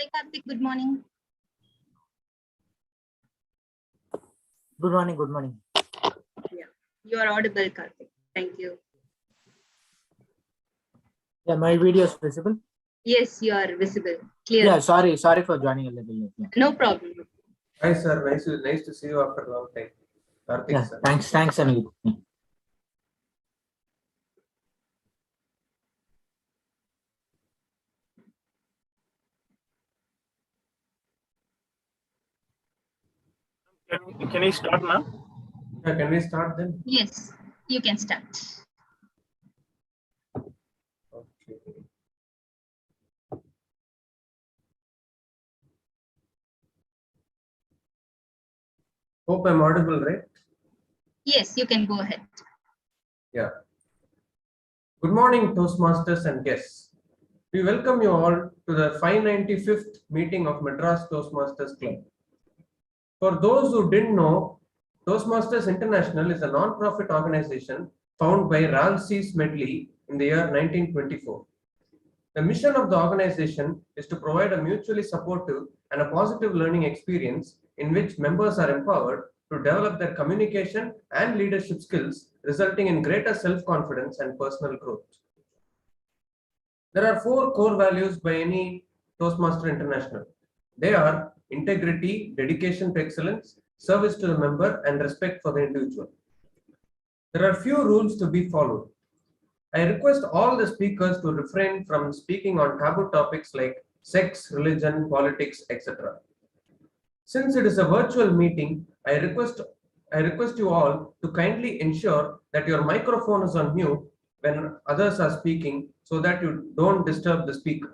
Hi, Karthik. Good morning. Good morning. Good morning. Yeah, you are audible, Karthik. Thank you. Yeah, my video is visible. Yes, you are visible. Clear. Yeah, sorry for joining a little late. Yeah. No problem. Hi, sir. Nice to see you after a long time. Karthik, Yeah, sir. thanks, Anil. Yeah. Can I start now? Yeah, can we start then? Yes, you can start. Okay. Hope I'm audible, right? Yes, you can go ahead. Yeah. Good morning, Toastmasters and guests. We welcome you all to the 595th meeting of Madras Toastmasters Club. For those who didn't know, Toastmasters International is a non-profit organization founded by Ralph C. Smedley in the year 1924. The mission of the organization is to provide a mutually supportive and a positive learning experience in which members are empowered to develop their communication and leadership skills, resulting in greater self-confidence and personal growth. There are 4 core values by any Toastmaster International. They are integrity, dedication to excellence, service to the member, and respect for the individual. There are few rules to be followed. I request all the speakers to refrain from speaking on taboo topics like sex, religion, politics, etc. Since it is a virtual meeting, I request you all to kindly ensure that your microphone is on mute when others are speaking so that you don't disturb the speaker.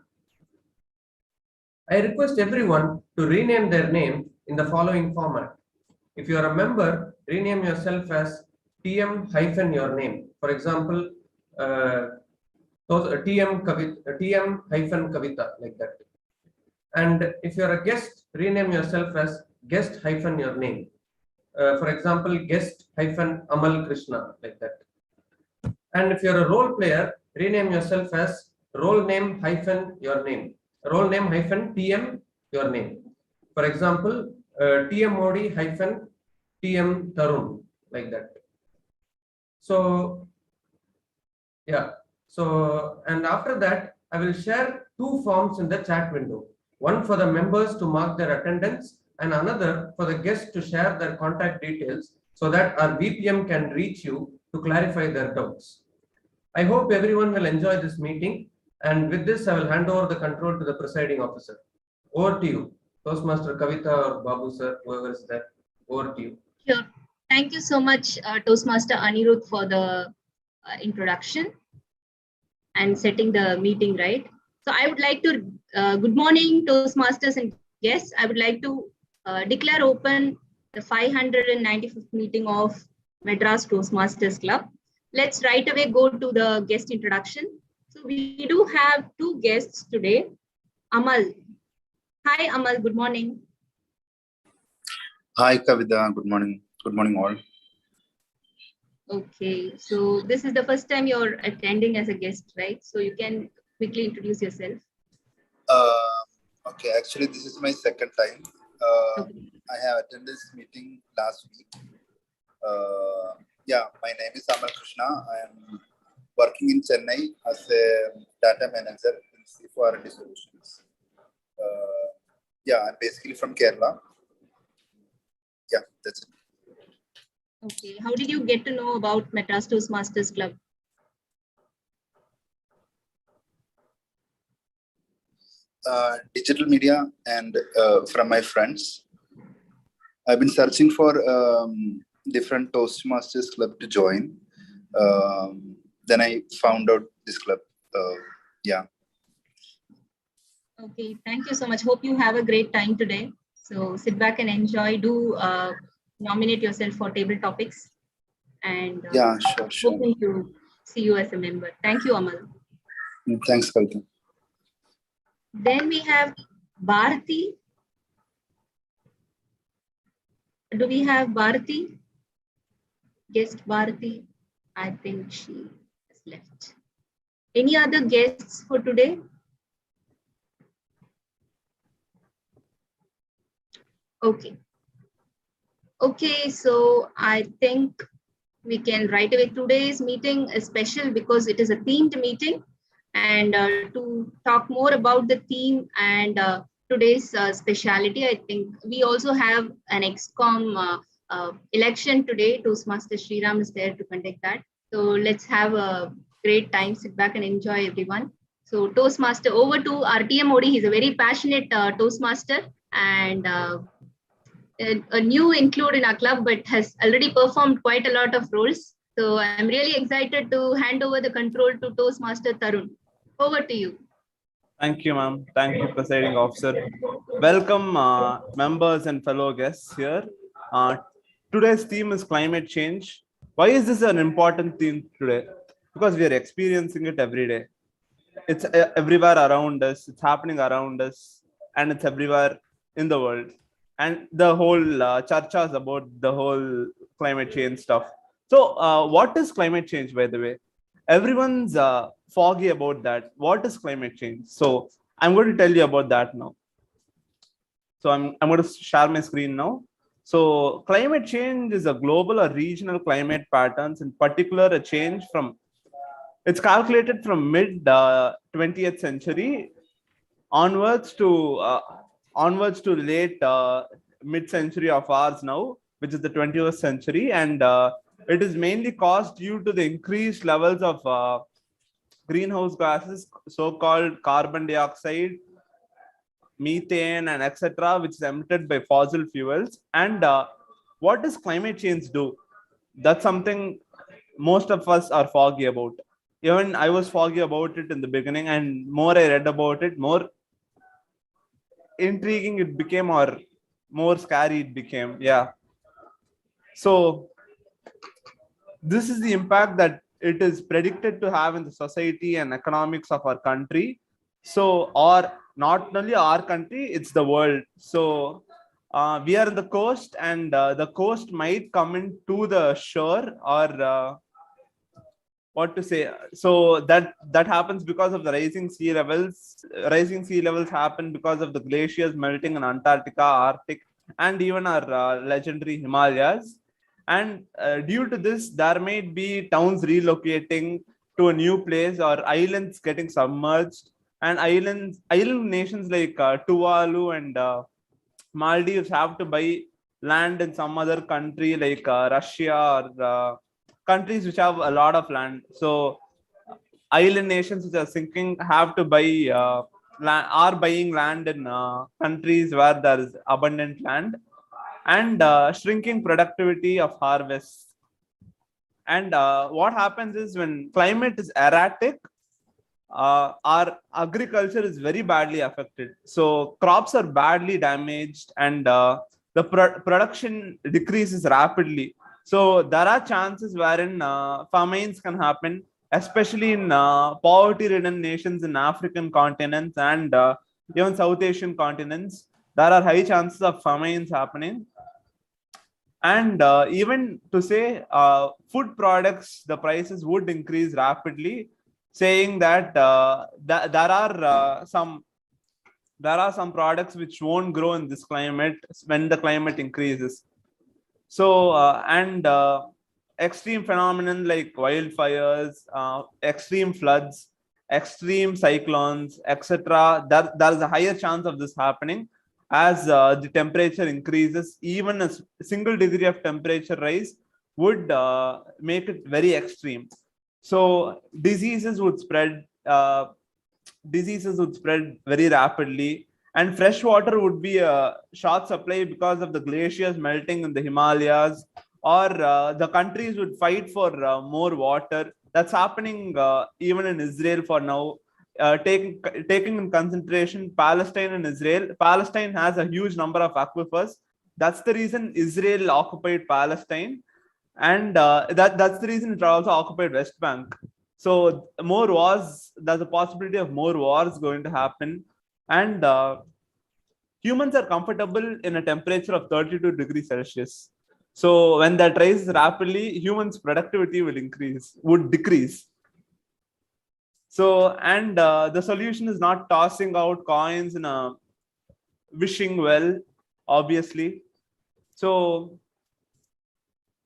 I request everyone to rename their name in the following format. If you are a member, rename yourself as TM-your name. For example, TM-Kavita, like that. And if you are a guest, rename yourself as guest-your name. For example, guest-Amal Krishna, like that. And if you're a role player, rename yourself as role name-your name. Role name-TM your name. For example, TM Modi-TM Tarun, like that. So, yeah. So, and after that, I will share 2 forms in the chat window. One for the members to mark their attendance and another for the guests to share their contact details so that our VPM can reach you to clarify their doubts. I hope everyone will enjoy this meeting, and with this I will hand over the control to the presiding officer. Over to you, Toastmaster Kavita or Babu sir, whoever is there. Over to you. Sure. Thank you so much, Toastmaster Anirudh, for the introduction and setting the meeting right. So I would like to, good morning, Toastmasters and guests. I would like to declare open the 595th meeting of Madras Toastmasters Club. Let's right away go to the guest introduction. So we do have 2 guests today. Amal. Hi, Amal. Good morning. Hi, Kavita. Good morning. Good morning, all. Okay, so this is the first time you're attending as a guest, right? So you can quickly introduce yourself. Okay, actually, this is my second time. Okay. I have attended this meeting last week. Yeah, my name is Amal Krishna. I am working in Chennai as a data manager in C4R&D Solutions. Yeah, I'm basically from Kerala. Yeah, that's it. Okay, how did you get to know about Madras Toastmasters Club? Digital media and from my friends. I've been searching for different Toastmasters club to join. Then I found out this club. Yeah. Okay, thank you so much. Hope you have a great time today. So sit back and enjoy. Do nominate yourself for table topics. And Yeah, sure. hoping to see you as a member. Thank you, Amal. Thanks, Kavita. Then we have Bharati. Do we have Bharati? Guest Bharati? I think she has left. Any other guests for today? Okay. Okay, so I think we can right away. Today's meeting is special because it is a themed meeting. And to talk more about the theme and today's speciality, I think we also have an XCOM election today. Toastmaster Sriram is there to conduct that. So let's have a great time. Sit back and enjoy, everyone. So Toastmaster, over to our TMOD. He's a very passionate Toastmaster and a new include in our club, but has already performed quite a lot of roles. So I'm really excited to hand over the control to Toastmaster Tarun. Over to you. Thank you, ma'am. Thank you, presiding officer. Welcome, members and fellow guests here. Today's theme is climate change. Why is this an important theme today? Because we are experiencing it every day. It's everywhere around us. It's happening around us, and it's everywhere in the world. And the whole charchas about the whole climate change stuff. So, what is climate change, by the way? Everyone's foggy about that. What is climate change? So I'm going to tell you about that now. So I'm going to share my screen now. So climate change is a global or regional climate patterns, in particular a change from, it's calculated from mid 20th century onwards to late mid-century of ours now, which is the 21st century, and it is mainly caused due to the increased levels of greenhouse gases, so-called carbon dioxide, methane, and etc., which is emitted by fossil fuels. And what does climate change do? That's something most of us are foggy about. Even I was foggy about it in the beginning, and more I read about it, more intriguing it became, or more scary it became. Yeah. So this is the impact that it is predicted to have in the society and economics of our country. So, or not only our country, it's the world. So we are in the coast, and the coast might come into the shore, or what to say. So that happens because of the rising sea levels. Rising sea levels happen because of the glaciers melting in Antarctica, Arctic, and even our legendary Himalayas. And due to this, there may be towns relocating to a new place, or islands getting submerged, and island nations like Tuvalu and Maldives have to buy land in some other country like Russia, or countries which have a lot of land. So island nations which are sinking have to buy land, are buying land in countries where there is abundant land, and shrinking productivity of harvests. And what happens is, when climate is erratic, our agriculture is very badly affected. So crops are badly damaged, and the production decreases rapidly. So there are chances wherein famines can happen, especially in poverty-ridden nations in African continents and even South Asian continents. There are high chances of famines happening. And even to say food products, the prices would increase rapidly, saying that there are some products which won't grow in this climate when the climate increases. So and extreme phenomenon like wildfires, extreme floods, extreme cyclones, etc., there is a higher chance of this happening as the temperature increases. Even a single degree of temperature rise would make it very extreme. So diseases would spread very rapidly, and fresh water would be a short supply because of the glaciers melting in the Himalayas, or the countries would fight for more water. That's happening even in Israel for now. Taking in consideration Palestine and Israel, Palestine has a huge number of aquifers. That's the reason Israel occupied Palestine, and that's the reason it also occupied West Bank. So more wars, there's a possibility of more wars going to happen, and humans are comfortable in a temperature of 32 degrees Celsius. So when that rises rapidly, humans' productivity would decrease. So, and the solution is not tossing out coins in a wishing well. obviously. So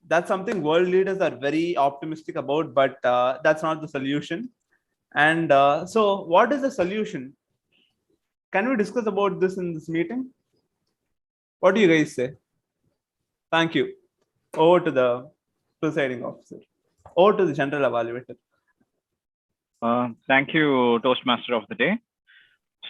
that's something world leaders are very optimistic about, but that's not the solution. And so what is the solution? Can we discuss about this in this meeting? What do you guys say? Thank you. Over to the presiding officer. Over to the general evaluator. Thank you, Toastmaster of the day.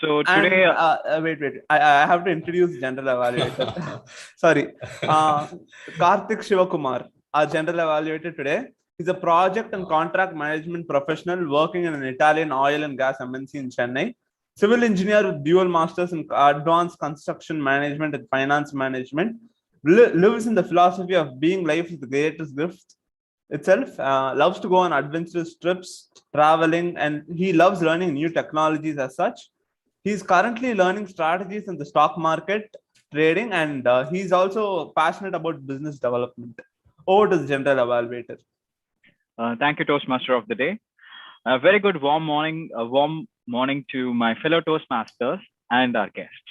So today, and, wait. I have to introduce general evaluator. Sorry, Karthik Shivakumar, our general evaluator today. He's a project and contract management professional working in an Italian oil and gas MNC in Chennai. Civil engineer with dual masters in advanced construction management and finance management. Lives in the philosophy of being life is the greatest gift itself. Loves to go on adventurous trips, traveling, and he loves learning new technologies as such. He's currently learning strategies in the stock market, trading, and he's also passionate about business development. Over to the general evaluator. Thank you, Toastmaster of the day. A very good warm morning to my fellow Toastmasters and our guests.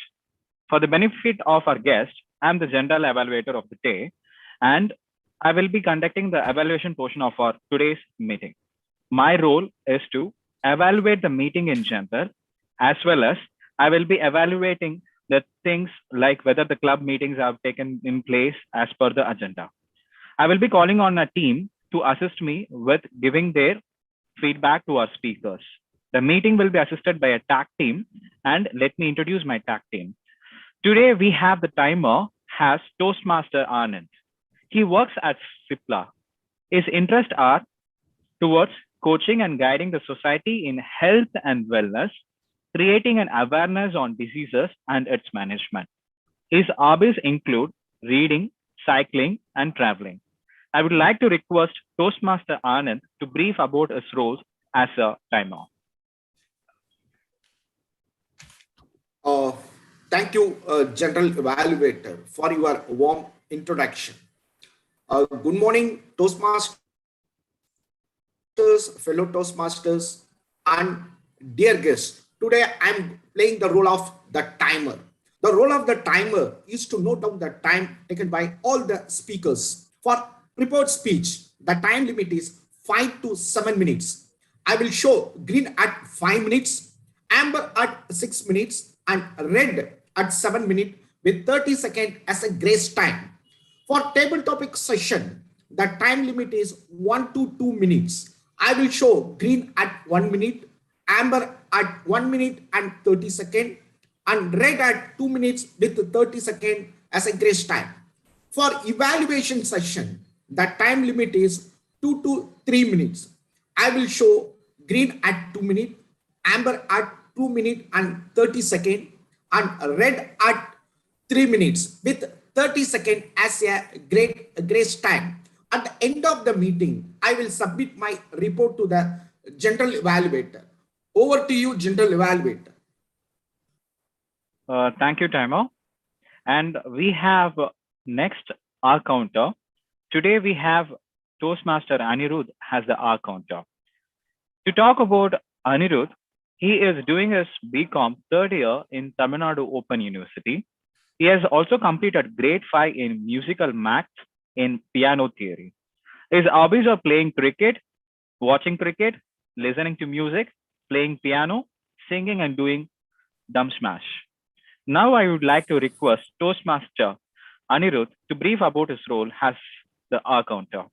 For the benefit of our guests, I'm the general evaluator of the day, and I will be conducting the evaluation portion of our today's meeting. My role is to evaluate the meeting in general, as well as I will be evaluating the things like whether the club meetings have taken in place as per the agenda. I will be calling on a team to assist me with giving their feedback to our speakers. The meeting will be assisted by a tag team, and let me introduce my tag team. Today we have the timer as Toastmaster Anand. He works at Cipla. His interests are towards coaching and guiding the society in health and wellness, creating an awareness on diseases and its management. His hobbies include reading, cycling, and traveling. I would like to request Toastmaster Anand to brief about his roles as a timer. Thank you, General Evaluator, for your warm introduction. Good morning, Toastmasters, fellow Toastmasters, and dear guests. Today, I'm playing the role of the timer. The role of the timer is to note down the time taken by all the speakers. For prepared speech, the time limit is 5 to 7 minutes. I will show green at 5 minutes, amber at 6 minutes, and red at 7 minutes with 30 seconds as a grace time. For table topic session, the time limit is 1 to 2 minutes. I will show green at 1 minute, amber at 1 minute and 30 seconds, and red at 2 minutes with 30 seconds as a grace time. For evaluation session, the time limit is 2 to 3 minutes. I will show green at 2 minutes, amber at 2 minutes and 30 seconds, and red at 3 minutes with 30 seconds as a grace time. At the end of the meeting, I will submit my report to the general evaluator. Over to you, general evaluator. Thank you, timer. And we have next R counter. Today we have Toastmaster Anirudh as the R counter. To talk about Anirudh, he is doing his BCom third year in Tamil Nadu Open University. He has also completed grade 5 in musical maths in piano theory. His hobbies are playing cricket, watching cricket, listening to music, playing piano, singing, and doing drum smash. Now I would like to request Toastmaster Anirudh to brief about his role as the R counter.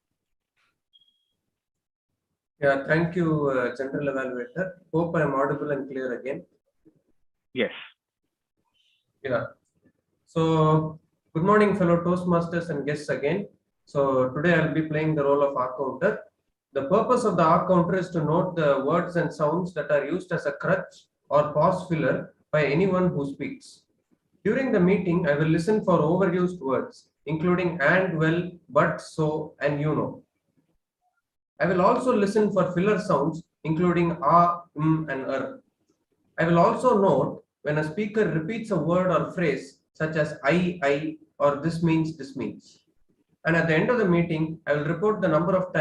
Yeah, thank you, General Evaluator. Hope I am audible and clear again. Yes. Yeah. So, good morning, fellow Toastmasters and guests again. So, today I'll be playing the role of R counter. The purpose of the R counter is to note the words and sounds that are used as a crutch or pause filler by anyone who speaks. During the meeting, I will listen for overused words, including and, well, but, so, and you know. I will also listen for filler sounds, including and I will also note when a speaker repeats a word or phrase, such as I, or this means. And at the end of the meeting, I will report the number of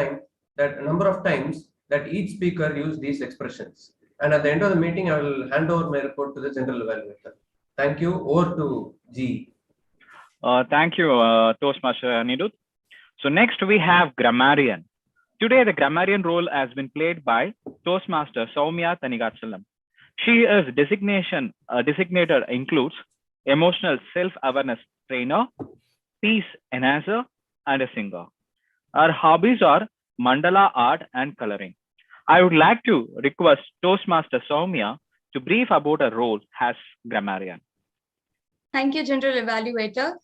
times that each speaker used these expressions. And at the end of the meeting, I will hand over my report to the general evaluator. Thank you. Over to G. Thank you, Toastmaster Anirudh. So next we have Grammarian. Today, the Grammarian role has been played by Toastmaster Soumya Thanigatchalam. She is designated includes emotional self-awareness trainer, peace enhancer, and a singer. Her hobbies are mandala art and coloring. I would like to request Toastmaster Soumya to brief about her role as Grammarian. Thank you, General Evaluator.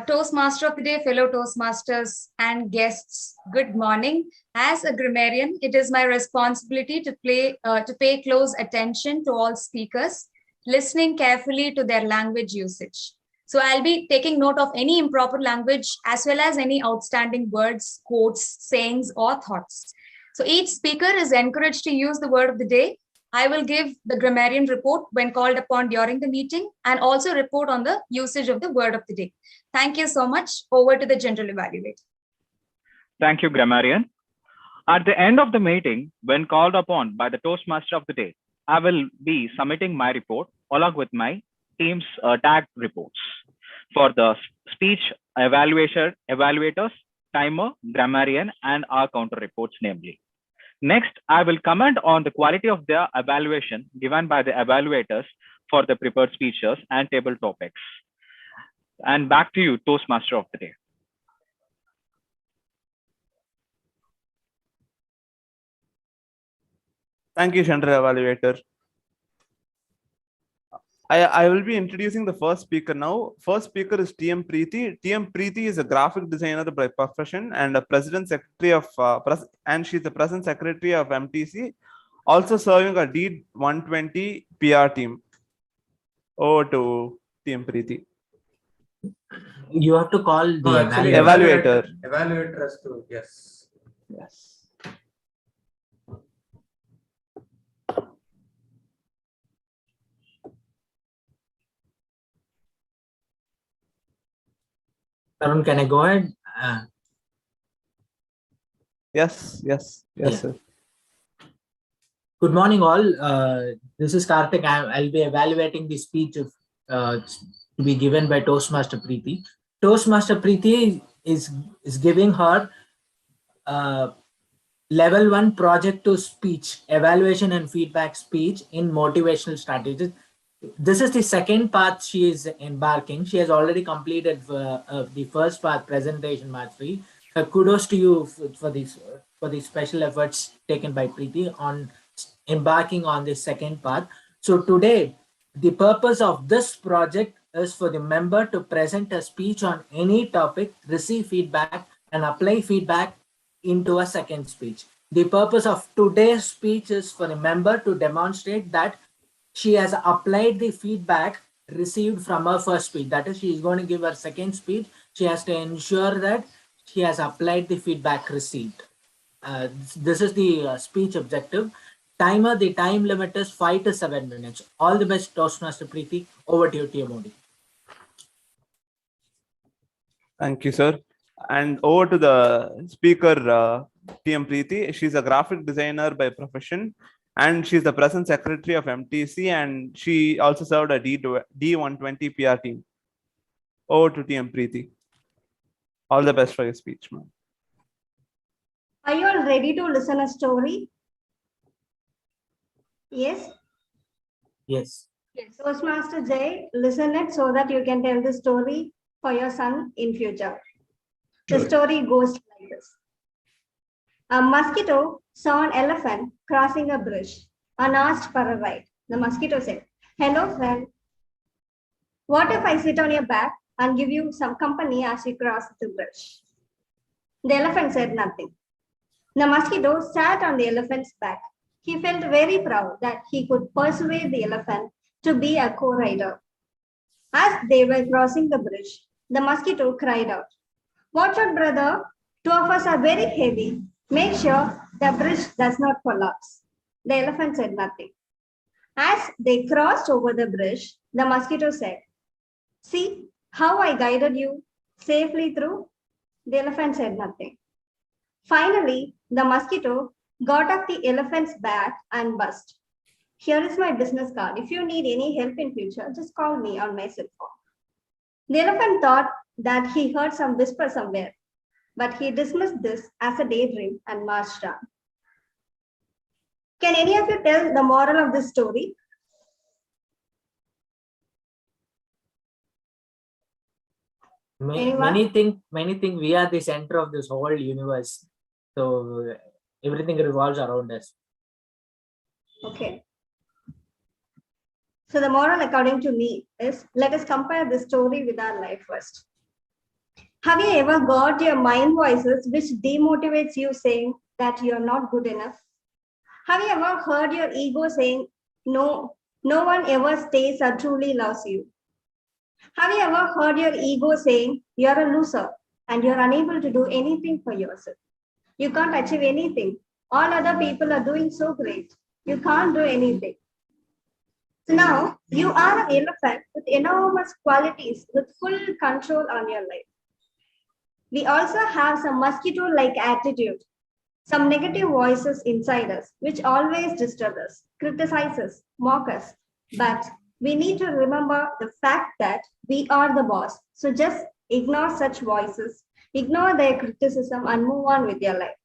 Toastmaster of the day, fellow Toastmasters and guests, good morning. As a grammarian, it is my responsibility to pay close attention to all speakers, listening carefully to their language usage. So I'll be taking note of any improper language as well as any outstanding words, quotes, sayings, or thoughts. So each speaker is encouraged to use the word of the day. I will give the grammarian report when called upon during the meeting and also report on the usage of the word of the day. Thank you so much. Over to the General Evaluator. Thank you, Grammarian. At the end of the meeting, when called upon by the Toastmaster of the day, I will be submitting my report along with my team's tagged reports for the speech evaluators, timer, grammarian, and our counter reports, namely. Next, I will comment on the quality of the evaluation given by the evaluators for the prepared speeches and table topics. And back to you, Toastmaster of the day. Thank you, General Evaluator. I will be introducing the first speaker now. First speaker is TM Preeti. TM Preeti is a graphic designer by profession and a president secretary of and she's the present secretary of MTC, also serving a D120 PR team. Over to TM Preeti. You have to call the No, actually, evaluator. Evaluator has to, yes. Yes. Tarun, can I go ahead? Yes, Yeah. sir. Good morning, all. This is Karthik. I'll be evaluating the speech to be given by Toastmaster Preeti. Toastmaster Preeti is giving her level 1 project to speech evaluation and feedback speech in motivational strategies. This is the second part she is embarking. She has already completed the first part, presentation mastery. Kudos to you for the special efforts taken by Preeti on embarking on this second part. So today, the purpose of this project is for the member to present a speech on any topic, receive feedback, and apply feedback into a second speech. The purpose of today's speech is for the member to demonstrate that she has applied the feedback received from her first speech. That is, she is going to give her second speech. She has to ensure that she has applied the feedback received. This is the speech objective. Timer, the time limit is 5 to 7 minutes. All the best, Toastmaster Preeti. Over to you, TMOD. Thank you, sir. And over to the speaker, TM Preeti. She's a graphic designer by profession, and she's the present secretary of MTC, and she also served a D120 PR team. Over to TM Preeti. All the best for your speech, ma'am. Are you all ready to listen a story? Yes? Yes. Yes. Toastmaster Jay, listen it so that you can tell the story for your son in future. The story goes like this. A mosquito saw an elephant crossing a bridge and asked for a ride. The mosquito said, "Hello, friend. What if I sit on your back and give you some company as you cross the bridge?" The elephant said nothing. The mosquito sat on the elephant's back. He felt very proud that he could persuade the elephant to be a co-rider. As they were crossing the bridge, the mosquito cried out, "Watch out, brother. 2 of us are very heavy. Make sure the bridge does not collapse." The elephant said nothing. As they crossed over the bridge, the mosquito said, "See how I guided you safely through?" The elephant said nothing. Finally, the mosquito got off the elephant's back and buzzed. "Here is my business card. If you need any help in future, just call me on my cell phone." The elephant thought that he heard some whisper somewhere, but he dismissed this as a daydream and marched on. Can any of you tell the moral of this story? Anyone? Many think we are the center of this whole universe. So everything revolves around us. Okay. So the moral, according to me, is let us compare this story with our life first. Have you ever got your mind voices which demotivates you saying that you are not good enough? Have you ever heard your ego saying, no one ever stays or truly loves you? Have you ever heard your ego saying, you're a loser and you're unable to do anything for yourself? You can't achieve anything. All other people are doing so great. You can't do anything. So now you are an elephant with enormous qualities with full control on your life. We also have some mosquito-like attitude, some negative voices inside us, which always disturb us, criticize us, mock us. But we need to remember the fact that we are the boss. So just ignore such voices, ignore their criticism and move on with your life.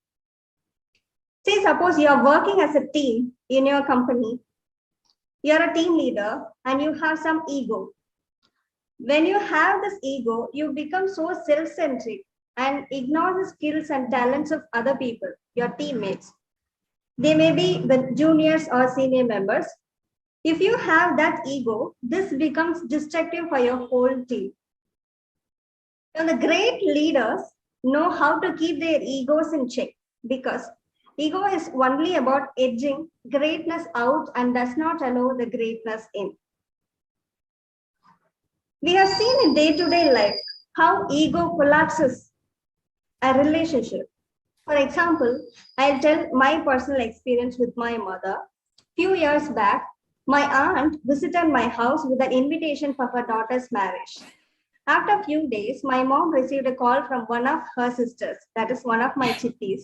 Say, suppose you are working as a team in your company. You're a team leader and you have some ego. When you have this ego, you become so self-centric and ignore the skills and talents of other people, your teammates. They may be the juniors or senior members. If you have that ego, this becomes destructive for your whole team. Now, the great leaders know how to keep their egos in check because ego is only about edging greatness out and does not allow the greatness in. We have seen in day-to-day life how ego collapses a relationship. For example, I'll tell my personal experience with my mother. Few years back, my aunt visited my house with an invitation for her daughter's marriage. After a few days, my mom received a call from one of her sisters, that is one of my chittis.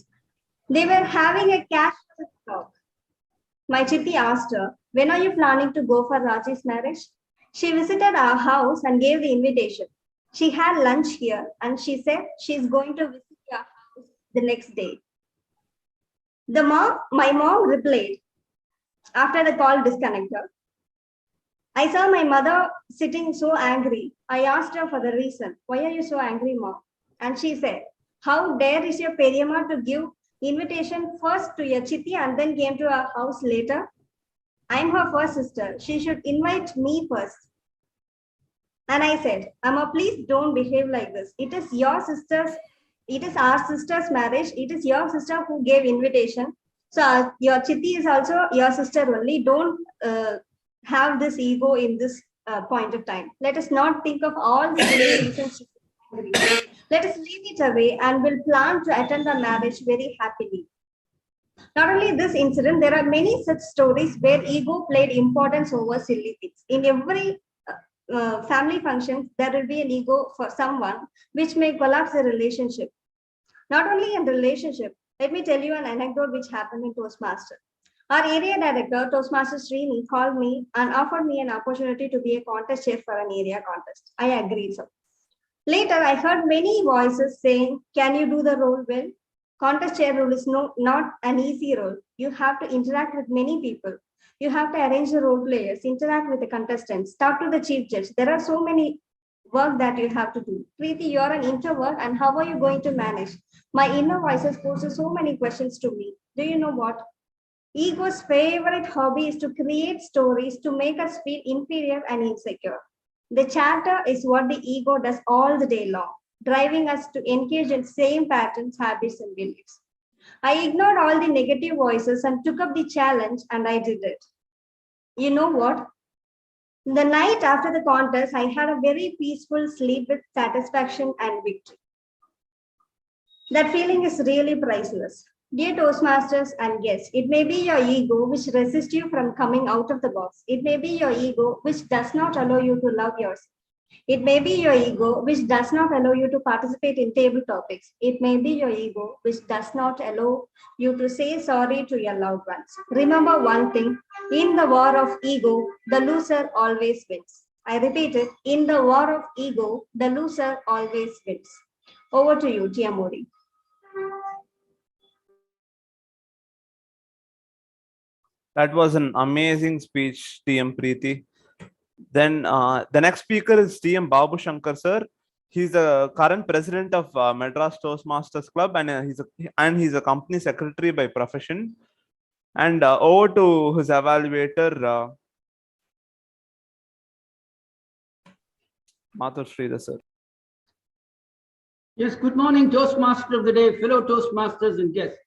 They were having a casual talk. My chitti asked her, when are you planning to go for Raji's marriage? She visited our house and gave the invitation. She had lunch here and she said she's going to visit your house the next day. My mom replied, after the call disconnected, I saw my mother sitting so angry. I asked her for the reason. Why are you so angry, Mom? And she said, how dare is your Periyamma to give invitation first to your chitti and then came to our house later? I'm her first sister. She should invite me first. And I said, Amma, please don't behave like this. It is our sister's marriage. It is your sister who gave invitation. So your chitti is also your sister only. Don't have this ego in this point of time. Let us not think of all the reasons. Let us leave it away and we'll plan to attend the marriage very happily. Not only this incident, there are many such stories where ego played importance over silly things. In every family function, there will be an ego for someone which may collapse a relationship. Not only in relationship, let me tell you an anecdote which happened in Toastmaster. Our area director, Toastmaster Srini, called me and offered me an opportunity to be a contest chair for an area contest. I agreed. So later, I heard many voices saying, can you do the role well? Contest chair role is not an easy role. You have to interact with many people. You have to arrange the role players, interact with the contestants, talk to the chief judge. There are so many work that you have to do. Preeti, you're an introvert and how are you going to manage? My inner voices poses so many questions to me. Do you know what? Ego's favorite hobby is to create stories to make us feel inferior and insecure. The chatter is what the ego does all the day long, driving us to engage in same patterns, habits, and beliefs. I ignored all the negative voices and took up the challenge and I did it. You know what? The night after the contest, I had a very peaceful sleep with satisfaction and victory. That feeling is really priceless. Dear Toastmasters and guests, it may be your ego which resists you from coming out of the box. It may be your ego which does not allow you to love yourself. It may be your ego which does not allow you to participate in table topics. It may be your ego which does not allow you to say sorry to your loved ones. Remember one thing, in the war of ego, the loser always wins. I repeat it, in the war of ego, the loser always wins. Over to you, Tia Modi. That was an amazing speech, TM Preeti. Then the next speaker is TM Babu Shankar, sir. He's the current president of Madras Toastmasters Club, and he's a company secretary by profession. And over to his evaluator, Mathur Sridhar, sir. Yes, good morning, Toastmaster of the day, fellow Toastmasters and guests.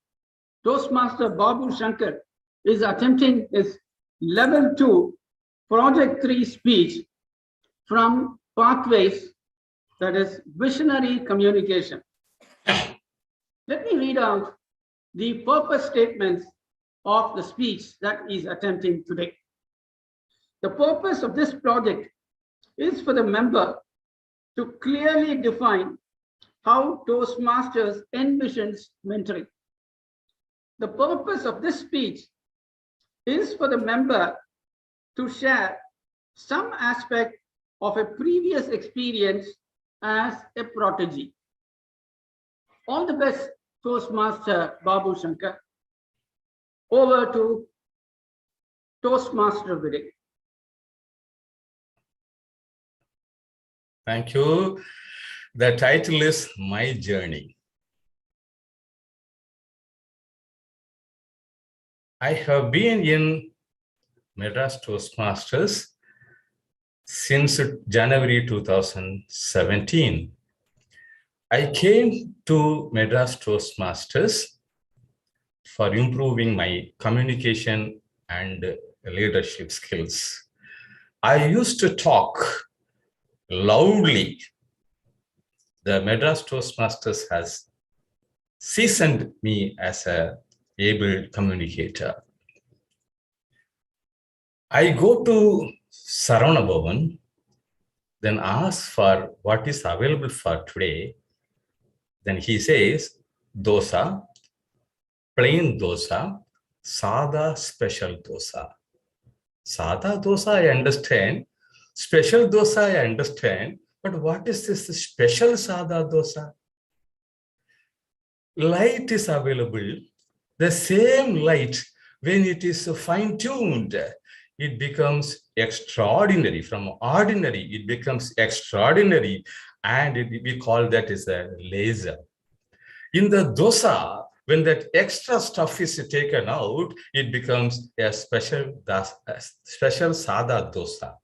Toastmaster Babu Shankar is attempting his level 2 project 3 speech from Pathways, that is visionary communication. Let me read out the purpose statements of the speech that he's attempting today. The purpose of this project is for the member to clearly define how Toastmasters envisions mentoring. The purpose of this speech is for the member to share some aspect of a previous experience as a protege. All the best, Toastmaster Babu Shankar. Over to Toastmaster of the day. Thank you. The title is My Journey. I have been in Madras Toastmasters since January 2017. I came to Madras Toastmasters for improving my communication and leadership skills. I used to talk loudly. The Madras Toastmasters has seasoned me as an able communicator. I go to Saravana Bhavan, then ask for what is available for today. Then he says, dosa, plain dosa, sada special dosa. Sada dosa I understand, special dosa I understand, but what is this special sada dosa? Light is available. The same light, when it is fine-tuned, it becomes extraordinary. From ordinary, it becomes extraordinary. And we call that as a laser. In the dosa, when that extra stuff is taken out, it becomes a special sada dosa.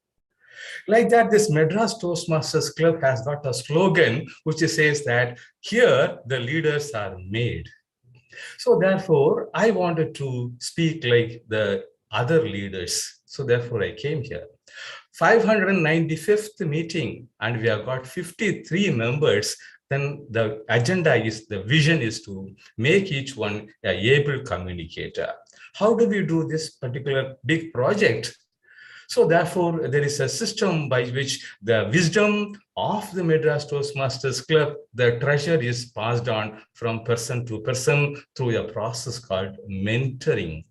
Like that, this Madras Toastmasters Club has got a slogan which says that here the leaders are made. So therefore, I wanted to speak like the other leaders. So therefore, I came here. 595th meeting, and we have got 53 members. Then the agenda is, the vision is to make each one an able communicator. How do we do this particular big project? So therefore, there is a system by which the wisdom of the Madras Toastmasters Club, the treasure is passed on from person to person through a process called mentoring.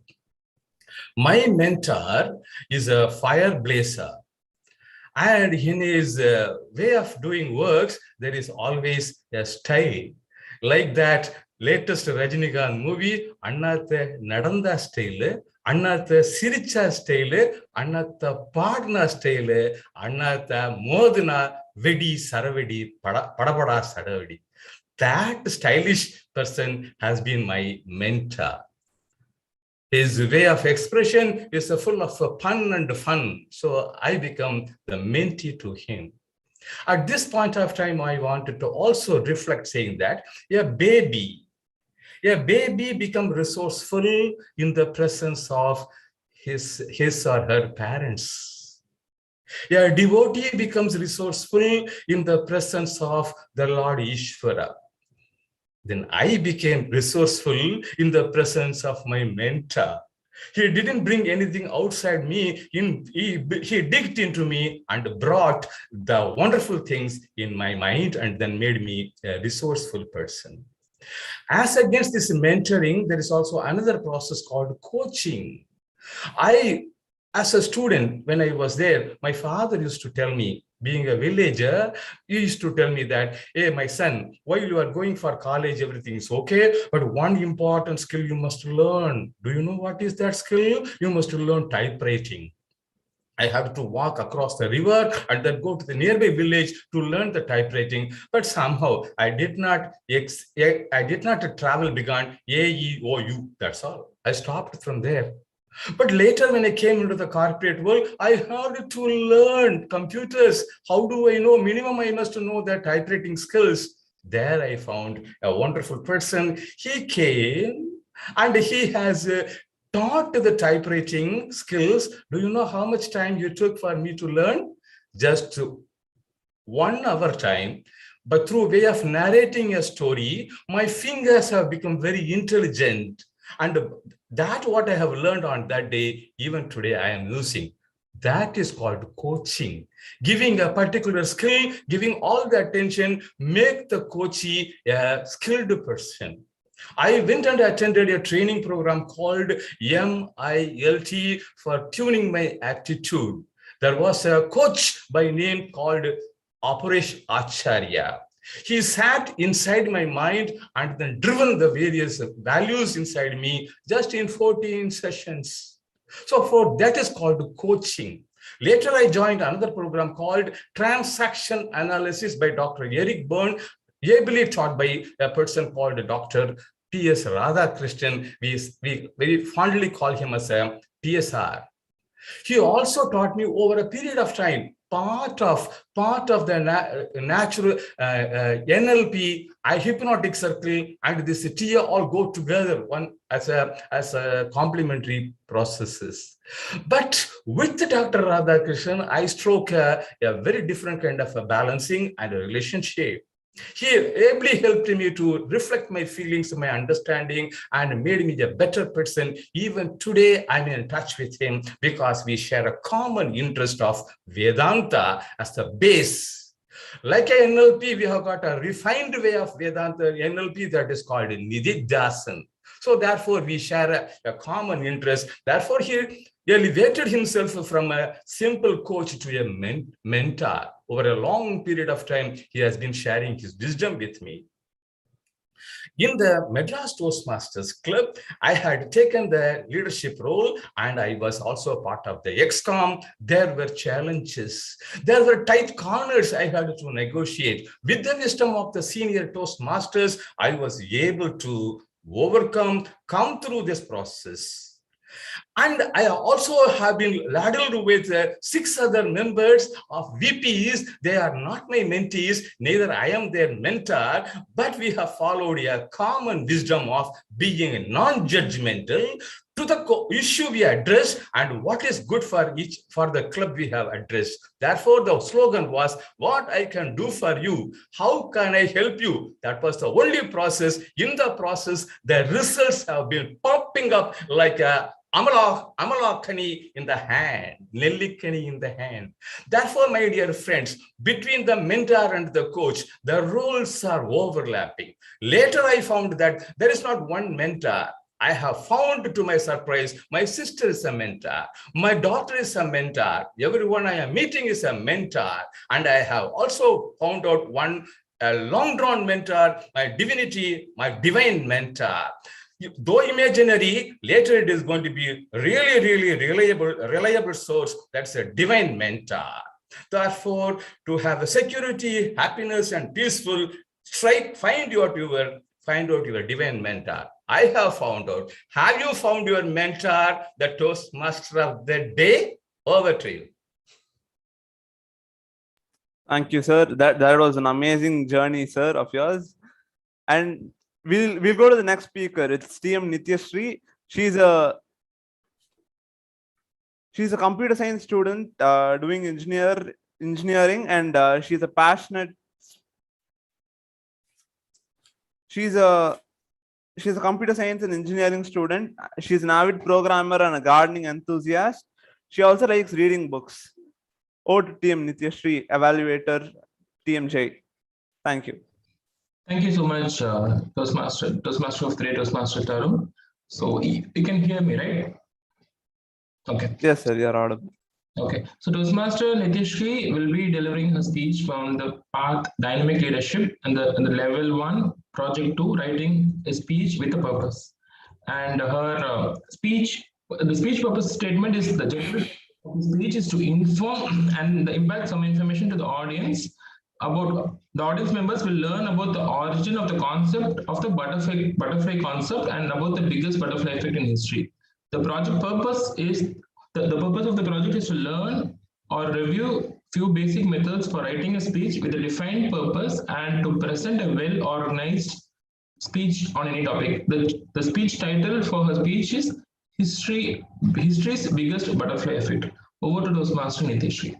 My mentor is a fire blazer. And in his way of doing works, there is always a style. Like that latest Rajinikanth movie, Annatha Nadanda style, Annatha Siricha style, Annatha Padna style, Annatha Modana Vedi Saravedi Padabada Saravedi. That stylish person has been my mentor. His way of expression is full of pun and fun. So I become the mentee to him. At this point of time, I wanted to also reflect saying that a baby becomes resourceful in the presence of his or her parents. A devotee becomes resourceful in the presence of the Lord Ishvara. Then I became resourceful in the presence of my mentor. He didn't bring anything outside me. He digged into me and brought the wonderful things in my mind and then made me a resourceful person. As against this mentoring, there is also another process called coaching. I as a student, when I was there, my father used to tell me, being a villager, he used to tell me that, hey, my son, while you are going for college, everything is okay, but one important skill you must learn. Do you know what is that skill? You must learn typewriting. I have to walk across the river and then go to the nearby village to learn the typewriting. But somehow I did not travel beyond AEOU. That's all. I stopped from there. But later, when I came into the corporate world, I had to learn computers. How do I know? Minimum, I must know the typewriting skills. There I found a wonderful person. He came and he has taught the typewriting skills. Do you know how much time you took for me to learn? Just 1 hour time. But through way of narrating a story, my fingers have become very intelligent. And that what I have learned on that day, even today I am using. That is called coaching. Giving a particular skill, giving all the attention, make the coachee a skilled person. I went and attended a training program called MILT for tuning my attitude. There was a coach by name called Operation Acharya. He sat inside my mind and then driven the various values inside me just in 14 sessions. So that is called coaching. Later, I joined another program called Transaction Analysis by Dr. Eric Byrne, ably taught by a person called Dr. T.S. Radhakrishnan. We very fondly call him as a TSR. He also taught me over a period of time part of the natural NLP, hypnotic circle, and this TIA all go together one as a complementary processes. But with Dr. Radhakrishnan, I struck a very different kind of a balancing and a relationship. He ably helped me to reflect my feelings, my understanding, and made me a better person. Even today, I'm in touch with him because we share a common interest of Vedanta as the base. Like a NLP, we have got a refined way of Vedanta NLP that is called Nididhasan. So therefore, we share a common interest. Therefore, he elevated himself from a simple coach to a mentor. Over a long period of time, he has been sharing his wisdom with me. In the Madras Toastmasters Club, I had taken the leadership role and I was also part of the XCOM. There were challenges. There were tight corners I had to negotiate. With the wisdom of the senior Toastmasters, I was able to come through this process. And I also have been ladled with 6 other members of VPs. They are not my mentees, neither I am their mentor, but we have followed a common wisdom of being non-judgmental to the issue we address and what is good for the club we have addressed. Therefore, the slogan was, what I can do for you, how can I help you? That was the only process. In the process, the results have been popping up like a Amalakani in the hand, Nellikani in the hand. Therefore, my dear friends, between the mentor and the coach, the roles are overlapping. Later, I found that there is not one mentor. I have found, to my surprise, my sister is a mentor. My daughter is a mentor. Everyone I am meeting is a mentor. And I have also found out a long-drawn mentor, my divinity, my divine mentor. Though imaginary, later it is going to be really reliable source. That's a divine mentor. Therefore, to have a security, happiness, and peaceful, find out your divine mentor. I have found out. Have you found your mentor, the Toastmaster of the day? Over to you. Thank you, sir. That was an amazing journey, sir, of yours. And we'll go to the next speaker. It's TM Nityashree. She's a computer science student doing engineering, and she's a passionate. She's a computer science and engineering student. She's an avid programmer and a gardening enthusiast. She also likes reading books. Over to TM Nityashree, Evaluator, TMJ. Thank you. Thank you so much, Toastmaster of the day, Toastmaster Taru. So you can hear me, right? Okay. Yes, sir, you're audible. Okay. So Toastmaster Nitishri will be delivering her speech from the path Dynamic Leadership and the level 1, project 2, writing a speech with a purpose. And her the speech purpose statement is the general speech is to inform and impact some information to the audience about the audience members will learn about the origin of the concept of the butterfly concept and about the biggest butterfly effect in history. The project purpose is the purpose of the project is to learn or review few basic methods for writing a speech with a defined purpose and to present a well-organized speech on any topic. The speech title for her speech is History's Biggest Butterfly Effect. Over to Toastmaster Nitishri.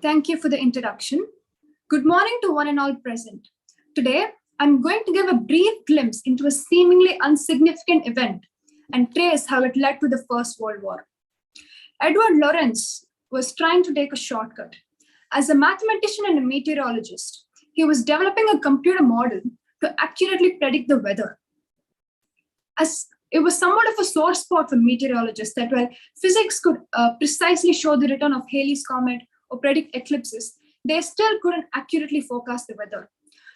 Thank you for the introduction. Good morning to one and all present. Today, I'm going to give a brief glimpse into a seemingly insignificant event and trace how it led to the First World War. Edward Lorenz was trying to take a shortcut. As a mathematician and a meteorologist, he was developing a computer model to accurately predict the weather. As it was somewhat of a sore spot for meteorologists that while physics could precisely show the return of Halley's Comet or predict eclipses, they still couldn't accurately forecast the weather.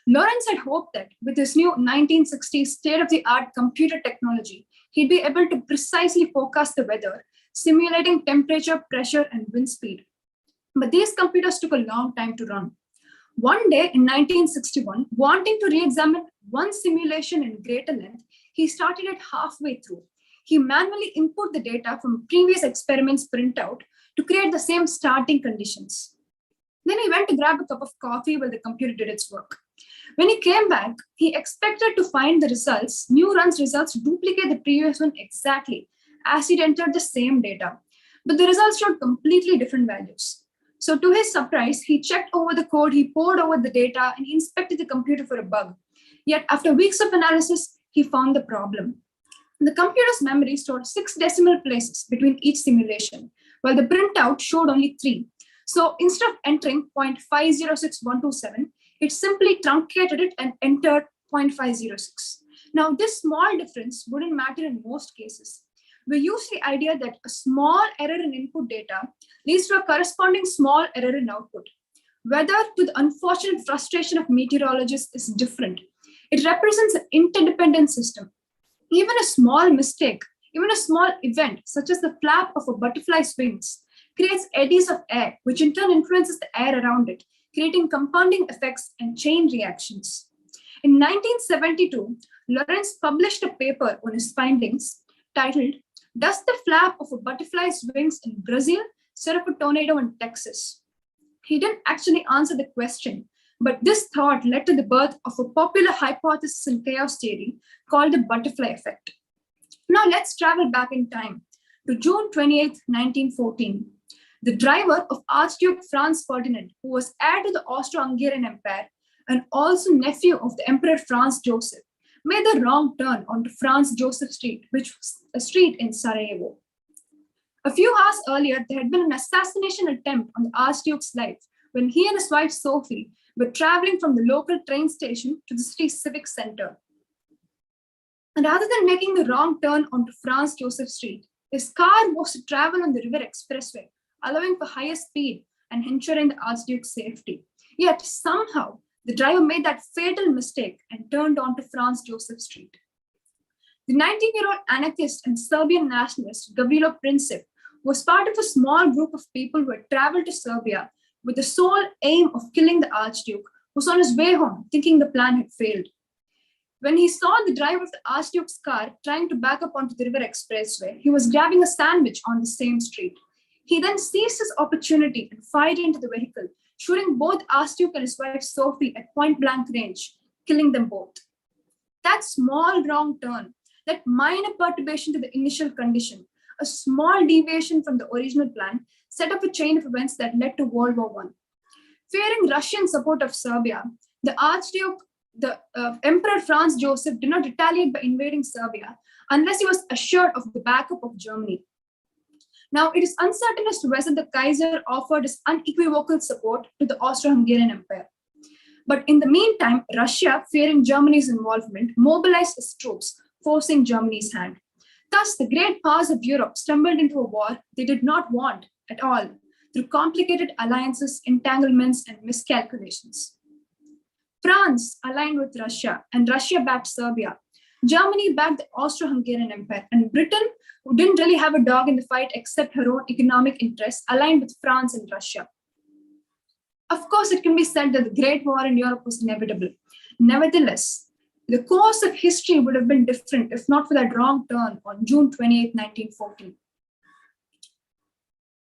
Lorenz had hoped that with his new 1960s state-of-the-art computer technology, he'd be able to precisely forecast the weather, simulating temperature, pressure, and wind speed. But these computers took a long time to run. One day in 1961, wanting to re-examine one simulation in greater length, he started it halfway through. He manually input the data from previous experiments printout to create the same starting conditions. Then he went to grab a cup of coffee while the computer did its work. When he came back, he expected to find the results, new run's results duplicate the previous one exactly as he'd entered the same data. But the results showed completely different values. So to his surprise, he checked over the code, he pored over the data, and inspected the computer for a bug. Yet after weeks of analysis, he found the problem. The computer's memory stored 6 decimal places between each simulation, while the printout showed only 3. So instead of entering 0.506127, it simply truncated it and entered 0.506. Now, this small difference wouldn't matter in most cases. We use the idea that a small error in input data leads to a corresponding small error in output. Weather, to the unfortunate frustration of meteorologists, is different. It represents an interdependent system. Even a small mistake, even a small event, such as the flap of a butterfly's wings, creates eddies of air, which in turn influences the air around it, creating compounding effects and chain reactions. In 1972, Lorenz published a paper on his findings titled, "Does the flap of a butterfly's wings in Brazil set up a tornado in Texas?" He didn't actually answer the question, but this thought led to the birth of a popular hypothesis in chaos theory called the butterfly effect. Now let's travel back in time to June 28, 1914. The driver of Archduke Franz Ferdinand, who was heir to the Austro-Hungarian Empire and also nephew of the Emperor Franz Joseph, made the wrong turn onto Franz Joseph Street, which was a street in Sarajevo. A few hours earlier, there had been an assassination attempt on the Archduke's life when he and his wife Sophie were traveling from the local train station to the city's civic center. And rather than making the wrong turn onto Franz Joseph Street, his car was to travel on the River Expressway, allowing for higher speed and ensuring the Archduke's safety. Yet somehow, the driver made that fatal mistake and turned onto Franz Joseph Street. The 19-year-old anarchist and Serbian nationalist Gavrilo Princip was part of a small group of people who had traveled to Serbia with the sole aim of killing the Archduke, who was on his way home thinking the plan had failed. When he saw the driver of the Archduke's car trying to back up onto the River Expressway, he was grabbing a sandwich on the same street. He then seized his opportunity and fired into the vehicle, shooting both Archduke and his wife Sophie at point-blank range, killing them both. That small wrong turn, that minor perturbation to the initial condition, a small deviation from the original plan, set up a chain of events that led to World War I. Fearing Russian support of Serbia, the Archduke, the Emperor Franz Joseph did not retaliate by invading Serbia unless he was assured of the backup of Germany. Now, it is uncertain as to whether the Kaiser offered his unequivocal support to the Austro-Hungarian Empire. But in the meantime, Russia, fearing Germany's involvement, mobilized its troops, forcing Germany's hand. Thus, the great powers of Europe stumbled into a war they did not want at all through complicated alliances, entanglements, and miscalculations. France aligned with Russia, and Russia backed Serbia. Germany backed the Austro-Hungarian Empire, and Britain, who didn't really have a dog in the fight except her own economic interests, aligned with France and Russia. Of course, it can be said that the Great War in Europe was inevitable. Nevertheless, the course of history would have been different if not for that wrong turn on June 28, 1914.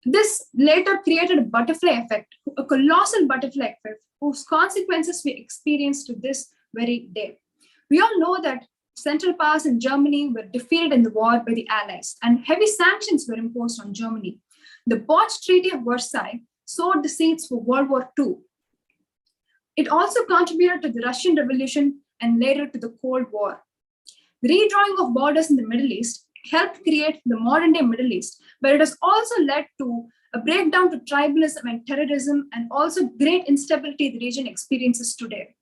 This later created a butterfly effect, a colossal butterfly effect, whose consequences we experience to this very day. We all know that Central powers in Germany were defeated in the war by the Allies, and heavy sanctions were imposed on Germany. The botched Treaty of Versailles sowed the seeds for World War II. It also contributed to the Russian Revolution and later to the Cold War. The redrawing of borders in the Middle East helped create the modern-day Middle East, but it has also led to a breakdown to tribalism and terrorism, and also great instability the region experiences today.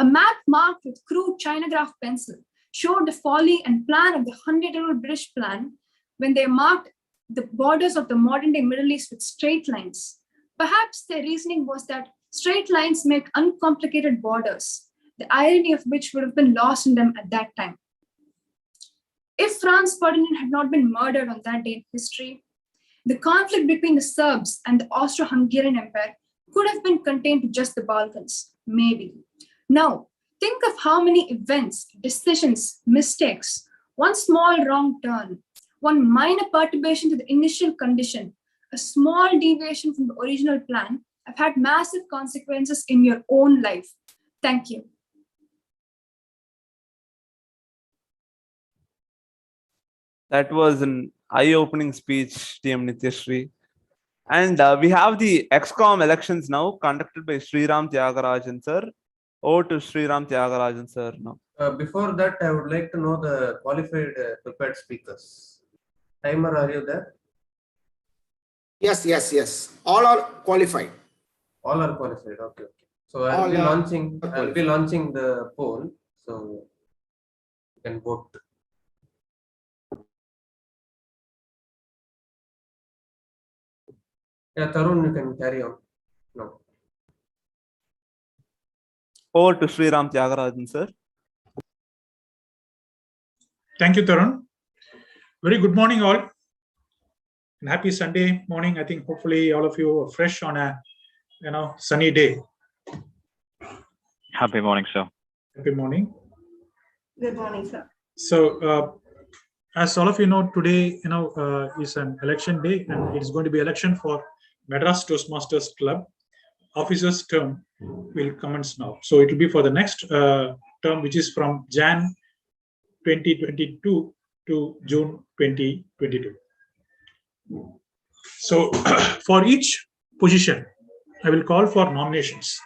A map marked with crude Chinograph pencil showed the folly and plan of the 100-year-old British plan when they marked the borders of the modern-day Middle East with straight lines. Perhaps their reasoning was that straight lines make uncomplicated borders, the irony of which would have been lost in them at that time. If Franz Ferdinand had not been murdered on that day in history, the conflict between the Serbs and the Austro-Hungarian Empire could have been contained to just the Balkans, maybe. Now, think of how many events, decisions, mistakes, one small wrong turn, one minor perturbation to the initial condition, a small deviation from the original plan have had massive consequences in your own life. Thank you. That was an eye-opening speech, TM Nityashri. And we have the XCOM elections now conducted by Sriram Tyagarajan sir. Over to Sriram Tyagarajan sir now. Before that, I would like to know the qualified prepared speakers. Timer, are you there? Yes. All are qualified. All are qualified. Okay. So I'll be launching the poll. So you can vote. Yeah, Tarun, you can carry on. No. Over to Sriram Tyagarajan sir. Thank you, Tarun. Very good morning, all. And happy Sunday morning. I think hopefully all of you are fresh on a sunny day. Happy morning, sir. Happy morning. Good morning, sir. So, as all of you know, today is an election day, and it is going to be election for Madras Toastmasters Club. Officers' term will commence now. So it will be for the next term, which is from Jan 2022 to June 2022. So for each position, I will call for nominations.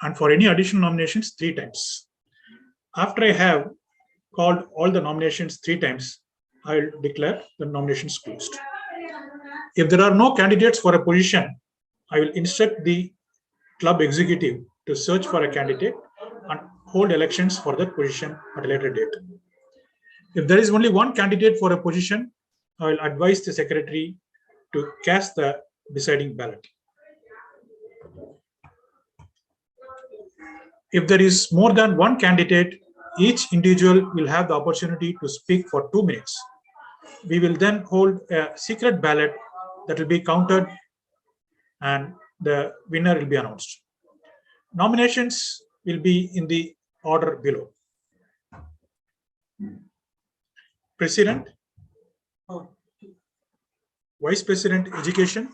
And for any additional nominations, 3 times. After I have called all the nominations 3 times, I will declare the nominations closed. If there are no candidates for a position, I will instruct the club executive to search for a candidate and hold elections for that position at a later date. If there is only one candidate for a position, I will advise the secretary to cast the deciding ballot. If there is more than one candidate, each individual will have the opportunity to speak for 2 minutes. We will then hold a secret ballot that will be counted and the winner will be announced. Nominations will be in the order below. President, Vice President Education,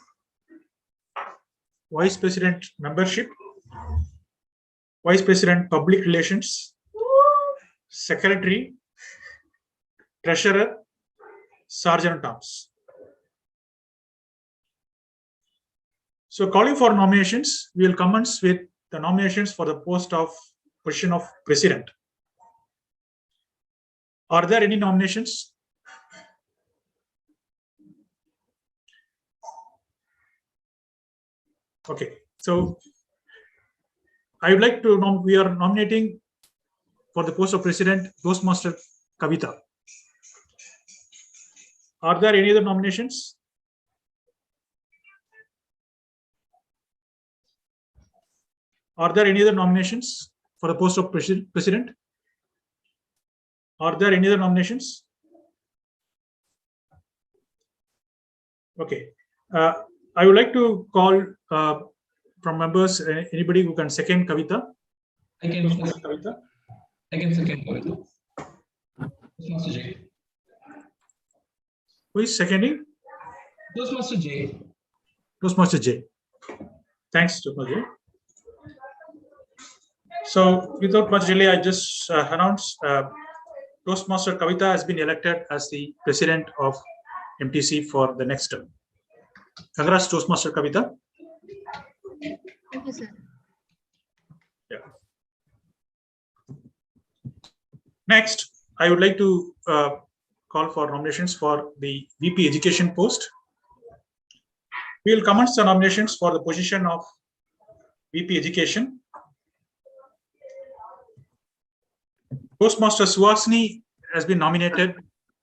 Vice President Membership, Vice President Public Relations, Secretary, Treasurer, Sergeant at Arms. So calling for nominations, we will commence with the nominations for the position of President. Are there any nominations? Okay, so I would like to we are nominating for the post of President, Toastmaster Kavita. Are there any other nominations? Are there any other nominations for the post of President? Are there any other nominations? Okay. I would like to call from members anybody who can second Kavita. I can Kavita. I can second Kavita. Toastmaster J. Who is seconding? Toastmaster J. Toastmaster J. Thanks, Toastmaster J. So without much delay, I just announced Toastmaster Kavita has been elected as the president of MTC for the next term. Congrats, Toastmaster Kavita. Thank you, sir. Yeah. Next, I would like to call for nominations for the VP Education post. We will commence the nominations for the position of VP Education. Toastmaster Suhasini has been nominated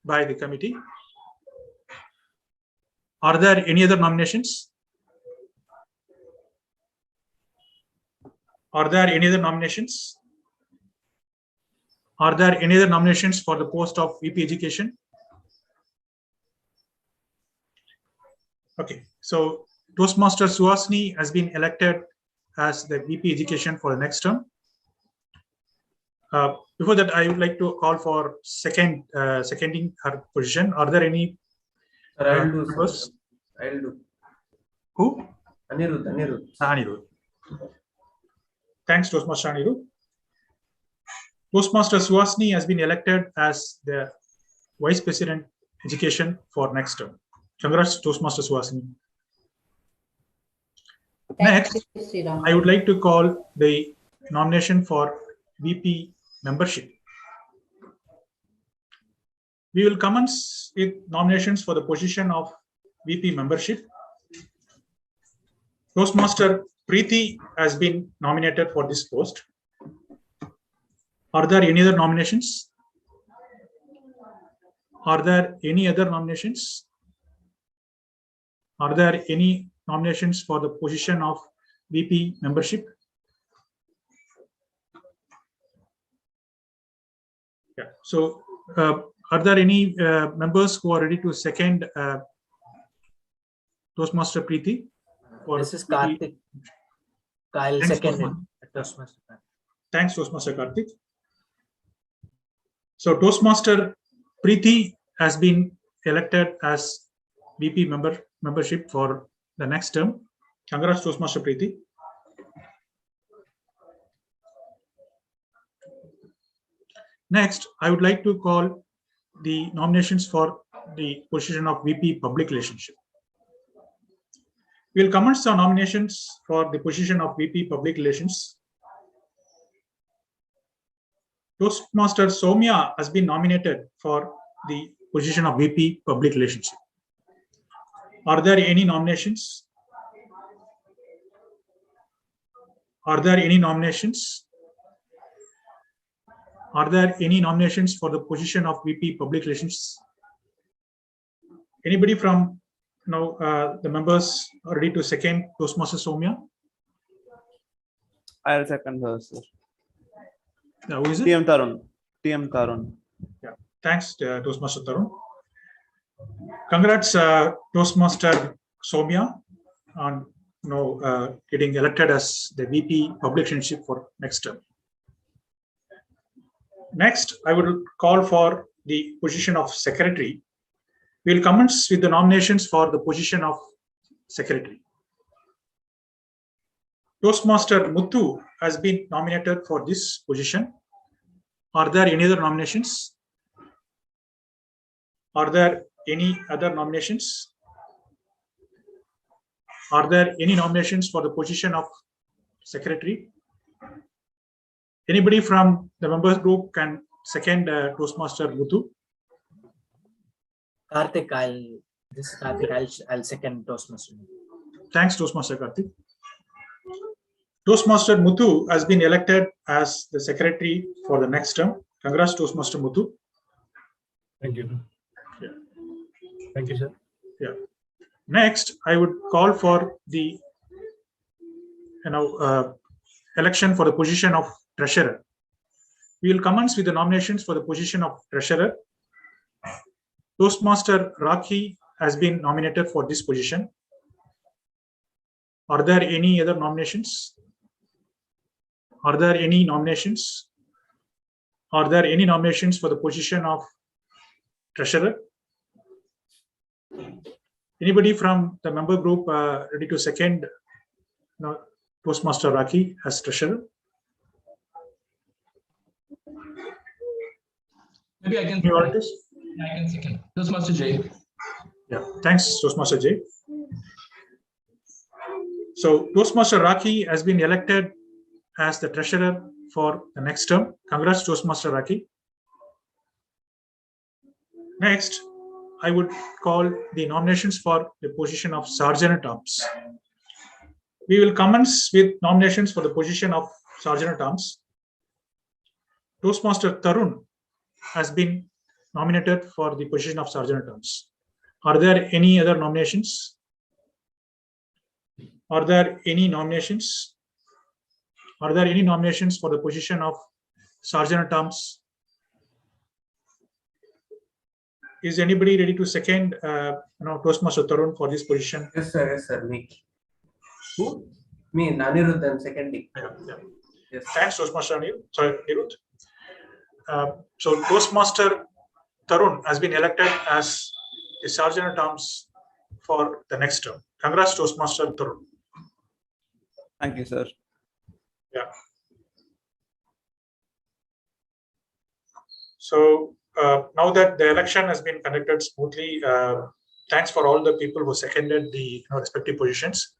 by the committee. Are there any other nominations? Are there any other nominations? Are there any other nominations for the post of VP Education? Okay, so Toastmaster Suhasini has been elected as the VP Education for the next term. Before that, I would like to call for seconding her position. Are there any I'll do. members? I'll do. Who? Anirudh. Anirudh. Thanks, Toastmaster Anirudh. Toastmaster Suhasini has been elected as the Vice President Education for next term. Congrats, Toastmaster Suhasini. Next, I would like to call the nomination for VP membership. We will commence with nominations for the position of VP membership. Toastmaster Preeti has been nominated for this post. Are there any other nominations? Are there any other nominations? Are there any nominations for the position of VP membership? Yeah. So, are there any members who are ready to second Toastmaster Preeti? This is Karthik. I'll second it. Toastmaster. Thanks, Toastmaster Karthik. So Toastmaster Preeti has been elected as VP membership for the next term. Congrats, Toastmaster Preeti. Next, I would like to call the nominations for the position of VP Public Relationship. We'll commence the nominations for the position of VP Public Relations. Toastmaster Soumya has been nominated for the position of VP Public Relationship. Are there any nominations? Are there any nominations? Are there any nominations for the position of VP Public Relations? Anybody from the members are ready to second Toastmaster Soumya? I'll second her, sir. Who is it? TM Tarun. Yeah. Thanks, Toastmaster Tarun. Congrats, Toastmaster Soumya, on getting elected as the VP Public Relationship for next term. Next, I would call for the position of Secretary. We'll commence with the nominations for the position of Secretary. Toastmaster Muthu has been nominated for this position. Are there any other nominations? Are there any other nominations? Are there any nominations for the position of Secretary? Anybody from the members group can second Toastmaster Muthu? Karthik, I'll second Toastmaster. Thanks, Toastmaster Karthik. Toastmaster Muthu has been elected as the secretary for the next term. Congrats, Toastmaster Muthu. Thank you. Yeah. Thank you, sir. Yeah. Next, I would call for the election for the position of treasurer. We will commence with the nominations for the position of treasurer. Toastmaster Rakhi has been nominated for this position. Are there any other nominations? Are there any nominations? Are there any nominations for the position of treasurer? Anybody from the member group ready to second Toastmaster Rakhi as treasurer? Maybe I can. I can second. Toastmaster Jay. Yeah, thanks, Toastmaster Jay. So Toastmaster Rakhi has been elected as the treasurer for the next term. Congrats, Toastmaster Rakhi. Next, I would call the nominations for the position of Sergeant at Arms. We will commence with nominations for the position of Sergeant at Arms. Toastmaster Tarun has been nominated for the position of Sergeant at Arms. Are there any other nominations? Are there any nominations? Are there any nominations for the position of Sergeant at Arms? Is anybody ready to second Toastmaster Tarun for this position? Yes, sir. Yes, sir. Me. Who? Me, Anirudh, and seconding. Yeah. Yes. Thanks, Toastmaster Anirudh. So Toastmaster Tarun has been elected as the Sergeant at Arms for the next term. Congrats, Toastmaster Tarun. Thank you, sir. Yeah. So now that the election has been conducted smoothly, thanks for all the people who seconded the respective positions,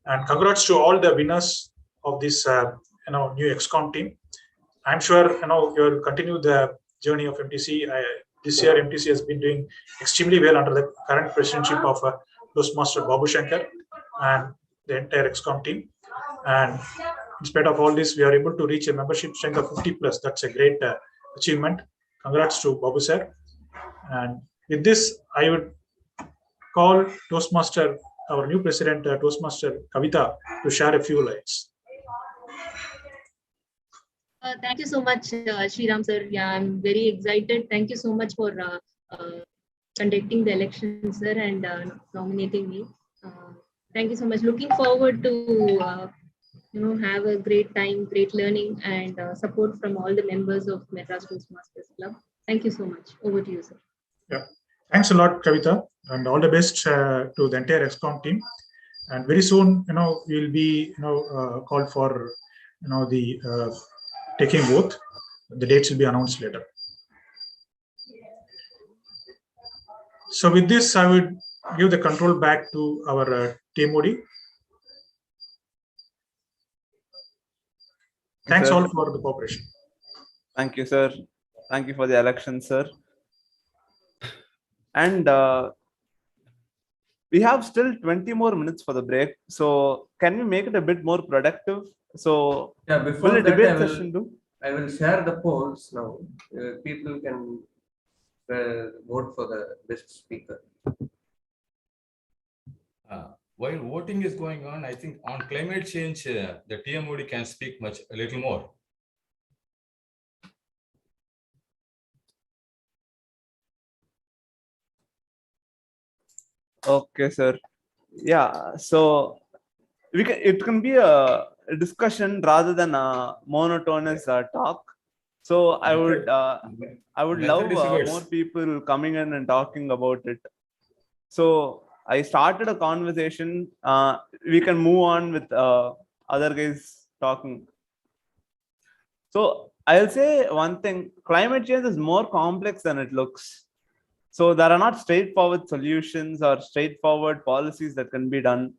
and congrats to all the winners of this new XCOM team. I'm sure you'll continue the journey of MTC. This year, MTC has been doing extremely well under the current presidency of Toastmaster Babu Shankar and the entire XCOM team. And in spite of all this, we are able to reach a membership strength of 50+. That's a great achievement. Congrats to Babu sir. And with this, I would call Toastmaster, our new president, Toastmaster Kavita, to share a few lines. Thank you so much, Sriram sir. Yeah, I'm very excited. Thank you so much for conducting the election, sir, and nominating me. Thank you so much. Looking forward to have a great time, great learning, and support from all the members of Madras Toastmasters Club. Thank you so much. Over to you, sir. Yeah, thanks a lot, Kavita, and all the best to the entire XCOM team. And very soon, we'll be called for the taking vote. The dates will be announced later. So with this, I would give the control back to our TMOD. Thanks all for the cooperation. Thank you, sir. Thank you for the election, sir. And we have still 20 more minutes for the break. So can we make it a bit more productive? So yeah, before will that, debate session do? I will share the polls now. People can vote for the best speaker. While voting is going on, I think on climate change, the TMOD can speak a little more. Okay, sir. Yeah, so it can be a discussion rather than a monotonous talk. So I would love more people coming in and talking about it. So I started a conversation. We can move on with other guys talking. So I'll say one thing: climate change is more complex than it looks. So there are not straightforward solutions or straightforward policies that can be done.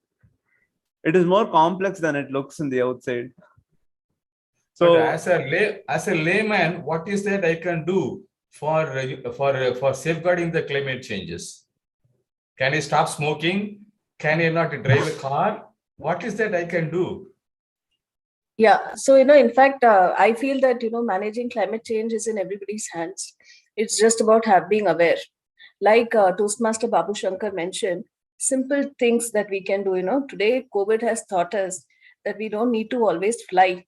It is more complex than it looks in the outside. So but as a layman, what is that I can do for safeguarding the climate changes? Can I stop smoking? Can I not drive a car? What is that I can do? Yeah, so in fact, I feel that managing climate change is in everybody's hands. It's just about being aware. Like Toastmaster Babu Shankar mentioned, simple things that we can do. Today COVID has taught us that we don't need to always fly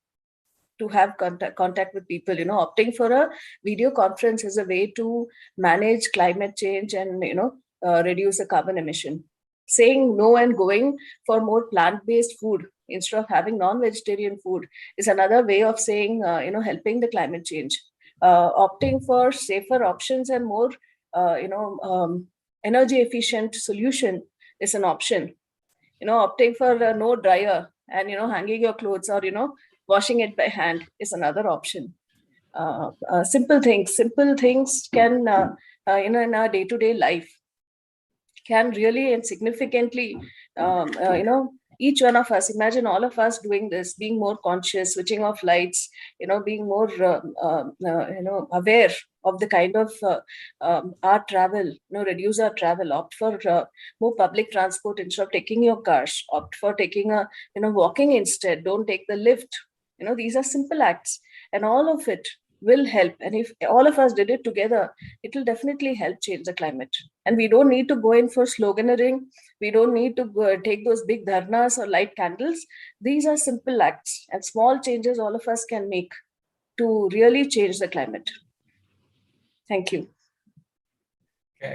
to have contact with people. Opting for a video conference is a way to manage climate change and reduce the carbon emission. Saying no and going for more plant-based food instead of having non-vegetarian food is another way of saying helping the climate change. Opting for safer options and more energy efficient solution is an option. Opting for no dryer and hanging your clothes or washing it by hand is another option. Simple things can in our day-to-day life can really and significantly each one of us, imagine all of us doing this, being more conscious, switching off lights, being more aware of the kind of our travel, reduce our travel, opt for more public transport instead of taking your cars, opt for taking a walking instead, don't take the lift. These are simple acts, and all of it will help. And if all of us did it together, it will definitely help change the climate. And we don't need to go in for sloganeering. We don't need to go take those big dharnas or light candles. These are simple acts and small changes all of us can make to really change the climate. Thank you.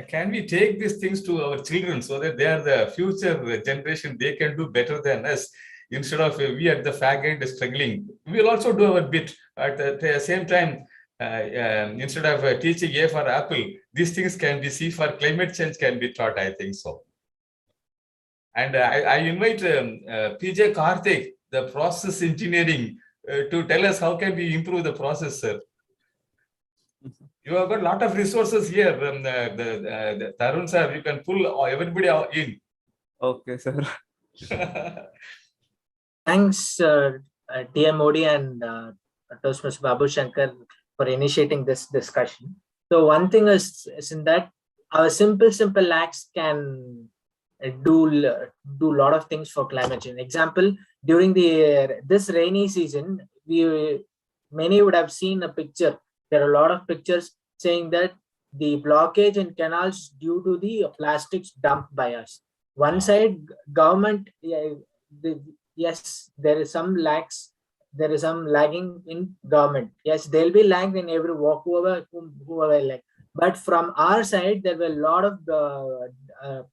Can we take these things to our children so that they are the future generation? They can do better than us. Instead of we at the fag end struggling, we will also do our bit. At the same time, instead of teaching A for apple, these things can be C for climate change can be taught, I think so. And I invite PJ Karthik, the process engineering, to tell us how can we improve the process, sir. You have got a lot of resources here. The Tarun sir, you can pull everybody in. Okay, sir. Thanks, TM Modi and Toastmaster Babu Shankar for initiating this discussion. So one thing is in that our simple acts can do a lot of things for climate change. Example, during this rainy season, many would have seen a picture. There are a lot of pictures saying that the blockage in canals due to the plastics dumped by us. One side, government, yes, there is some lags. There is some lagging in government. Yes, they'll be lagged in every walk, whoever like. But from our side, there were a lot of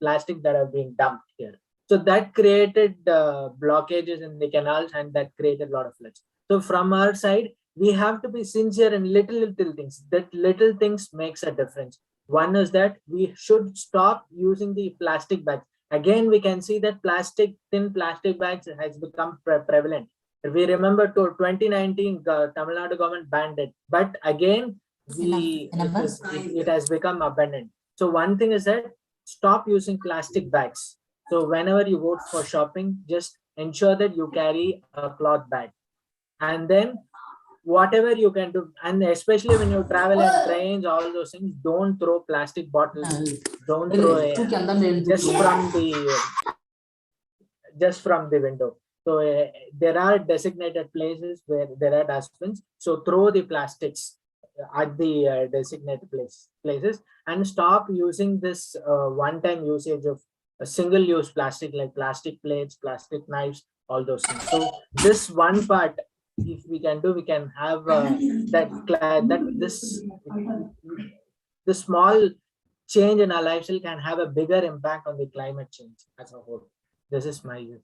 plastic that have been dumped here. So that created blockages in the canals, and that created a lot of floods. So from our side, we have to be sincere in little things. That little things makes a difference. One is that we should stop using the plastic bags. Again, we can see that thin plastic bags has become prevalent. We remember to 2019, Tamil Nadu government banned it. But again, it has become abundant. So one thing is that stop using plastic bags. So whenever you go for shopping, just ensure that you carry a cloth bag. And then whatever you can do, and especially when you travel in trains, all those things, don't throw plastic bottles. Don't throw just from the window. So there are designated places where there are dustbins. So throw the plastics at the designated places, and stop using this one-time usage of a single-use plastic, like plastic plates, plastic knives, all those things. So this one part, if we can do, we can have this small change in our lifestyle can have a bigger impact on the climate change as a whole. This is my view.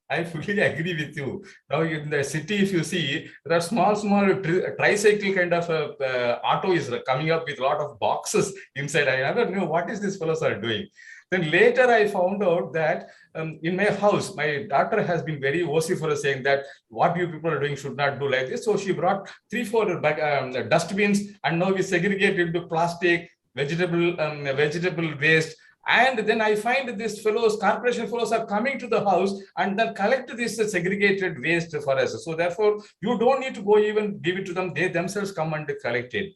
I fully agree with you. Now in the city, if you see, there are small tricycle kind of auto is coming up with a lot of boxes inside. I never knew what is these fellows are doing. Then later I found out that in my house, my daughter has been very vociferous saying that what you people are doing should not do like this. So she brought 3-4 dustbins, and now we segregate into plastic, vegetable waste. And then I find these corporation fellows are coming to the house and then collect this segregated waste for us. So therefore, you don't need to go even give it to them. They themselves come and collect it.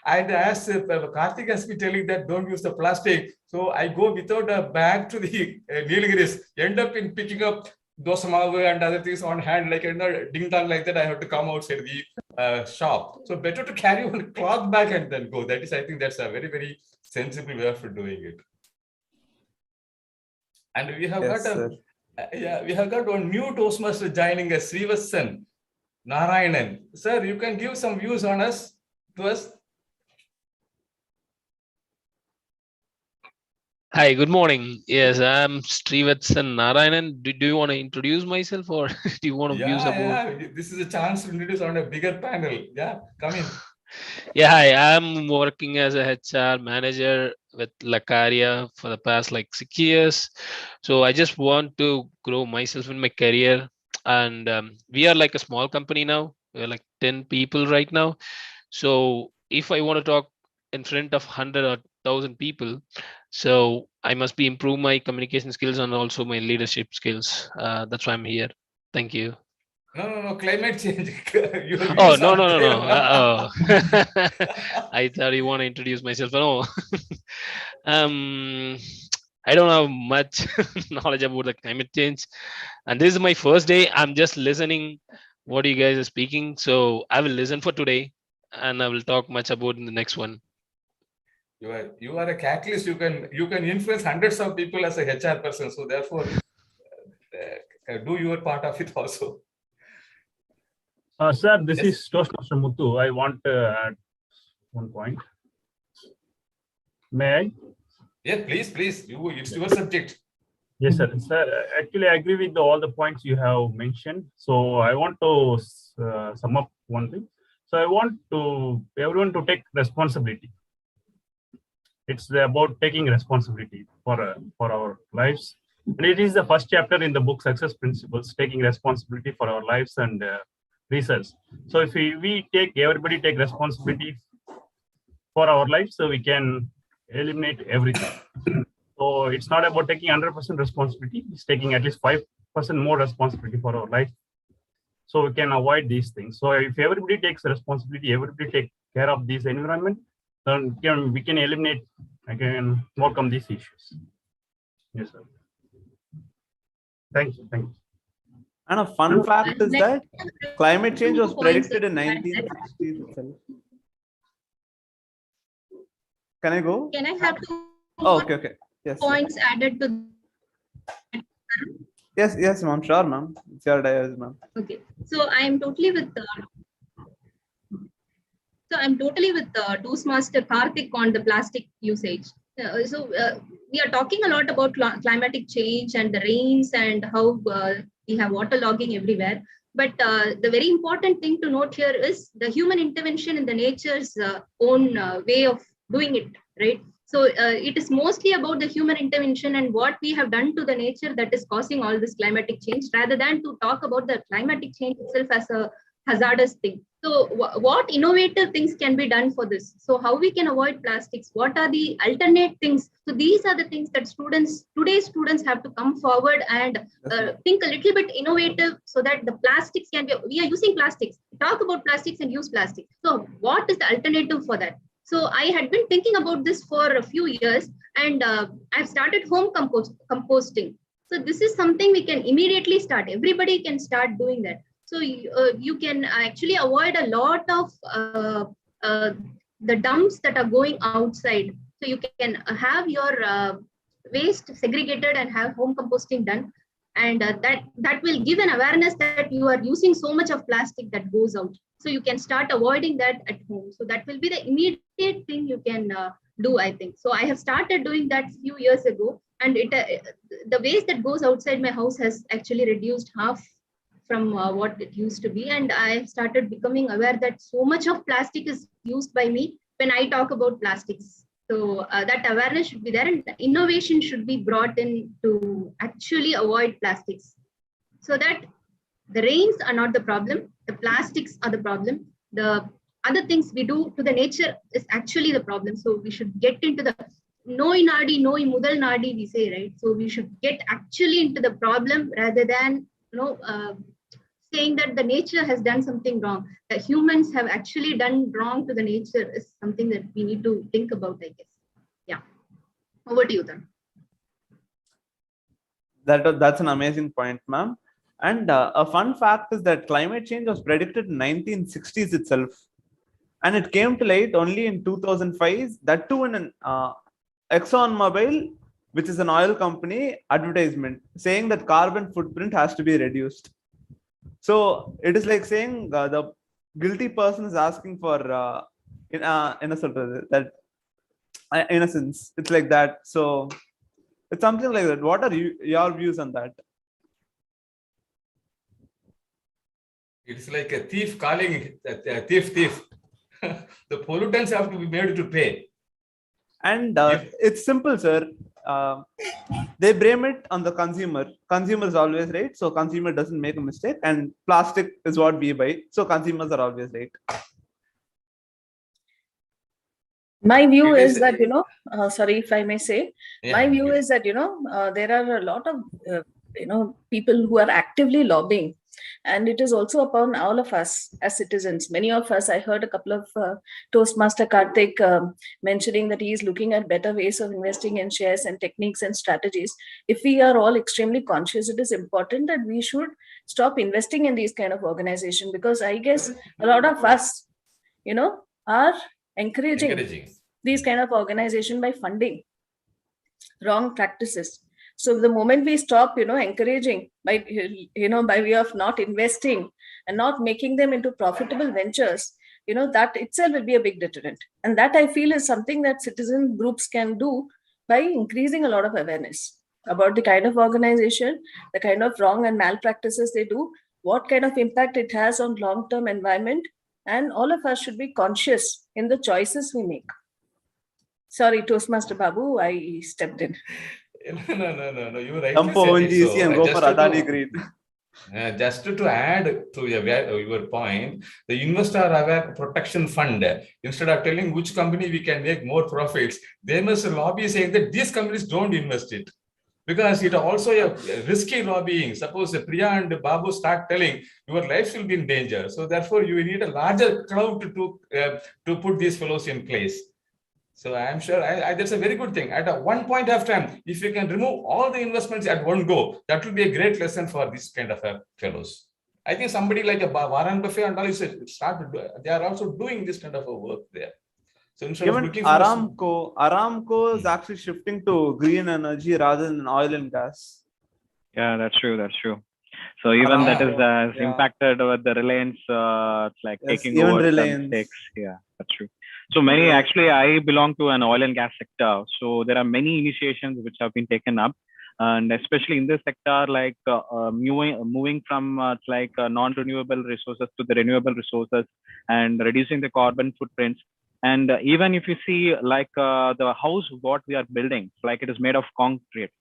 And as Karthik has been telling that don't use the plastic. So I go without a bag to the Nilgiris, end up in picking up dosa mavu and other things on hand, like ding dong like that, I have to come outside the shop. So better to carry one cloth bag and then go. That is, I think that's a very, very sensible way of doing it. And we have we have got one new Toastmaster joining us, Srivasan Narayanan. Sir, you can give some views on us to us. Hi, good morning. Yes, I'm Srivatsan Narayanan. Do you want to introduce myself or do you want to views about? Yeah, this is a chance to introduce on a bigger panel. Yeah, come in. Yeah, hi, I'm working as a HR manager with Lacaria for the past like 6 years. So I just want to grow myself in my career. And we are like a small company now. We're like 10 people right now. So if I want to talk in front of 100 or 1,000 people, so I must be improve my communication skills and also my leadership skills. That's why I'm here. Thank you. No, climate change. Oh, no. I thought you want to introduce myself. No. I don't have much knowledge about the climate change. And this is my first day. I'm just listening what you guys are speaking. So I will listen for today and I will talk much about in the next one. You are a catalyst. You can influence hundreds of people as a HR person. So therefore, do your part of it also. Sir, this is Toastmaster Muthu. I want to add one point. May I? Yeah, please. It's your subject. Yes, sir. Sir, actually, I agree with all the points you have mentioned. So I want to sum up one thing. So I want everyone to take responsibility. It's about taking responsibility for our lives. And it is the first chapter in the book Success Principles, taking responsibility for our lives and research. So if everybody take responsibility for our lives, so we can eliminate everything. So it's not about taking 100% responsibility. It's taking at least 5% more responsibility for our life. So we can avoid these things. So if everybody takes responsibility, everybody take care of this environment, then we can eliminate, overcome these issues. Yes, sir. Thank you. And a fun fact is that climate change was predicted in 1960s itself. Can I go? Can I have two okay. Yes. points added to? Yes, ma'am. Sure, ma'am. It's your diary, ma'am. Okay. So I'm totally with Toastmaster Karthik on the plastic usage. We are talking a lot about climatic change and the rains and how we have water logging everywhere. But the very important thing to note here is the human intervention in the nature's own way of doing it, right? So it is mostly about the human intervention and what we have done to the nature that is causing all this climatic change, rather than to talk about the climatic change itself as a hazardous thing. So what innovative things can be done for this? So how we can avoid plastics? What are the alternate things? So these are the things that today's students have to come forward and think a little bit innovative, so that the plastics can be, we are using plastics, talk about plastics and use plastics. So what is the alternative for that? So I had been thinking about this for a few years, and I've started home composting. So this is something we can immediately start. Everybody can start doing that. So you can actually avoid a lot of the dumps that are going outside. So you can have your waste segregated and have home composting done. And that will give an awareness that you are using so much of plastic that goes out. So you can start avoiding that at home. So that will be the immediate thing you can do, I think. So I have started doing that a few years ago. And the waste that goes outside my house has actually reduced half from what it used to be. And I started becoming aware that so much of plastic is used by me when I talk about plastics. So that awareness should be there, and innovation should be brought in to actually avoid plastics, so that the rains are not the problem, the plastics are the problem. The other things we do to the nature is actually the problem. So we should get into the noi nadi, noi mudal nadi, we say, right? So we should get actually into the problem rather than saying that the nature has done something wrong. That humans have actually done wrong to the nature is something that we need to think about, I guess. Yeah. Over to you then. That's an amazing point, ma'am. And a fun fact is that climate change was predicted in 1960s itself, and it came to light only in 2005. That too in an ExxonMobil, which is an oil company, advertisement saying that carbon footprint has to be reduced. So it is like saying the guilty person is asking for in a sort of that innocence. It's like that. So it's something like that. What are your views on that? It's like a thief calling a thief. The pollutants have to be made to pay. And it's simple, sir. They blame it on the consumer. Consumer is always right. So consumer doesn't make a mistake. And plastic is what we buy. So consumers are always right. My view is that, sorry if I may say, my view is that, there are a lot of, people who are actively lobbying. And it is also upon all of us as citizens. Many of us, I heard a couple of Toastmaster Karthik mentioning that he is looking at better ways of investing in shares and techniques and strategies. If we are all extremely conscious, it is important that we should stop investing in these kind of organizations, because I guess a lot of us, are encouraging these kind of organizations by funding wrong practices. So the moment we stop, encouraging by way of not investing and not making them into profitable ventures, that itself will be a big deterrent. And that I feel is something that citizen groups can do by increasing a lot of awareness about the kind of organization, the kind of wrong and malpractices they do, what kind of impact it has on long-term environment. And all of us should be conscious in the choices we make. Sorry, Toastmaster Babu, I stepped in. No. You rightly Jump for ONGC and go for Adani Green. Just to add to your point, the investor aware protection fund, instead of telling which company we can make more profits, they must lobby saying that these companies don't invest it. Because it also a risky lobbying. Suppose Priya and Babu start telling your lives will be in danger. So therefore you need a larger crowd to put these fellows in place. So I'm sure that's a very good thing. At one point of time, if you can remove all the investments at one go, that will be a great lesson for this kind of fellows. I think somebody like a Warren Buffett and all they are also doing this kind of a work there. So instead even of looking Aramco is actually shifting to green energy rather than oil and gas. Yeah, that's true. So even that is impacted with the Reliance, it's like taking over some stakes. Yeah, that's true. So many, actually, I belong to an oil and gas sector. So there are many initiations which have been taken up, and especially in this sector, like moving from non-renewable resources to the renewable resources and reducing the carbon footprints. And even if you see like the house, what we are building, like it is made of concrete.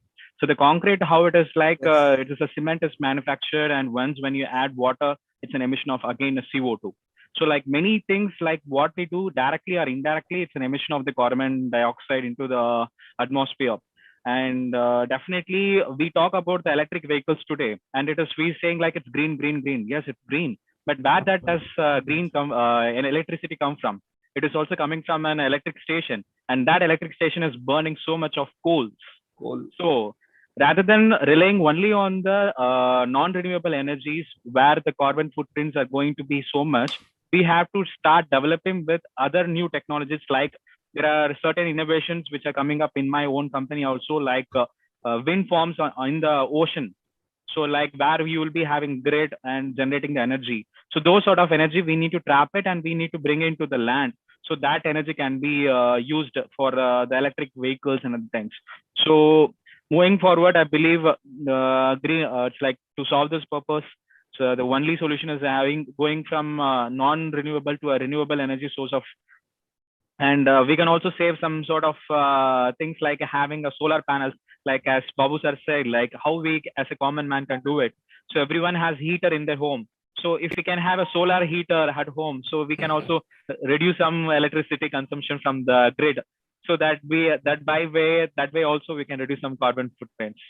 So the concrete, how it is like, it is a cement is manufactured, and once when you add water, it's an emission of again a CO2. So like many things, like what we do directly or indirectly, it's an emission of the carbon dioxide into the atmosphere. And definitely we talk about the electric vehicles today, and it is we saying like it's green. Yes, it's green, but where that does green come and electricity come from? It is also coming from an electric station, and that electric station is burning so much of coal. So rather than relying only on the non-renewable energies where the carbon footprints are going to be so much, we have to start developing with other new technologies. Like there are certain innovations which are coming up in my own company also, like wind farms in the ocean. So like where you will be having grid and generating the energy. So those sort of energy, we need to trap it and we need to bring it into the land. So that energy can be used for the electric vehicles and other things. So moving forward, I believe green, it's like to solve this purpose. So the only solution is going from non-renewable to a renewable energy source of, and we can also save some sort of things like having a solar panels, like as Babu sir said, like how we as a common man can do it. So everyone has heater in their home. So if we can have a solar heater at home, so we can also reduce some electricity consumption from the grid. So that way also we can reduce some carbon footprints.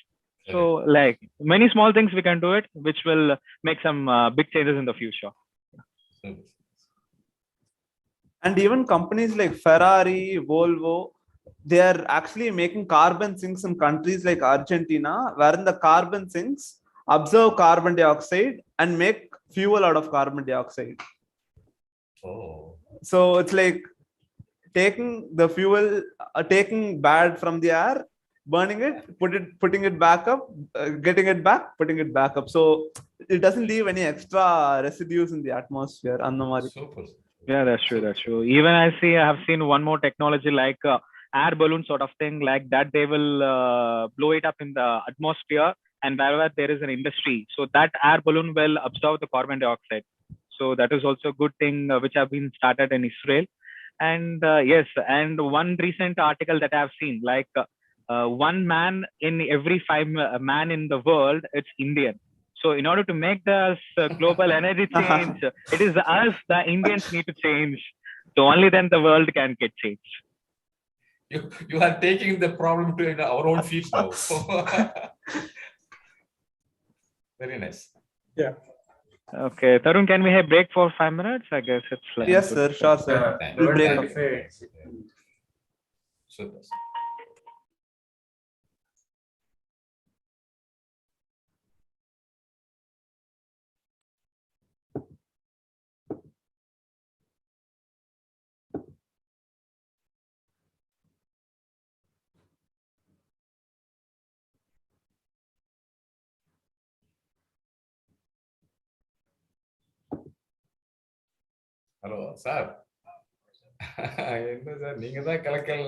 So like many small things we can do it, which will make some big changes in the future. And even companies like Ferrari, Volvo, they are actually making carbon sinks in countries like Argentina, wherein the carbon sinks absorb carbon dioxide and make fuel out of carbon dioxide. Oh. So it's like taking the fuel, taking bad from the air, burning it, putting it back up, getting it back, putting it back up. So it doesn't leave any extra residues in the atmosphere. Super. Yeah, that's true. That's true. Even I have seen one more technology like air balloon sort of thing like that. They will blow it up in the atmosphere, and wherever there is an industry, so that air balloon will absorb the carbon dioxide. So that is also a good thing which have been started in Israel. And yes, and one recent article that I've seen, like one man in every five man in the world, it's Indian. So in order to make this global energy change, it is us, the Indians, need to change. So only then the world can get changed. You are taking the problem to our own feet now. Very nice. Yeah. Okay, Tarun, can we have break for 5 minutes? I guess it's like Yes, sir. Sure, sir. We'll break. Super. Hello sir என்ன sir நீங்க தான் கலக்கல்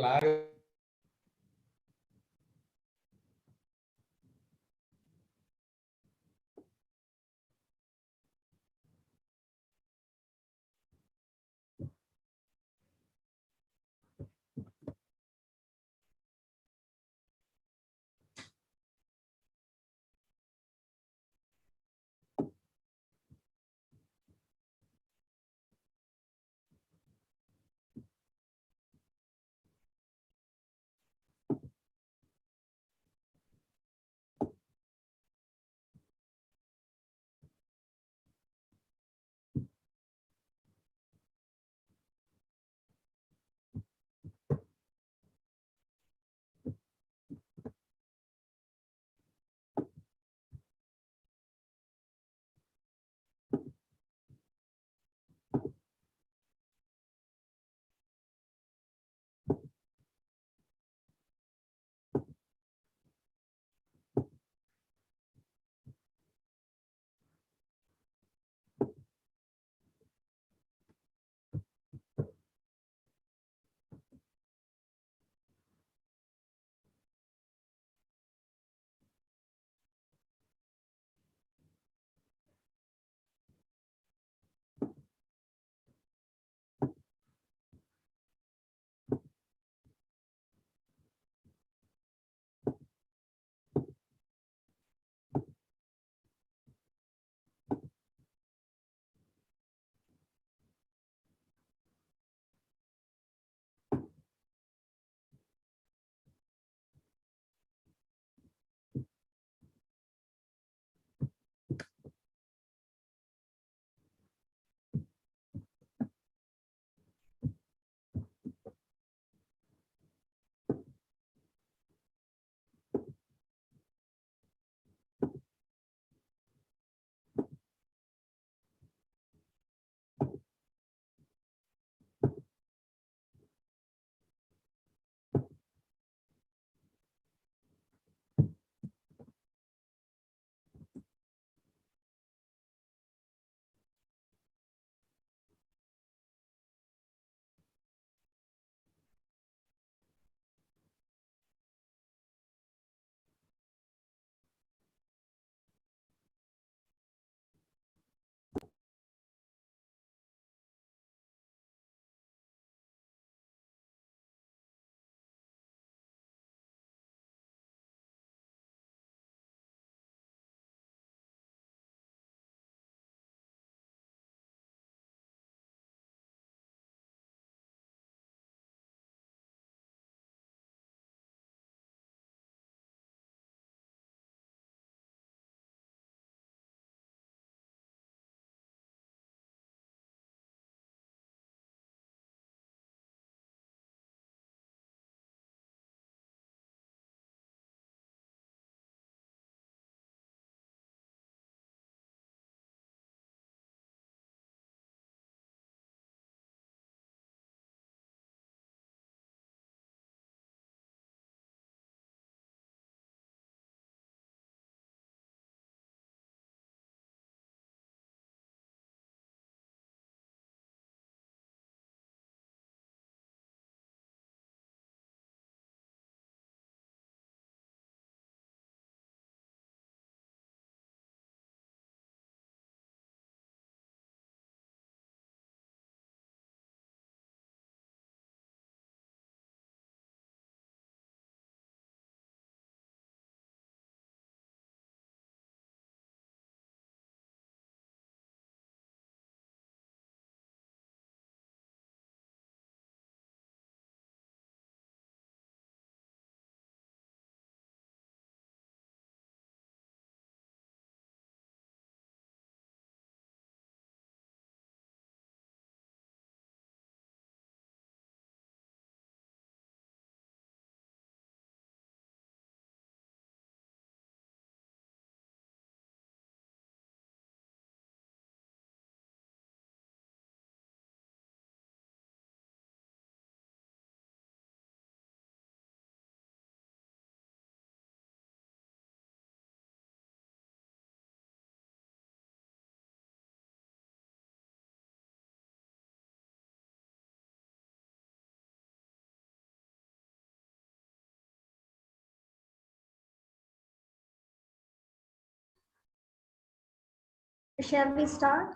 Shall we start?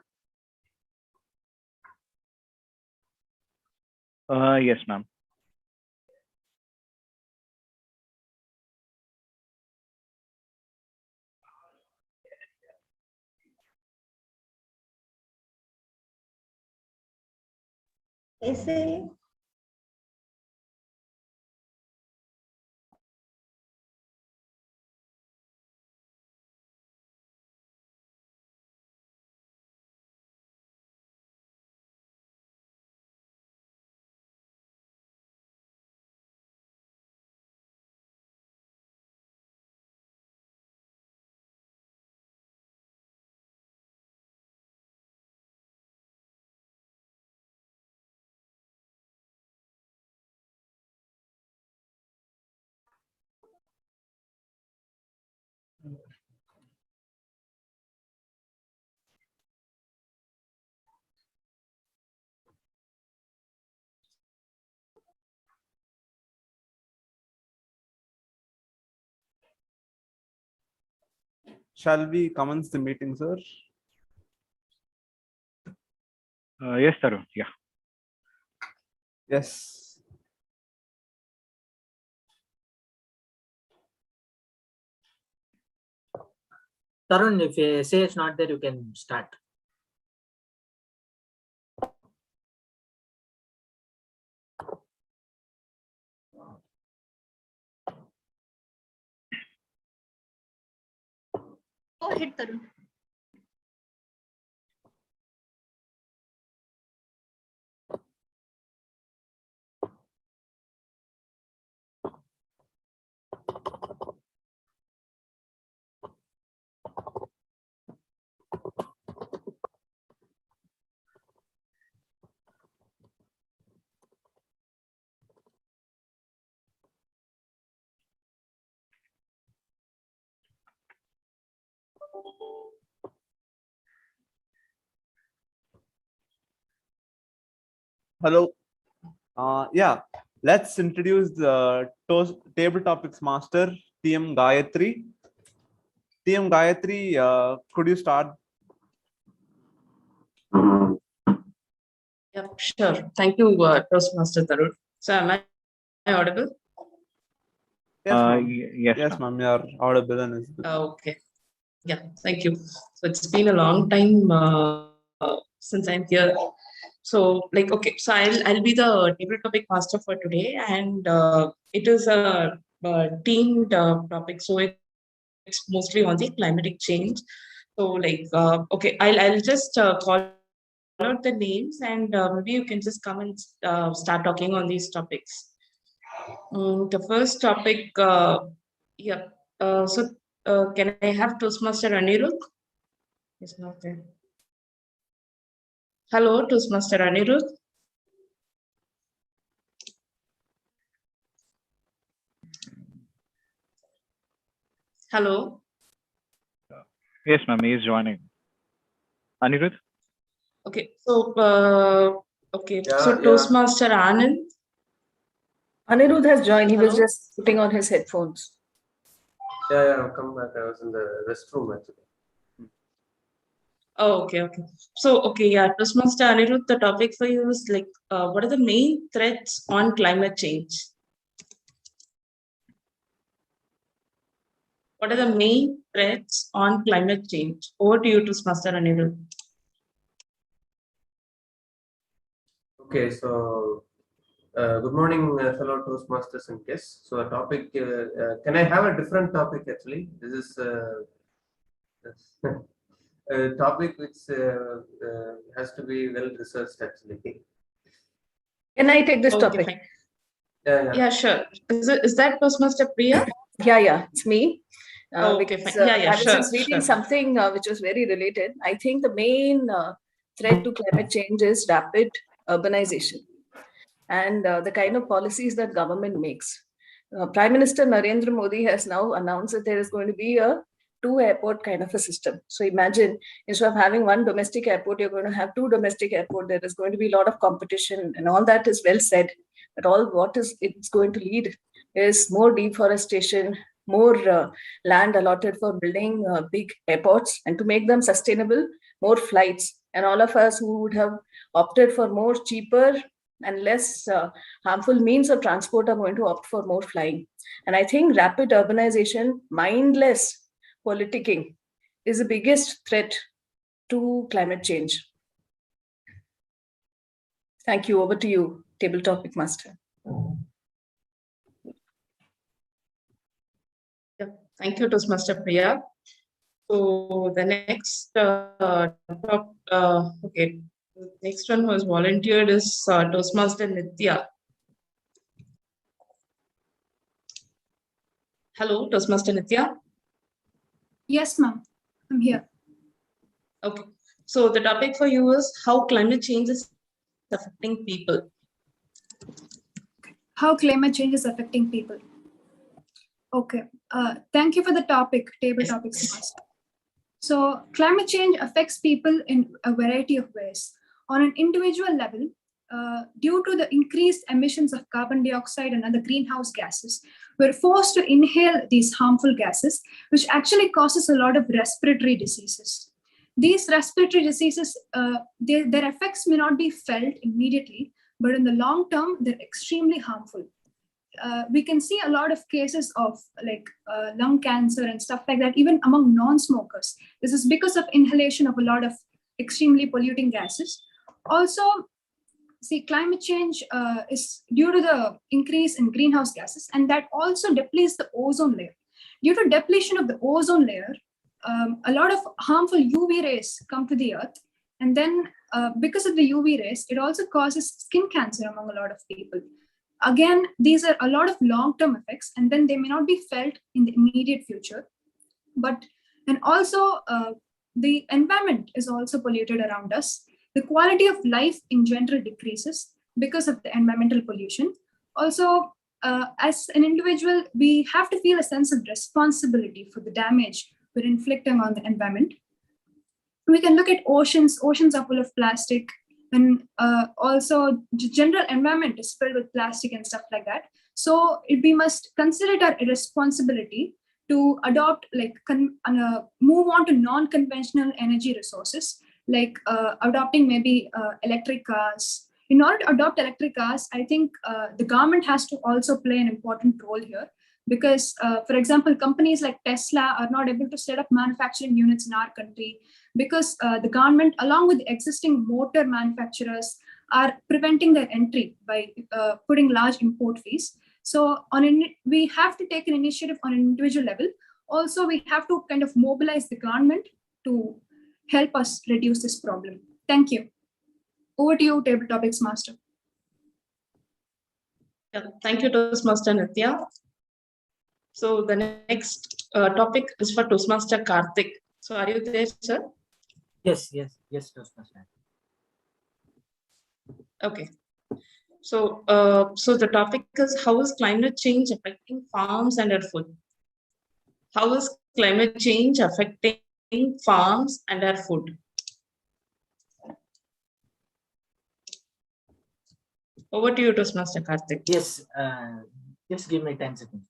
Yes, ma'am. Essay. Shall we commence the meeting, sir? Yes, Tarun. Yeah. Yes. Tarun, if you say it's not there, you can start. Go ahead, Tarun. Hello. Yeah, let's introduce the table topics master, TM Gayatri. TM Gayatri, could you start? Yeah, sure. Thank you, Toastmaster Tarun. So am I audible? Yes, ma'am. Yes, ma'am. You are audible and visible. Okay. Yeah, thank you. So it's been a long time since I'm here. So okay, so I'll be the table topic master for today, and it is a themed topic. So it's mostly on the climatic change. So okay, I'll just call out the names, and maybe you can just come and start talking on these topics. The first topic, yeah. Can I have Toastmaster Anirudh? He's not there. Hello, Toastmaster Anirudh. Hello. Yes, ma'am. He is joining. Anirudh? Okay, so Toastmaster Anand. Anirudh has joined. He was Hello? just putting on his headphones. Yeah, I'll come back. I was in the restroom actually. Oh, okay. So, yeah, Toastmaster Anirudh, the topic for you is what are the main threats on climate change? What are the main threats on climate change? Over to you, Toastmaster Anirudh. Okay, so good morning, fellow Toastmasters and guests. So, a topic. Can I have a different topic? Actually, this is a topic which has to be well researched. Actually. Can I take this topic? Fine. Yeah. Yeah, sure. Is that Toastmaster Priya? Yeah, it's me. Okay, Because, fine. I was just reading something which was very related. I think the main threat to climate change is rapid urbanization and the kind of policies that government makes. Prime Minister Narendra Modi has now announced that there is going to be a 2-airport kind of a system. So imagine, instead of having one domestic airport, you're going to have 2 domestic airports. There is going to be a lot of competition, and all that is well said. But it's going to lead is more deforestation, more land allotted for building big airports, and to make them sustainable, more flights, and all of us who would have opted for more cheaper and less harmful means of transport are going to opt for more flying. And I think rapid urbanization, mindless politicking is the biggest threat to climate change. Thank you. Over to you, Table Topic Master. Yeah, thank you, Toastmaster Priya. So the next next one who has volunteered is Toastmaster Nitya. Hello, Toastmaster Nitya. Yes, ma'am. I'm here. Okay. So the topic for you is how climate change is affecting people. How climate change is affecting people. Okay. Thank you for the topic, Table Topics Master. So climate change affects people in a variety of ways. On an individual level, due to the increased emissions of carbon dioxide and other greenhouse gases, we're forced to inhale these harmful gases, which actually causes a lot of respiratory diseases. These respiratory diseases, their effects may not be felt immediately, but in the long term, they're extremely harmful. We can see a lot of cases of lung cancer and stuff like that, even among non-smokers. This is because of inhalation of a lot of extremely polluting gases. Also, see, climate change is due to the increase in greenhouse gases, and that also depletes the ozone layer. Due to depletion of the ozone layer, a lot of harmful UV rays come to the earth. And then because of the UV rays, it also causes skin cancer among a lot of people. Again, these are a lot of long-term effects, and then they may not be felt in the immediate future. And also, the environment is also polluted around us. The quality of life in general decreases because of the environmental pollution. Also, as an individual, we have to feel a sense of responsibility for the damage we're inflicting on the environment. We can look at oceans. Oceans are full of plastic, and also the general environment is filled with plastic and stuff like that. So we must consider it our responsibility to adopt, move on to non-conventional energy resources, like adopting maybe electric cars. In order to adopt electric cars, I think the government has to also play an important role here, because, for example, companies like Tesla are not able to set up manufacturing units in our country because the government, along with the existing motor manufacturers, are preventing their entry by putting large import fees. So we have to take an initiative on an individual level. Also, we have to kind of mobilize the government to help us reduce this problem. Thank you. Over to you, Table Topics Master. Yeah, thank you, Toastmaster Nitya. So the next topic is for Toastmaster Karthik. So are you there, sir? Yes, Toastmaster. Okay. So, so the topic is, how is climate change affecting farms and our food? How is climate change affecting farms and our food? Over to you, Toastmaster Karthik. Yes, just give me 10 seconds.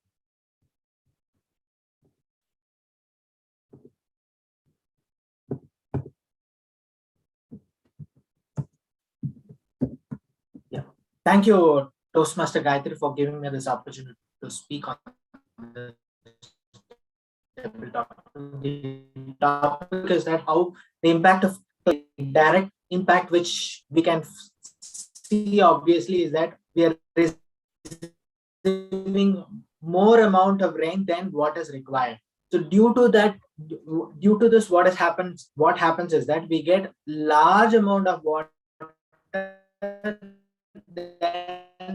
Yeah, thank you, Toastmaster Gayatri, for giving me this opportunity to speak on the topic. Is that how the impact of direct impact, which we can see obviously, is that we are receiving more amount of rain than what is required. So due to this, what happens is that we get large amount of water than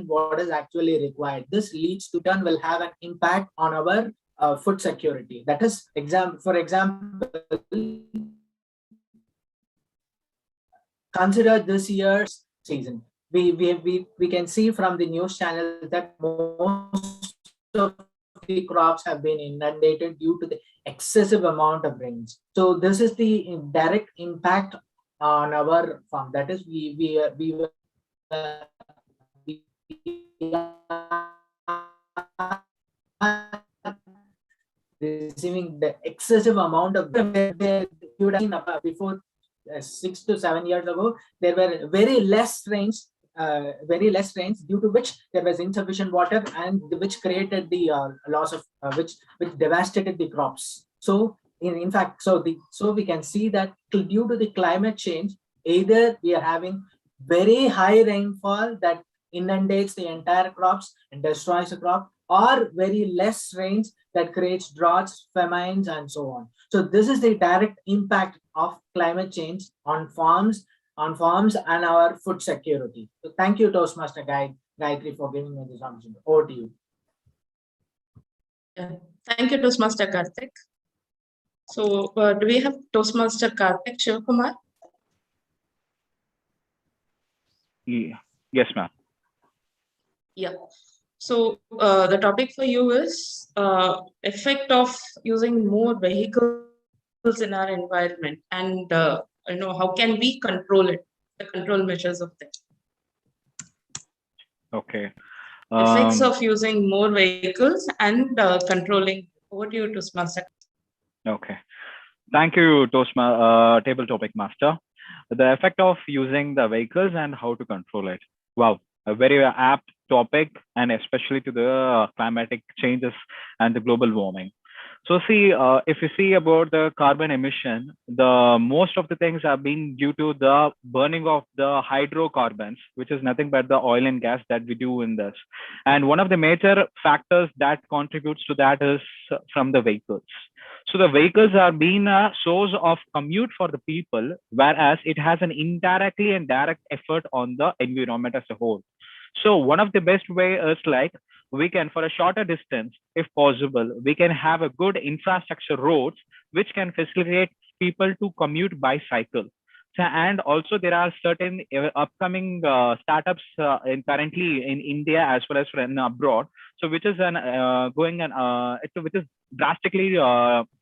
what is actually required. This leads to turn will have an impact on our food security. That is, for example, consider this year's season. We can see from the news channels that most of the crops have been inundated due to the excessive amount of rains. So this is the direct impact on our farm. That is, we are receiving the excessive amount of before 6 to 7 years ago, there were very less rains due to which there was insufficient water and which created the loss of which devastated the crops. So in fact, so we can see that due to the climate change, either we are having very high rainfall that inundates the entire crops and destroys the crop, or very less rains that creates droughts, famines, and so on. So this is the direct impact of climate change on farms and our food security. So thank you, Toastmaster Gayatri, for giving me this opportunity. Over to you. Yeah. Thank you, Toastmaster Karthik. So do we have Toastmaster Karthik Shivakumar? Yeah. Yes, ma'am. Yeah. So the topic for you is effect of using more vehicles in our environment, and how can we control it, the control measures of that. Okay. Effects of using more vehicles and controlling. Over to you, Toastmaster. Okay. Thank you, Table Topic Master. The effect of using the vehicles and how to control it. Wow, a very apt topic, and especially to the climatic changes and the global warming. So see, if you see about the carbon emission, the most of the things have been due to the burning of the hydrocarbons, which is nothing but the oil and gas that we do in this. And one of the major factors that contributes to that is from the vehicles. So the vehicles are being a source of commute for the people, whereas it has an indirectly and direct effort on the environment as a whole. So one of the best way is like, we can, for a shorter distance, if possible, we can have a good infrastructure roads, which can facilitate people to commute by cycle. So, and also there are certain upcoming startups currently in India as well as abroad. So which is which is drastically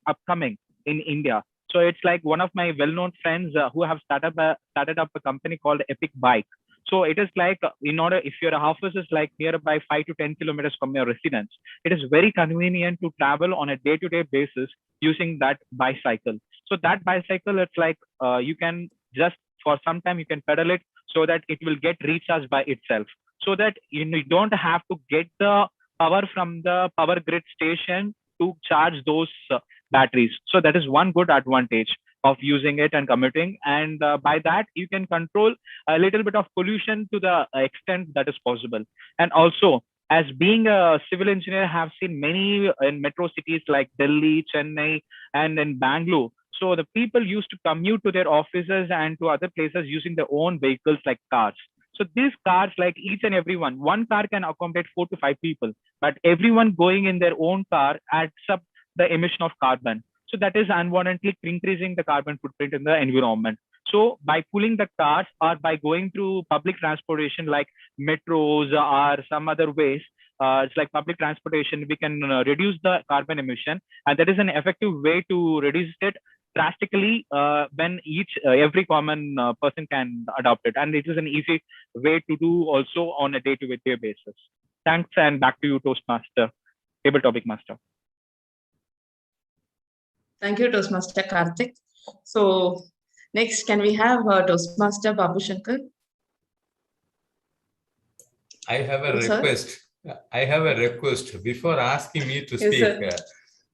upcoming in India. So it's like one of my well-known friends who have started up a company called Epic Bike. So it is like, if your office is like nearby 5 to 10 kilometers from your residence, it is very convenient to travel on a day-to-day basis using that bicycle. So that bicycle, it's like you can just for some time you can pedal it so that it will get recharged by itself. So that you don't have to get the power from the power grid station to charge those batteries. So that is one good advantage of using it and commuting, and by that you can control a little bit of pollution to the extent that is possible. And also, as being a civil engineer, I have seen many in metro cities like Delhi, Chennai, and in Bangalore. So the people used to commute to their offices and to other places using their own vehicles like cars. So these cars, like each and every one car can accommodate 4 to 5 people, but everyone going in their own car adds up the emission of carbon. So that is unwarrantedly increasing the carbon footprint in the environment. So by pulling the cars or by going through public transportation like metros or some other ways, it's like public transportation, we can reduce the carbon emission. And that is an effective way to reduce it drastically when every common person can adopt it. And it is an easy way to do also on a day-to-day basis. Thanks, and back to you, Toastmaster, Table Topic Master. Thank you, Toastmaster Karthik. So next, can we have Toastmaster Babu Shankar? I have a request. I have a request. Before asking me to speak,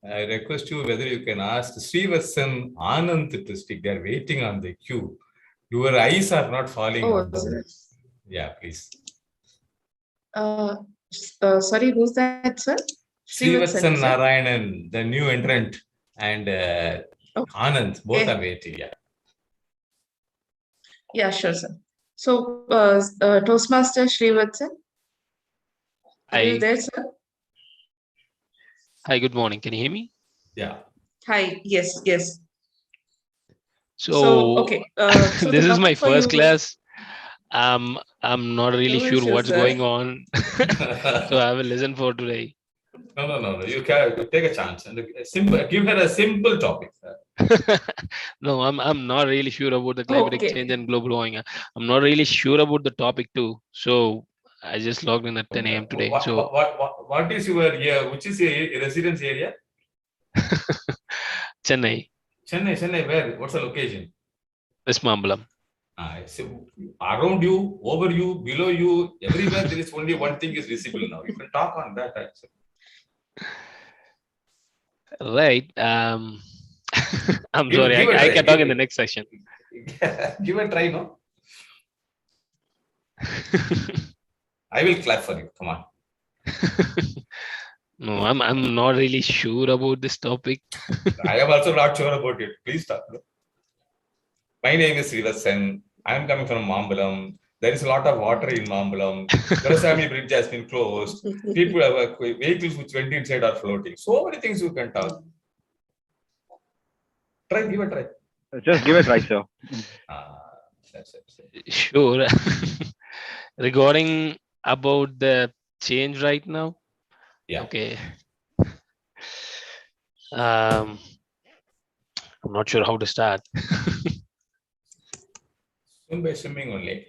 I request you whether you can ask Srivatsan Anand to speak. They are waiting on the queue. Your eyes are not falling on them. Yeah, please. Sorry, who's that, sir? Srivatsan Narayanan, the new entrant, and Anand, both are waiting. Yeah. Yeah, sure, sir. So, Toastmaster Srivatsan, are you there, sir? Hi, good morning. Can you hear me? Yeah. Hi, yes. So okay. This is my first class. I'm not really sure what's sir. going on. So I will listen for today. No. You can take a chance and give her a simple topic. No, I'm not really sure about the climatic change and global warming. I'm not really sure about the topic too. So I just logged in at 10 a.m. today. What is your area? Which is your residence area? Chennai. Chennai. Where? What's the location? West Mambalam. So around you, over you, below you, everywhere there is only one thing is visible now. You can talk on that actually. Right. I'm sorry. I can talk in the next session. Give a try, no? I will clap for you. Come on. No, I'm not really sure about this topic. I am also not sure about it. Please stop. My name is Srivasan. I am coming from Mambalam. There is a lot of water in Mambalam. Kurasami Bridge has been closed. People have vehicles which went inside are floating. So many things you can talk. Try, give a try. Just give it a try, sir. That's it. Sure. Regarding about the change right now. Yeah. Okay. I'm not sure how to start. Swim by swimming only.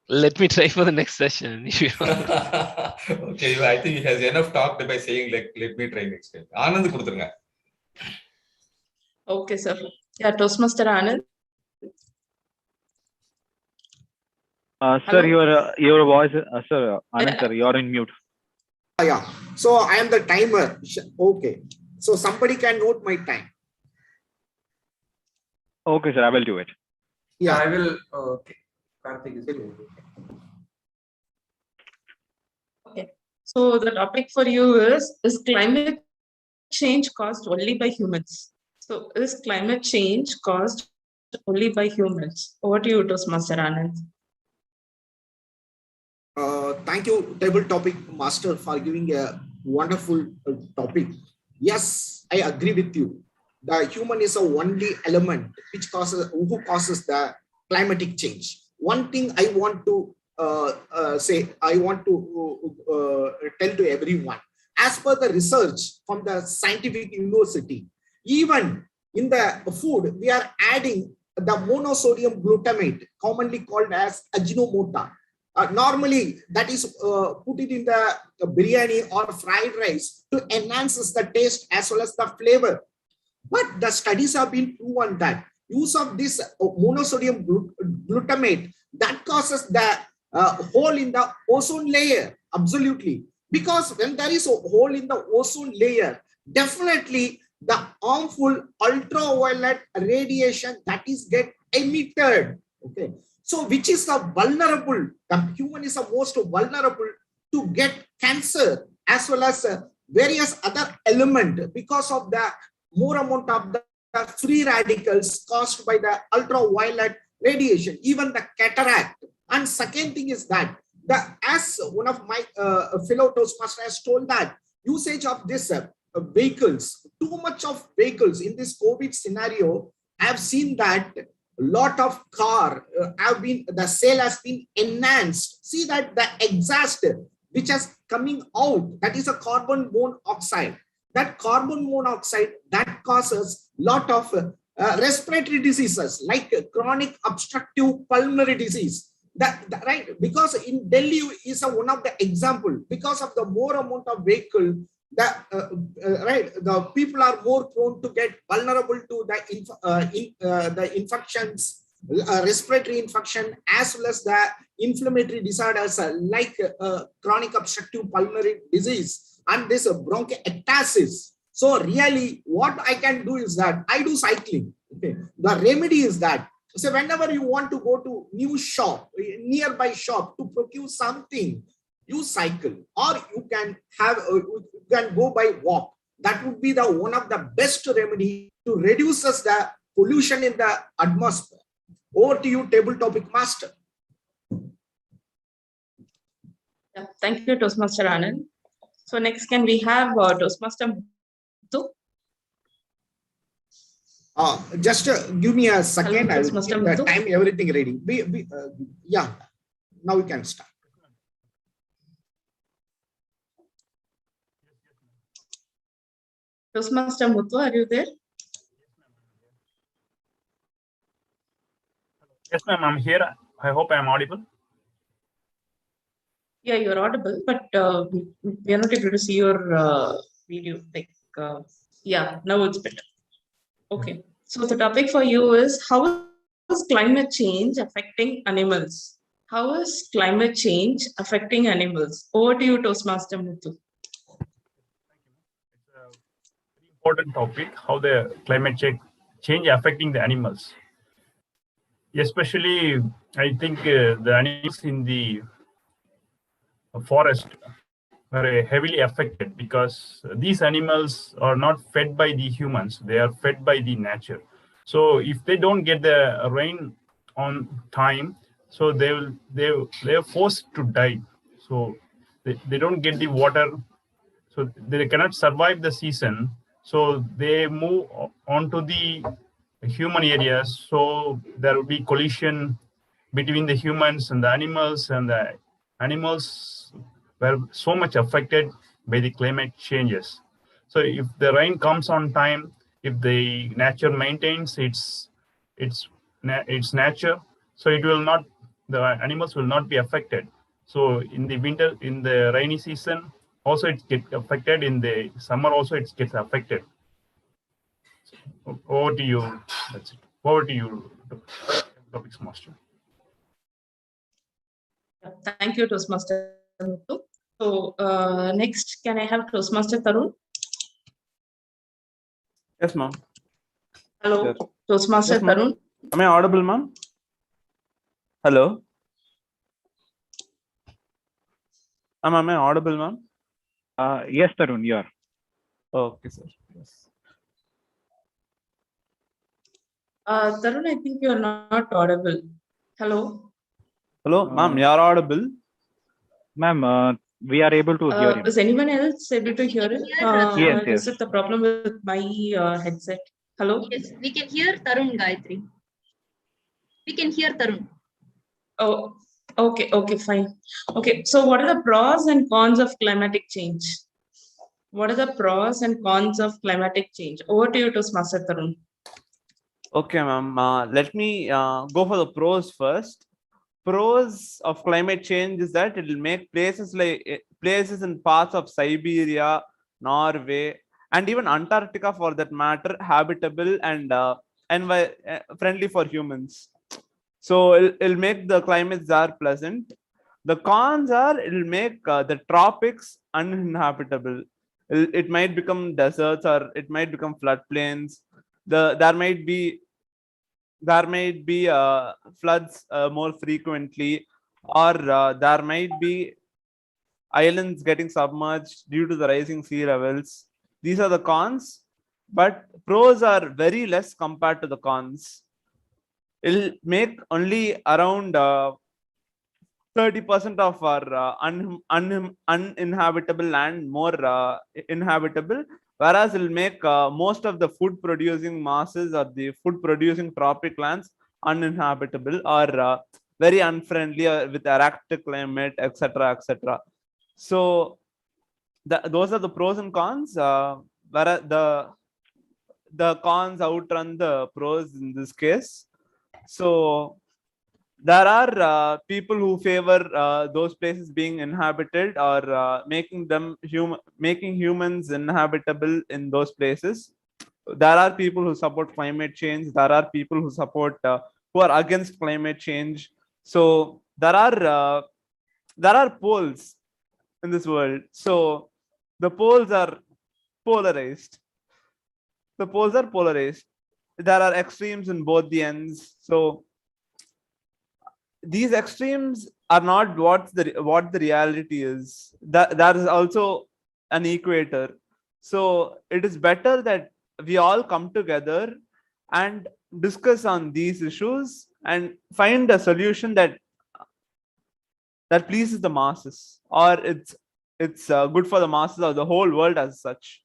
Let me try for the next session. Okay, I think he has enough talked by saying like, let me try next time. Anand kuduthrunga. Okay, sir. Yeah, Toastmaster Anand. Sir, your voice, sir, Anand sir, you're in mute. Yeah. So I am the timer. Okay. So somebody can note my time. Okay, sir, I will do it. Yeah, I will. Okay. Karthik is doing it. Okay. So the topic for you is climate change caused only by humans? So is climate change caused only by humans? Over to you, Toastmaster Anand. Thank you, Table Topic Master, for giving a wonderful topic. Yes, I agree with you. The human is the only element who causes the climatic change. One thing I want to tell to everyone. As per the research from the scientific university, even in the food, we are adding the monosodium glutamate, commonly called as Ajinomoto. Normally, that is put it in the biryani or fried rice to enhance the taste as well as the flavor. But the studies have been proven that use of this monosodium glutamate that causes the hole in the ozone layer. Absolutely. Because when there is a hole in the ozone layer, definitely the harmful ultraviolet radiation that is get emitted. Okay. So which is the vulnerable, the human is the most vulnerable to get cancer as well as various other elements because of the more amount of the free radicals caused by the ultraviolet radiation, even the cataract. And second thing is that as one of my fellow Toastmasters has told that usage of this vehicles, too much of vehicles in this COVID scenario, I have seen that a lot of car the sale has been enhanced. See that the exhaust which has coming out, that is a carbon monoxide. That carbon monoxide that causes lot of respiratory diseases like chronic obstructive pulmonary disease. Right, because in Delhi is one of the example. Because of the more amount of vehicle, the people are more prone to get vulnerable to the infections, respiratory infection, as well as the inflammatory disorders like chronic obstructive pulmonary disease and this bronchiectasis. So really, what I can do is that I do cycling. Okay, the remedy is that. So whenever you want to go to nearby shop to procure something, you cycle, or you can go by walk. That would be the one of the best remedy to reduce the pollution in the atmosphere. Over to you, Table Topic Master. Yeah, thank you, Toastmaster Anand. So next, can we have Toastmaster Muthu? Just give me a second. Hello, I will keep the time, everything ready. Yeah, now we can start. Toastmaster Muthu, are you there? Yes, ma'am, I'm here. I hope I'm audible. Yeah, you're audible, but we are not able to see your video. Yeah, now it's better. Okay. So the topic for you is how is climate change affecting animals? How is climate change affecting animals? Over to you, Toastmaster Muthu. Important topic, how the climate change affecting the animals. Especially, I think the animals in the forest are heavily affected because these animals are not fed by the humans, they are fed by the nature. So if they don't get the rain on time, so they're forced to die. So they don't get the water, so they cannot survive the season. So they move on to the human areas. So there will be collision between the humans and the animals were so much affected by the climate changes. So if the rain comes on time, if the nature maintains its nature, so it will not, the animals will not be affected. So in the winter, in the rainy season, also it gets affected. In the summer, also it gets affected. Over to you. That's it. Over to you, Topics Master. Thank you, Toastmaster Muthu. So next, can I have Toastmaster Tarun? Yes, ma'am. Hello, Yes. Toastmaster Yes, ma'am. Tarun. Am I audible, ma'am? Hello. Am I audible, ma'am? Yes, Tarun, you are. Okay, sir. Yes. Tarun, I think you are not audible. Hello. Hello, ma'am. You are audible. Ma'am, we are able to hear him. Is anyone else able to hear it? Yes, yes. Is it the problem with my headset? Hello? Yes, we can hear Tarun, Gayatri. We can hear Tarun. Oh, okay, fine. Okay, so what are the pros and cons of climatic change? What are the pros and cons of climatic change? Over to you, Toastmaster Tarun. Okay, ma'am. Let me go for the pros first. Pros of climate change is that it will make places in parts of Siberia, Norway, and even Antarctica, for that matter, habitable and friendly for humans. So it'll make the climates there pleasant. The cons are it'll make the tropics uninhabitable. It might become deserts, or it might become floodplains. There might be floods more frequently, or there might be islands getting submerged due to the rising sea levels. These are the cons, but pros are very less compared to the cons. It'll make only around 30% of our uninhabitable land more inhabitable, whereas it'll make most of the food producing masses or the food producing tropic lands uninhabitable, or very unfriendly, with erratic climate, etc., etc. So those are the pros and cons, whereas the cons outrun the pros in this case. So there are people who favor those places being inhabited, or making humans inhabitable in those places. There are people who support climate change. There are people who who are against climate change. So there are poles in this world. So the poles are polarized. There are extremes in both the ends. So these extremes are not what the reality is. There is also an equator. So it is better that we all come together and discuss on these issues and find a solution that pleases the masses, or it's good for the masses or the whole world as such.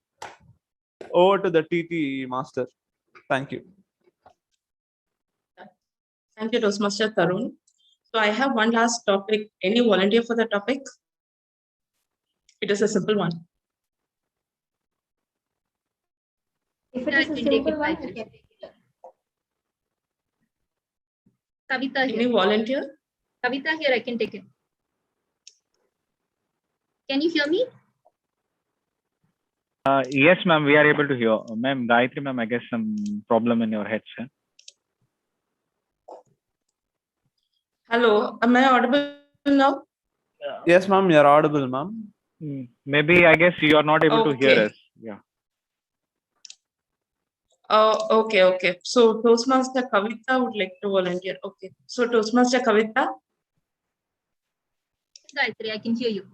Over to the TT Master. Thank you. Thank you, Toastmaster Tarun. So I have one last topic. Any volunteer for the topic? It is a simple one. If it is a simple one, I can take it. Kavita here. Any volunteer? Kavita here, I can take it. Can you hear me? Yes, ma'am, we are able to hear. Ma'am, Gayatri, ma'am, I guess some problem in your headset. Hello, am I audible now? Yes, ma'am, you're audible, ma'am. Maybe I guess you are not able to hear Okay. us. Yeah. Okay. So Toastmaster Kavita would like to volunteer. Okay. So Toastmaster Kavita. Gayatri, I can hear you.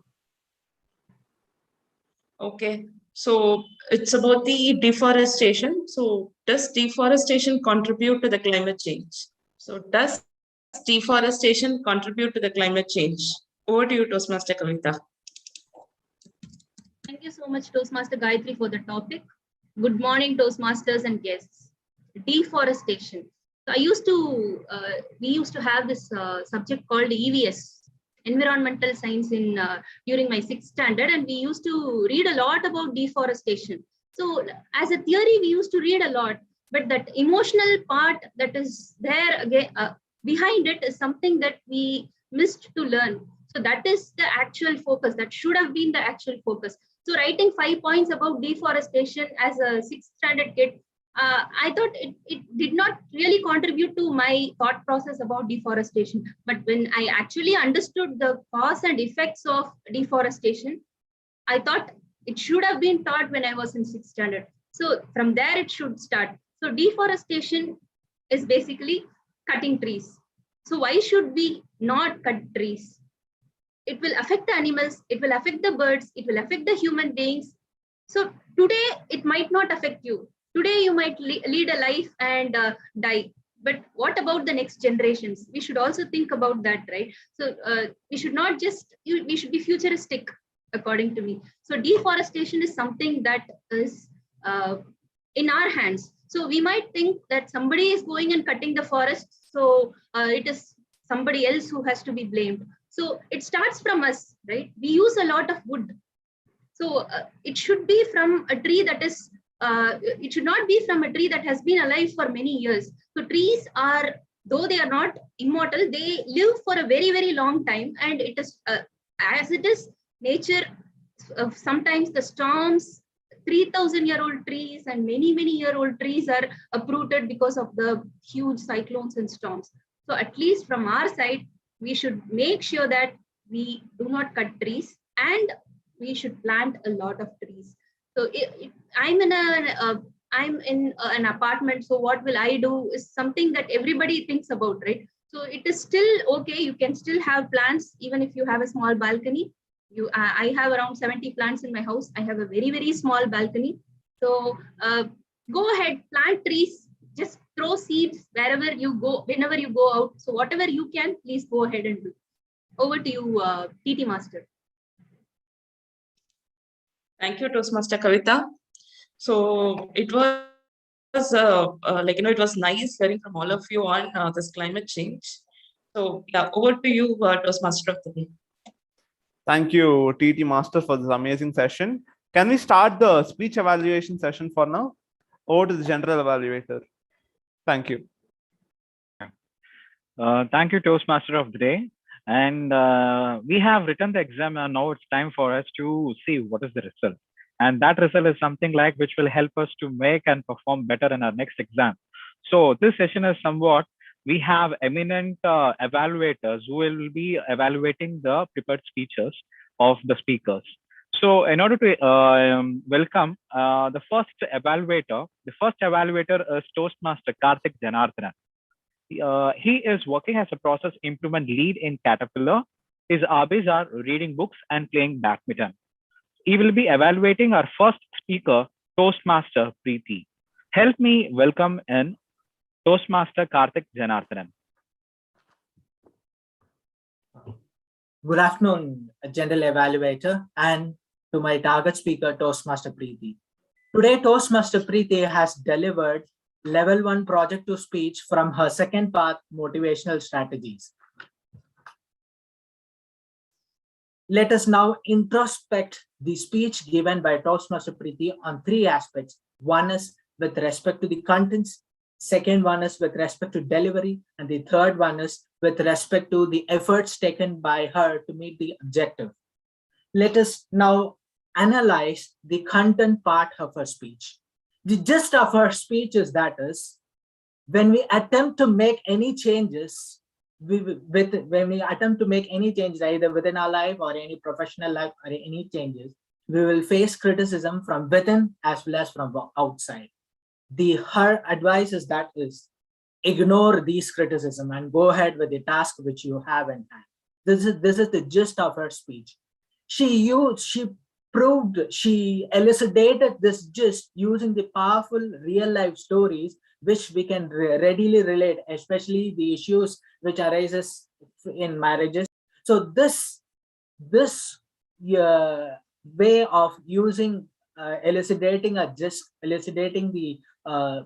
Okay. So it's about the deforestation. So does deforestation contribute to the climate change? So does deforestation contribute to the climate change? Over to you, Toastmaster Kavita. Thank you so much, Toastmaster Gayatri, for the topic. Good morning, Toastmasters and guests. Deforestation. So we used to have this subject called EVS, Environmental Science, in during my 6th standard, and we used to read a lot about deforestation. So as a theory, we used to read a lot, but that emotional part that is there again behind it is something that we missed to learn. So that is the actual focus. That should have been the actual focus. So writing 5 points about deforestation as a 6th standard kid, I thought it did not really contribute to my thought process about deforestation. But when I actually understood the cause and effects of deforestation, I thought it should have been taught when I was in 6th standard. So from there it should start. So deforestation is basically cutting trees. So why should we not cut trees? It will affect the animals, it will affect the birds, it will affect the human beings. So today it might not affect you. Today you might lead a life and die. But what about the next generations? We should also think about that, right? So we should not just, we should be futuristic, according to me. So deforestation is something that is in our hands. So we might think that somebody is going and cutting the forest. So it is somebody else who has to be blamed. So it starts from us, right? We use a lot of wood. So it should be from a tree that is, it should not be from a tree that has been alive for many years. So trees are, though they are not immortal, they live for a very, very long time. And it is, as it is nature, sometimes the storms, 3,000-year-old trees and many, many-year-old trees are uprooted because of the huge cyclones and storms. So at least from our side, we should make sure that we do not cut trees and we should plant a lot of trees. So I'm in an apartment. So what will I do is something that everybody thinks about, right? So it is still okay. You can still have plants even if you have a small balcony. I have around 70 plants in my house. I have a very, very small balcony. So go ahead, plant trees. Just throw seeds wherever you go, whenever you go out. So whatever you can, please go ahead and do. Over to you, TT Master. Thank you, Toastmaster Kavita. So it was it was nice hearing from all of you on this climate change. So yeah, over to you, Toastmaster of the day. Thank you, TT Master, for this amazing session. Can we start the speech evaluation session for now? Over to the general evaluator. Thank you. Thank you, Toastmaster of the day. And we have written the exam, and now it's time for us to see what is the result. And that result is something like which will help us to make and perform better in our next exam. So this session is somewhat, we have eminent evaluators who will be evaluating the prepared speeches of the speakers. So in order to welcome the first evaluator is Toastmaster Karthik Janardhanan. He is working as a process improvement lead in Caterpillar. His hobbies are reading books and playing badminton. He will be evaluating our first speaker, Toastmaster Preeti. Help me welcome in Toastmaster Karthik Janardhanan. Good afternoon, General Evaluator, and to my target speaker, Toastmaster Preeti. Today, Toastmaster Preeti has delivered Level 1 Project to Speech from her second path, Motivational Strategies. Let us now introspect the speech given by Toastmaster Preeti on 3 aspects. One is with respect to the contents, second one is with respect to delivery, and the third one is with respect to the efforts taken by her to meet the objective. Let us now analyze the content part of her speech. The gist of her speech is that is, when we attempt to make any changes, when we attempt to make any changes either within our life or any professional life or any changes, we will face criticism from within as well as from outside. Her advice is that is, ignore these criticism and go ahead with the task which you have in hand. This is the gist of her speech. She elucidated this gist using the powerful real life stories which we can readily relate, especially the issues which arises in marriages. So this way of using elucidating the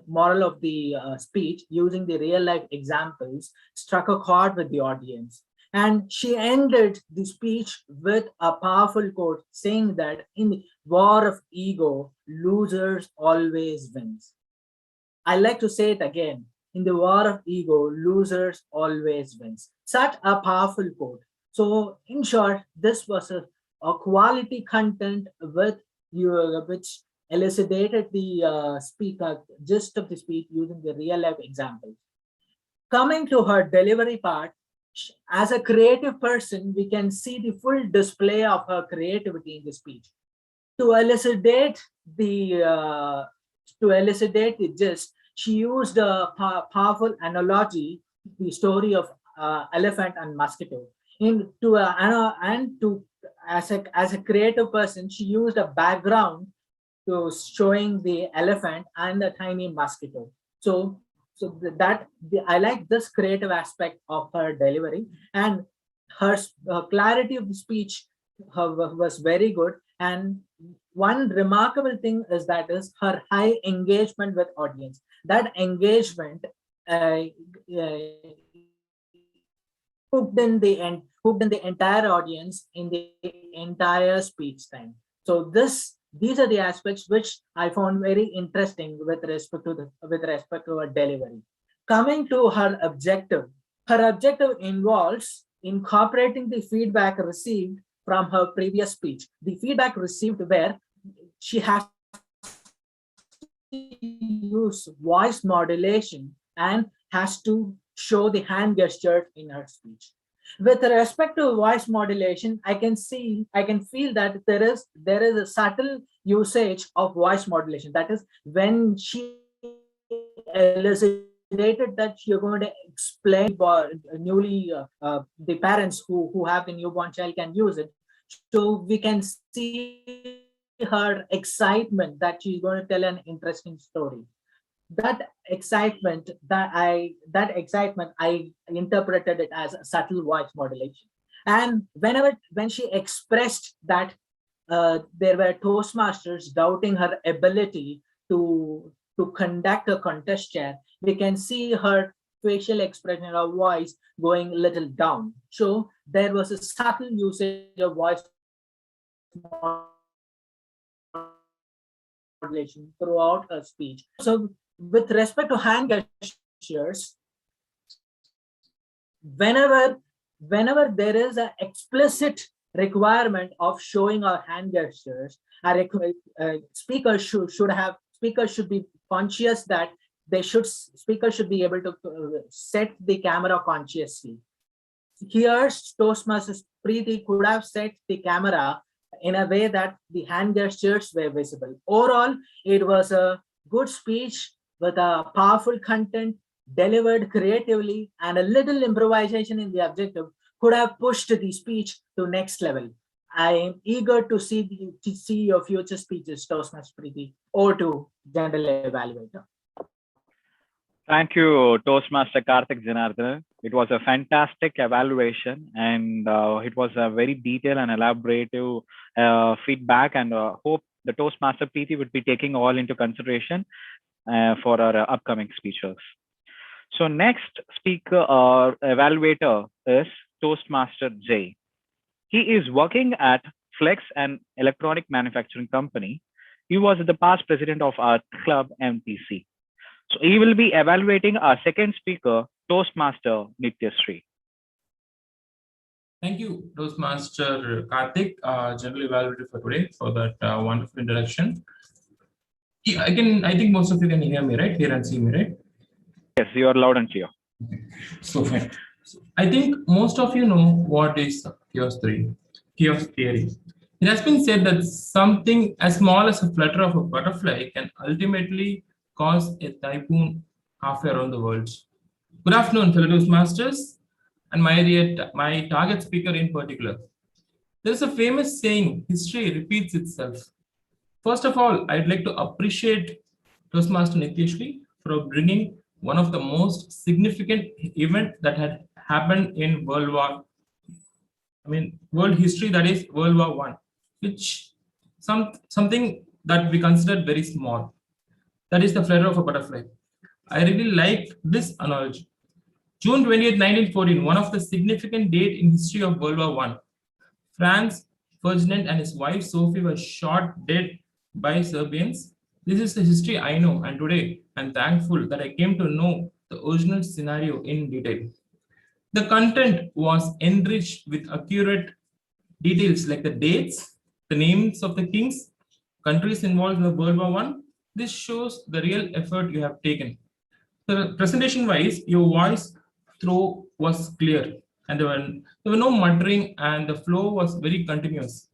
moral of the speech using the real life examples struck a chord with the audience. And she ended the speech with a powerful quote saying that in the war of ego, losers always wins. I like to say it again. In the war of ego, losers always wins. Such a powerful quote. So in short, this was a quality content with which elucidated the gist of the speech using the real life examples. Coming to her delivery part, as a creative person, we can see the full display of her creativity in the speech. To elucidate the gist, she used a powerful analogy, the story of elephant and mosquito. As a creative person, she used a background to showing the elephant and the tiny mosquito. I like this creative aspect of her delivery, and her clarity of the speech was very good. And one remarkable thing is that is her high engagement with audience. That engagement hooked in the entire audience in the entire speech time. So these are the aspects which I found very interesting with respect to her delivery. Coming to her objective involves incorporating the feedback received from her previous speech. The feedback received where she has to use voice modulation and has to show the hand gesture in her speech. With respect to voice modulation, I can feel that there is a subtle usage of voice modulation. That is, when she elucidated that you're going to explain the parents who have the newborn child can use it. So we can see her excitement that she's going to tell an interesting story. That excitement, I interpreted it as a subtle voice modulation. And when she expressed that there were Toastmasters doubting her ability to conduct a contest chair, we can see her facial expression, her voice going a little down. So there was a subtle usage of voice modulation throughout her speech. So with respect to hand gestures, whenever there is an explicit requirement of showing our hand gestures, speakers should be conscious that speakers should be able to set the camera consciously. Here, Toastmasters Preeti could have set the camera in a way that the hand gestures were visible. Overall, it was a good speech with a powerful content delivered creatively, and a little improvisation in the objective could have pushed the speech to next level. I am eager to see your future speeches, Toastmaster Preeti, or to General Evaluator. Thank you, Toastmaster Karthik Janardhan. It was a fantastic evaluation, and it was a very detailed and elaborative feedback, and hope the Toastmaster Preeti would be taking all into consideration for our upcoming speeches. So next speaker or evaluator is Toastmaster Jay. He is working at Flex, an electronic manufacturing company. He was the past president of our club, MTC. So he will be evaluating our second speaker, Toastmaster Nityashree. Thank you, Toastmaster Karthik, General Evaluator for today, for that wonderful introduction. I think most of you can hear me, right? Hear and see me, right? Yes, you are loud and clear. So fine. I think most of you know what is chaos theory. It has been said that something as small as a flutter of a butterfly can ultimately cause a typhoon halfway around the world. Good afternoon, fellow Toastmasters, and my target speaker in particular. There is a famous saying, history repeats itself. First of all, I'd like to appreciate Toastmaster Nitishri for bringing one of the most significant events that had happened in world history, that is World War I, which something that we considered very small. That is the flutter of a butterfly. I really liked this analogy. June 20th, 1914, one of the significant dates in history of World War I. Franz Ferdinand and his wife Sophie were shot dead by Serbians. This is the history I know, and today I'm thankful that I came to know the original scenario in detail. The content was enriched with accurate details like the dates, the names of the kings, countries involved in the World War I. This shows the real effort you have taken. So presentation-wise, your voice throw was clear, and there were no muttering, and the flow was very continuous.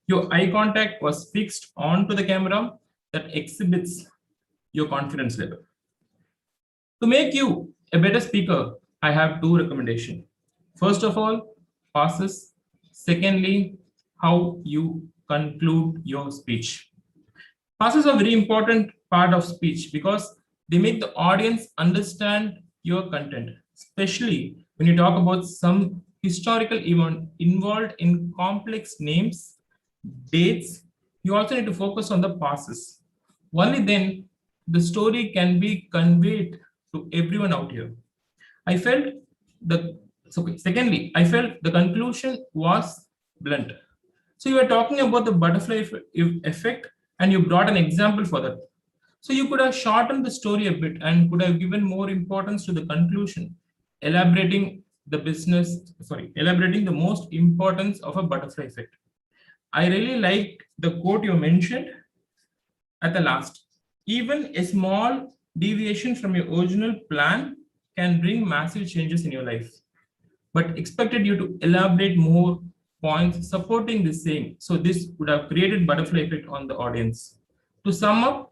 Your eye contact was fixed onto the camera that exhibits your confidence level. To make you a better speaker, I have two recommendations. First of all, passes. Secondly, how you conclude your speech. Passes are a very important part of speech because they make the audience understand your content, especially when you talk about some historical event involved in complex names, dates. You also need to focus on the passes. Only then the story can be conveyed to everyone out here. Secondly, I felt the conclusion was blunt. So you were talking about the butterfly effect, and you brought an example for that. So you could have shortened the story a bit and could have given more importance to the conclusion, elaborating the most importance of a butterfly effect. I really liked the quote you mentioned at the last. Even a small deviation from your original plan can bring massive changes in your life, but expected you to elaborate more points supporting this saying. So this would have created butterfly effect on the audience. To sum up,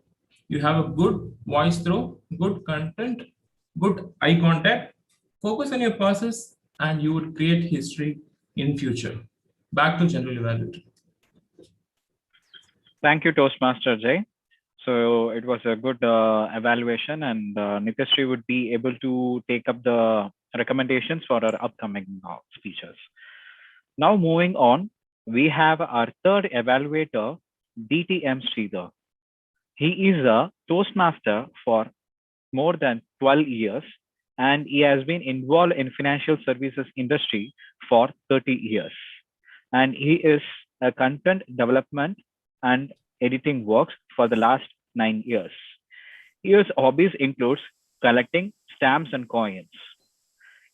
you have a good voice throw, good content, good eye contact, focus on your passes, and you would create history in future. Back to General Evaluator. Thank you, Toastmaster Jay. So it was a good evaluation, and Nitishri would be able to take up the recommendations for our upcoming speeches. Now moving on, we have our third evaluator, DTM Sridhar. He is a Toastmaster for more than 12 years, and he has been involved in financial services industry for 30 years. And he is a content development and editing works for the last 9 years. His hobbies includes collecting stamps and coins.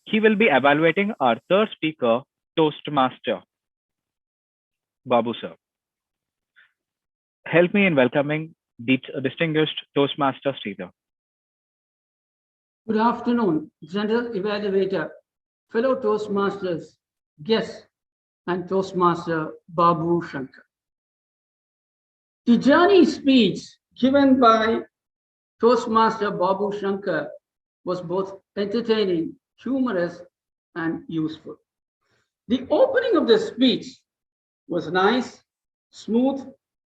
He will be evaluating our third speaker, Toastmaster, Babu sir. Help me in welcoming the distinguished Toastmaster Sridhar. Good afternoon, General Evaluator, fellow Toastmasters, guests, and Toastmaster Babu Shankar. The journey speech given by Toastmaster Babu Shankar was both entertaining, humorous, and useful. The opening of the speech was nice, smooth,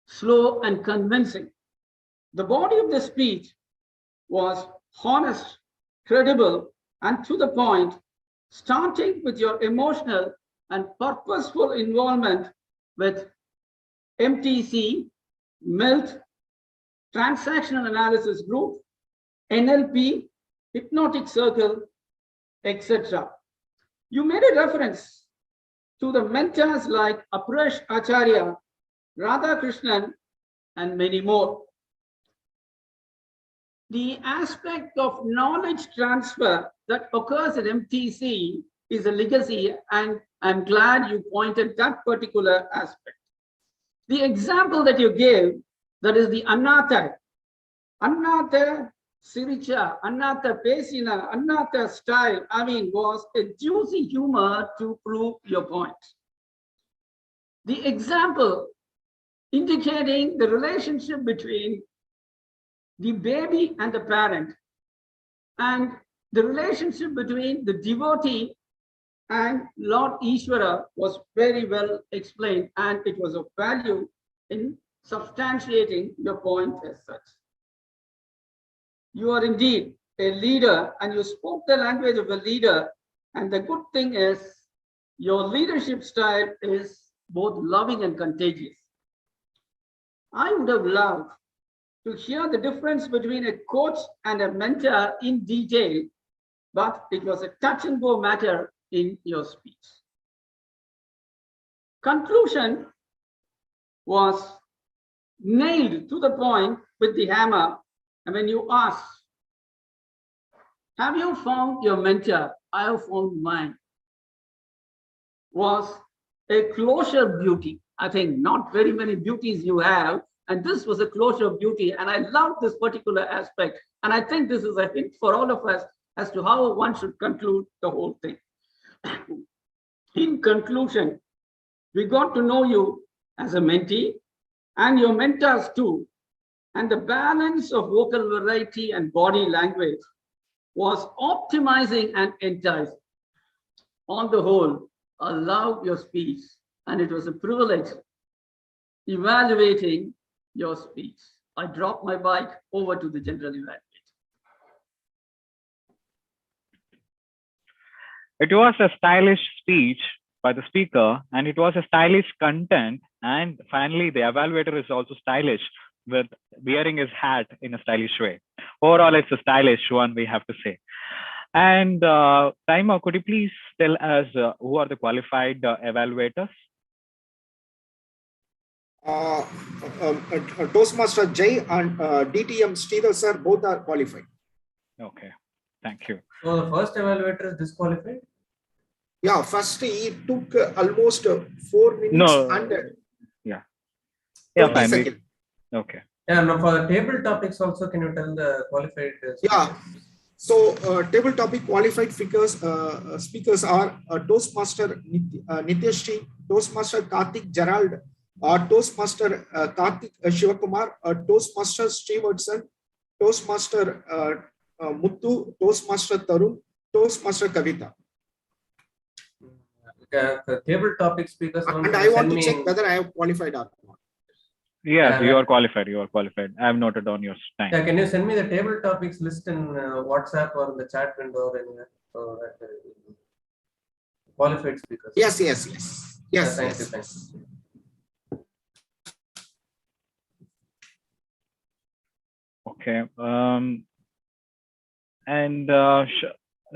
slow, and convincing. The body of the speech was honest, credible, and to the point, starting with your emotional and purposeful involvement with MTC, MELT, Transactional Analysis Group, NLP, Hypnotic Circle, etc. You made a reference to the mentors like Apresh Acharya, Radhakrishnan, and many more. The aspect of knowledge transfer that occurs at MTC is a legacy, and I'm glad you pointed that particular aspect. The example that you gave, that is the Annatha Siricha, Annatha Pesina, Annatha style, was a juicy humor to prove your point. The example indicating the relationship between the baby and the parent, and the relationship between the devotee and Lord Ishvara was very well explained, and it was of value in substantiating your point as such. You are indeed a leader, and you spoke the language of a leader, and the good thing is your leadership style is both loving and contagious. I would have loved to hear the difference between a coach and a mentor in detail, but it was a touch and go matter in your speech. Conclusion was nailed to the point with the hammer. And when you ask, have you found your mentor? I have found mine. Was a closure beauty. I think not very many beauties you have, and this was a closure beauty, and I love this particular aspect. And I think this is a hint for all of us as to how one should conclude the whole thing. In conclusion, we got to know you as a mentee and your mentors too, and the balance of vocal variety and body language was optimizing and enticing. On the whole, I loved your speech, and it was a privilege evaluating your speech. I drop my mic over to the general evaluator. It was a stylish speech by the speaker, and it was a stylish content. And finally, the evaluator is also stylish with wearing his hat in a stylish way. Overall, it's a stylish one, we have to say. And Taima, could you please tell us who are the qualified evaluators? Toastmaster Jay and DTM Sridhar sir, both are qualified. Okay, thank you. So the first evaluator is disqualified? Yeah, first he took almost 4 minutes No. and Yeah, fine. seconds. Okay. Yeah, no, for the table topics also, can you tell the qualified? Yeah. So table topic qualified speakers are Toastmaster Nityashri, Toastmaster Karthik Gerald, Toastmaster Karthik Shivakumar, Toastmaster Srivatsan, Toastmaster Muthu, Toastmaster Tarun, Toastmaster Kavita. The table topic speakers. And I want to check whether I have qualified or not. Yes, you are qualified. You are qualified. I have noted down your time. Yeah, can you send me the table topics list in WhatsApp or the chat window or anywhere? Qualified speakers. Yes. Yeah, thank you. Okay.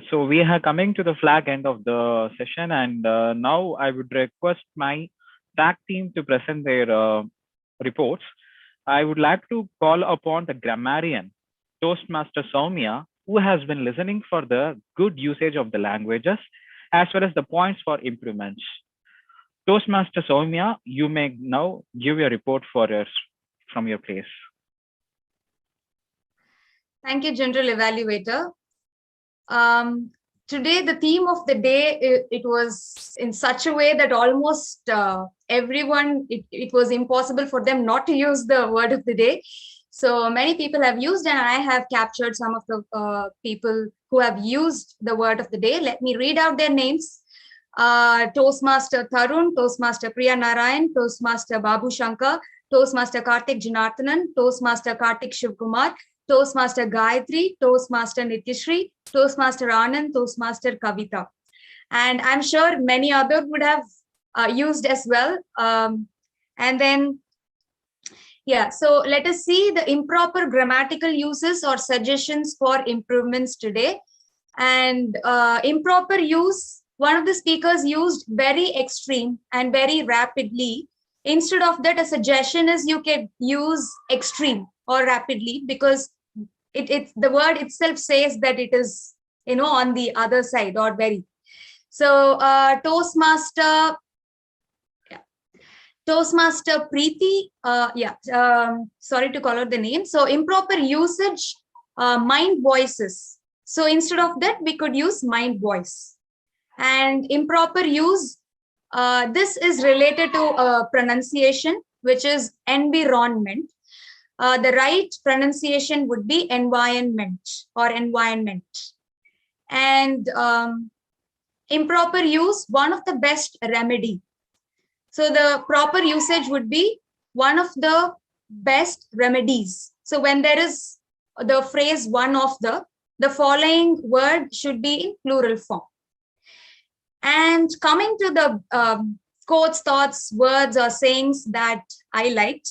So we are coming to the flag end of the session, and now I would request my tag team to present their reports. I would like to call upon the grammarian, Toastmaster Soumya, who has been listening for the good usage of the languages, as well as the points for improvements. Toastmaster Soumya, you may now give your report from your place. Thank you, General Evaluator. Today, the theme of the day, it was in such a way that almost everyone, it was impossible for them not to use the word of the day. So many people have used, and I have captured some of the people who have used the word of the day. Let me read out their names. Toastmaster Tarun, Toastmaster Priya Narayan, Toastmaster Babu Shankar, Toastmaster Karthik Janarthanan, Toastmaster Karthik Shivkumar, Toastmaster Gayatri, Toastmaster Nityashri, Toastmaster Anand, Toastmaster Kavita. And I'm sure many others would have used as well. And then, yeah, so let us see the improper grammatical uses or suggestions for improvements today. And improper use, one of the speakers used very extreme and very rapidly. Instead of that, a suggestion is you can use extreme or rapidly, because the word itself says that it is, on the other side or very. So Toastmaster Preeti, sorry to call out the name. So improper usage, mind voices. So instead of that, we could use mind voice. And improper use, this is related to pronunciation, which is environment. The right pronunciation would be environment or environment. And improper use, one of the best remedy. So the proper usage would be one of the best remedies. So when there is the phrase one of the following word should be in plural form. And coming to the quotes, thoughts, words, or sayings that I liked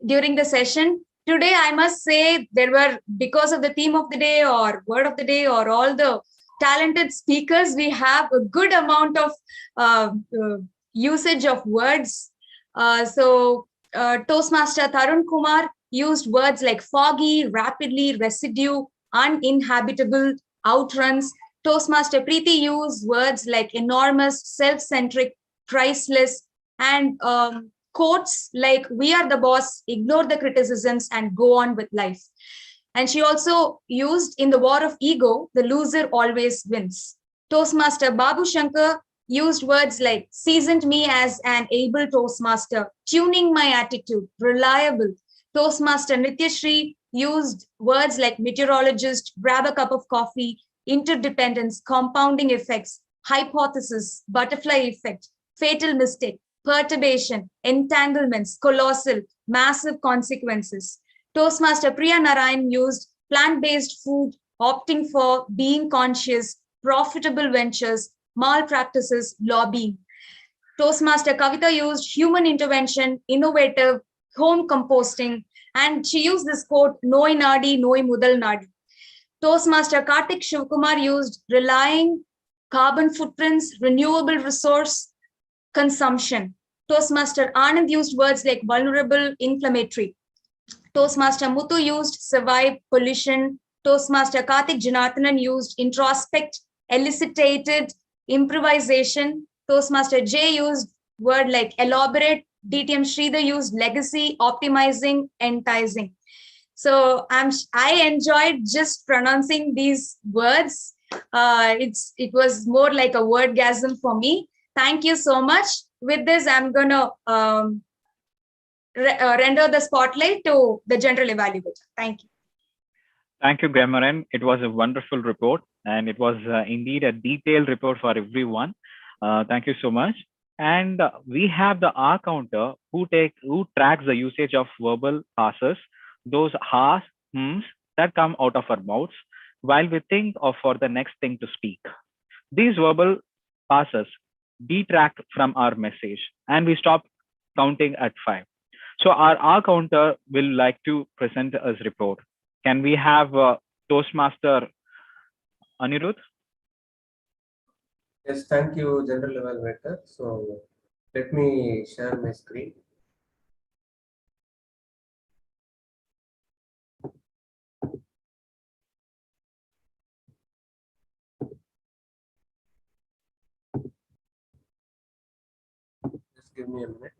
during the session, today I must say there were, because of the theme of the day or word of the day or all the talented speakers, we have a good amount of usage of words. Toastmaster Tarun Kumar used words like foggy, rapidly, residue, uninhabitable, outruns. Toastmaster Preeti used words like enormous, self-centric, priceless, and quotes like "we are the boss, ignore the criticisms, and go on with life." And she also used "in the war of ego, the loser always wins." Toastmaster Babu Shankar used words like "seasoned me as an able Toastmaster, tuning my attitude, reliable." Toastmaster Nityashri used words like meteorologist, grab a cup of coffee, interdependence, compounding effects, hypothesis, butterfly effect, fatal mistake, perturbation, entanglements, colossal, massive consequences. Toastmaster Priya Narayan used plant-based food, opting for being conscious, profitable ventures, malpractices, lobbying. Toastmaster Kavita used human intervention, innovative, home composting, and she used this quote, "Noi Nadi, Noi Mudal Nadi." Toastmaster Kartik Shivkumar used relying, carbon footprints, renewable resource consumption. Toastmaster Anand used words like vulnerable, inflammatory. Toastmaster Muthu used survive, pollution. Toastmaster Kartik Janathanan used introspect, elicitated, improvisation. Toastmaster J used word like elaborate. DTM Sridhar used legacy, optimizing, enticing. So I enjoyed just pronouncing these words. It was more like a wordgasm for me. Thank you so much. With this, I'm gonna render the spotlight to the general evaluator. Thank you. Thank you, Grammarian. It was a wonderful report, and it was indeed a detailed report for everyone. Thank you so much. And we have the R counter who tracks the usage of verbal passes, those ha's, hm's that come out of our mouths while we think of for the next thing to speak. These verbal passes detract from our message, and we stop counting at 5. So our R counter will like to present us report. Can we have Toastmaster Anirudh? Yes, thank you, General Evaluator. So let me share my screen. Just give me a minute.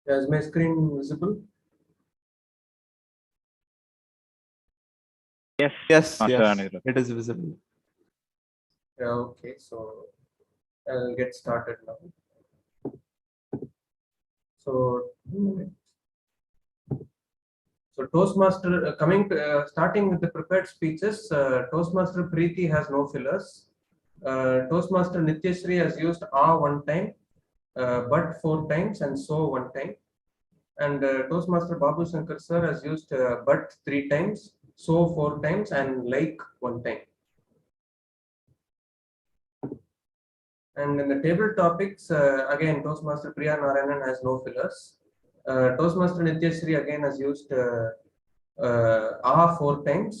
Is my screen visible? Yes, yes, Master yes, Anirudh. it is visible. Yeah, okay, so I'll get started now. So, Toastmaster, starting with the prepared speeches, Toastmaster Preeti has no fillers. Toastmaster Nityashri has used "ah" 1 time, "but" 4 times, and "so" 1 time. And Toastmaster Babu Shankar sir has used "but" 3 times, "so" 4 times, and "like" 1 time. And in the table topics, again, Toastmaster Priya Narayanan has no fillers. Toastmaster Nityashri again has used "ah" 4 times,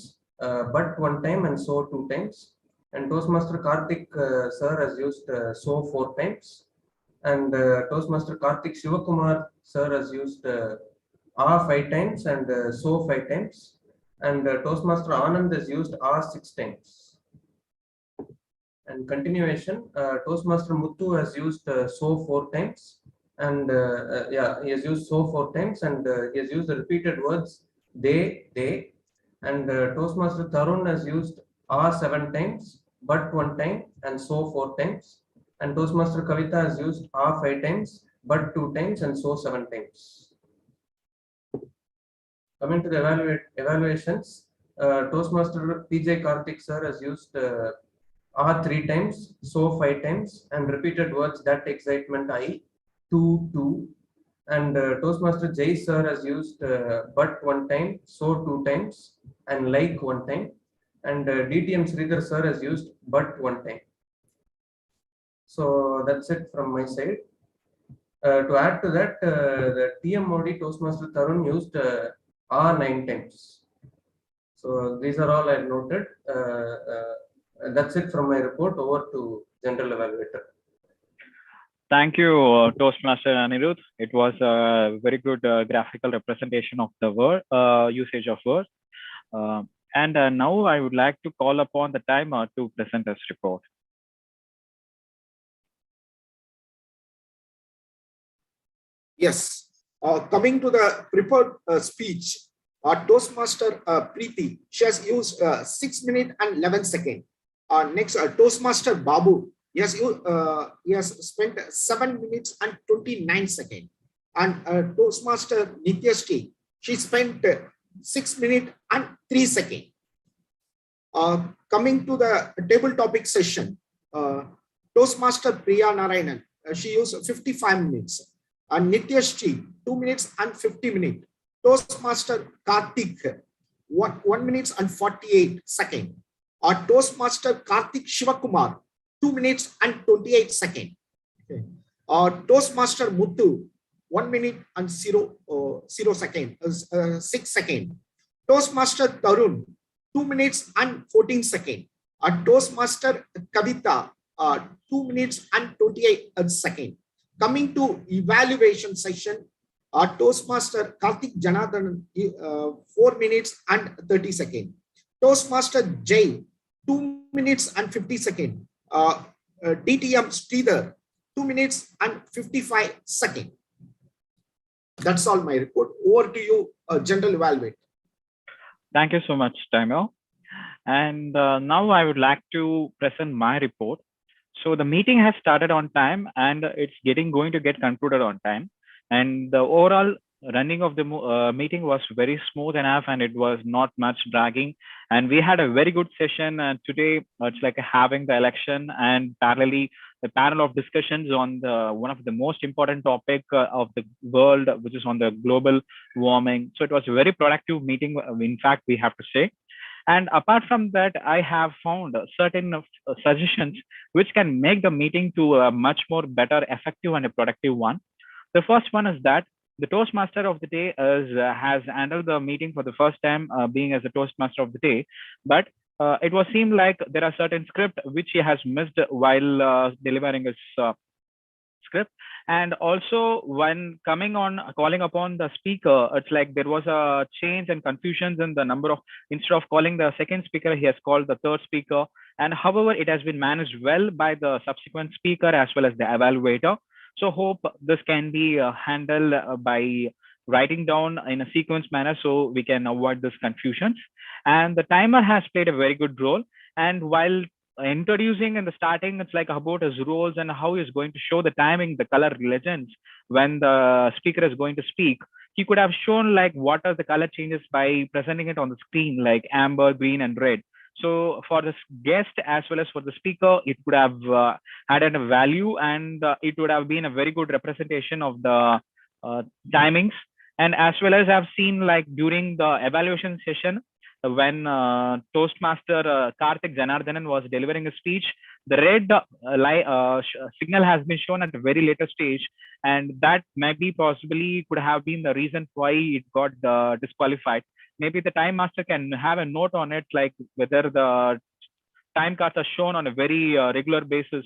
"but" 1 time, and "so" 2 times. And Toastmaster Kartik sir has used "so" 4 times. And Toastmaster Kartik Shivakumar sir has used 5 times and so 5 times. And Toastmaster Anand has used 6 times. And continuation, Toastmaster Muthu has used so 4 times. And yeah, he has used so 4 times, and he has used the repeated words they. And Toastmaster Tarun has used 7 times, but 1 time, and so 4 times. And Toastmaster Kavita has used 5 times, but 2 times, and so 7 times. Coming to the evaluations, Toastmaster PJ Karthik sir has used 3 times, so 5 times, and repeated words that excitement I, two. And Toastmaster Jay sir has used but 1 time, so 2 times, and like 1 time. And DTM Sridhar sir has used but 1 time. So that's it from my side. To add to that, the TM Modi Toastmaster Tarun used 9 times. So these are all I've noted. That's it from my report. Over to General Evaluator. Thank you, Toastmaster Anirudh. It was a very good graphical representation of the word usage of words. And now I would like to call upon the timer to present this report. Yes. Coming to the prepared speech, Toastmaster Preeti, she has used 6 minutes and 11 seconds. Next, Toastmaster Babu, he has spent 7 minutes and 29 seconds. And Toastmaster Nityashri, she spent 6 minutes and 3 seconds. Coming to the table topic session, Toastmaster Priya Narayanan, she used 55 minutes. And Nityashri, 2 minutes and 50 minutes. Toastmaster Karthik, 1 minute and 48 seconds. Toastmaster Karthik Shivakumar, 2 minutes and 28 seconds. Okay. Toastmaster Muthu, 1 minute and 6 seconds. Toastmaster Tarun, 2 minutes and 14 seconds. Toastmaster Kavita, 2 minutes and 28 seconds. Coming to evaluation session, Toastmaster Karthik Janardhan, 4 minutes and 30 seconds. Toastmaster Jay, 2 minutes and 50 seconds. DTM Sridhar, 2 minutes and 55 seconds. That's all my report. Over to you, General Evaluator. Thank you so much, Timer. And now I would like to present my report. So the meeting has started on time, and it's going to get concluded on time. And the overall running of the meeting was very smooth enough, and it was not much dragging. And we had a very good session. And today it's like having the election and parallelly the panel of discussions on one of the most important topic of the world, which is on the global warming. So it was a very productive meeting. In fact, we have to say. And apart from that, I have found certain suggestions which can make the meeting to a much more better, effective, and a productive one. The first one is that the Toastmaster of the day has handled the meeting for the first time, being as a Toastmaster of the day. But it was seemed like there are certain script which he has missed while delivering his script. And also when calling upon the speaker, it's like there was a change and confusions in the number of, instead of calling the second speaker, he has called the third speaker. And however, it has been managed well by the subsequent speaker as well as the evaluator. So hope this can be handled by writing down in a sequence manner so we can avoid these confusions. And the timer has played a very good role. And while introducing in the starting, it's like about his roles and how he's going to show the timing, the color legends when the speaker is going to speak. He could have shown like what are the color changes by presenting it on the screen, like amber, green, and red. So for the guest as well as for the speaker, it would have added a value, and it would have been a very good representation of the timings. And as well as I've seen like during the evaluation session, when Toastmaster Karthik Janardhanan was delivering a speech, the red signal has been shown at a very later stage, and that maybe possibly could have been the reason why it got disqualified. Maybe the time master can have a note on it, like whether the time cards are shown on a very regular basis,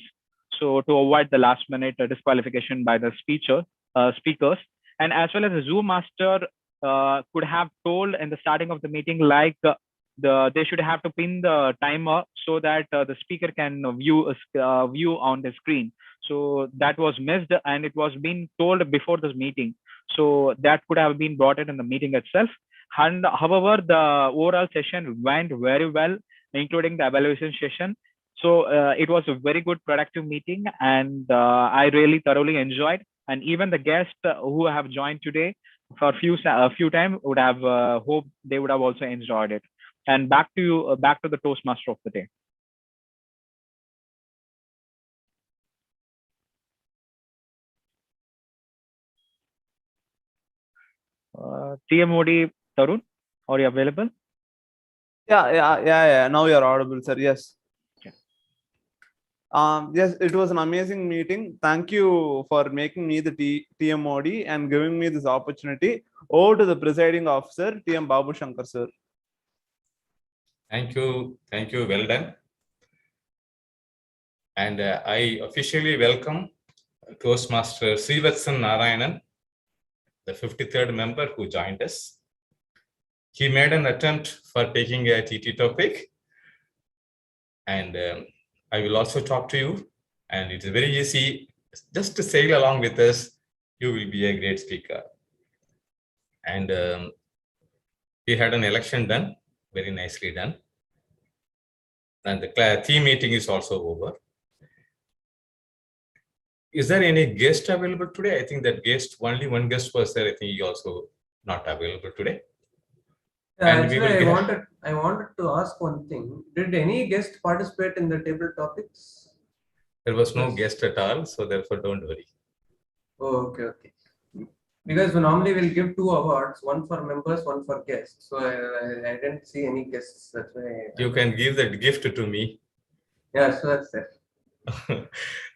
so to avoid the last minute disqualification by the speakers. And as well as the Zoom master could have told in the starting of the meeting, like they should have to pin the timer so that the speaker can view on the screen. So that was missed, and it was being told before this meeting. So that could have been brought in the meeting itself. And however, the overall session went very well, including the evaluation session. So it was a very good productive meeting, and I really thoroughly enjoyed. And even the guests who have joined today for a few time would have hoped they would have also enjoyed it. And back to you, back to the Toastmaster of the day. TMOD Tarun, are you available? Yeah. Now you're audible, sir. Yes. Okay. Yes, it was an amazing meeting. Thank you for making me the TMOD and giving me this opportunity. Over to the presiding officer, TM Babu Shankar, sir. Thank you. Well done. And I officially welcome Toastmaster Srivatsan Narayanan, the 53rd member who joined us. He made an attempt for taking a TT topic, and I will also talk to you. And it is very easy, just to sail along with us. You will be a great speaker. And we had an election done, very nicely done. And the team meeting is also over. Is there any guest available today? I think that only one guest was there. I think he also not available today. Actually, I wanted to ask one thing. Did any guest participate in the table topics? There was no guest at all, so therefore don't worry. Oh, okay. Because normally we'll give 2 awards, one for members, one for guests. So I didn't see any guests. That's why. You can give that gift to me. Yeah, sure, sir.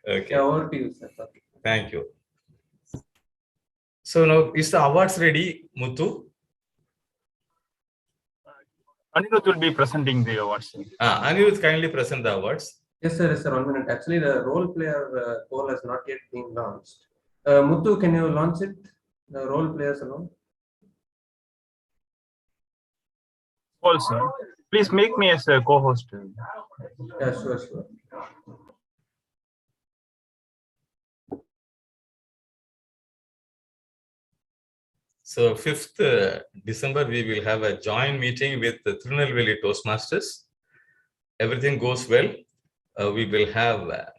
Okay. Yeah, over to you, sir. Okay. Thank you. So now, is the awards ready, Muthu? Anirudh will be presenting the awards. Anirudh, kindly present the awards. Yes, sir. 1 minute. Actually, the role player poll has not yet been launched. Muthu, can you launch it? The role players alone. Also, please make me as a co-host. Yeah, sure. So 5th December, we will have a joint meeting with the Tirunelveli Toastmasters. Everything goes well. We will have a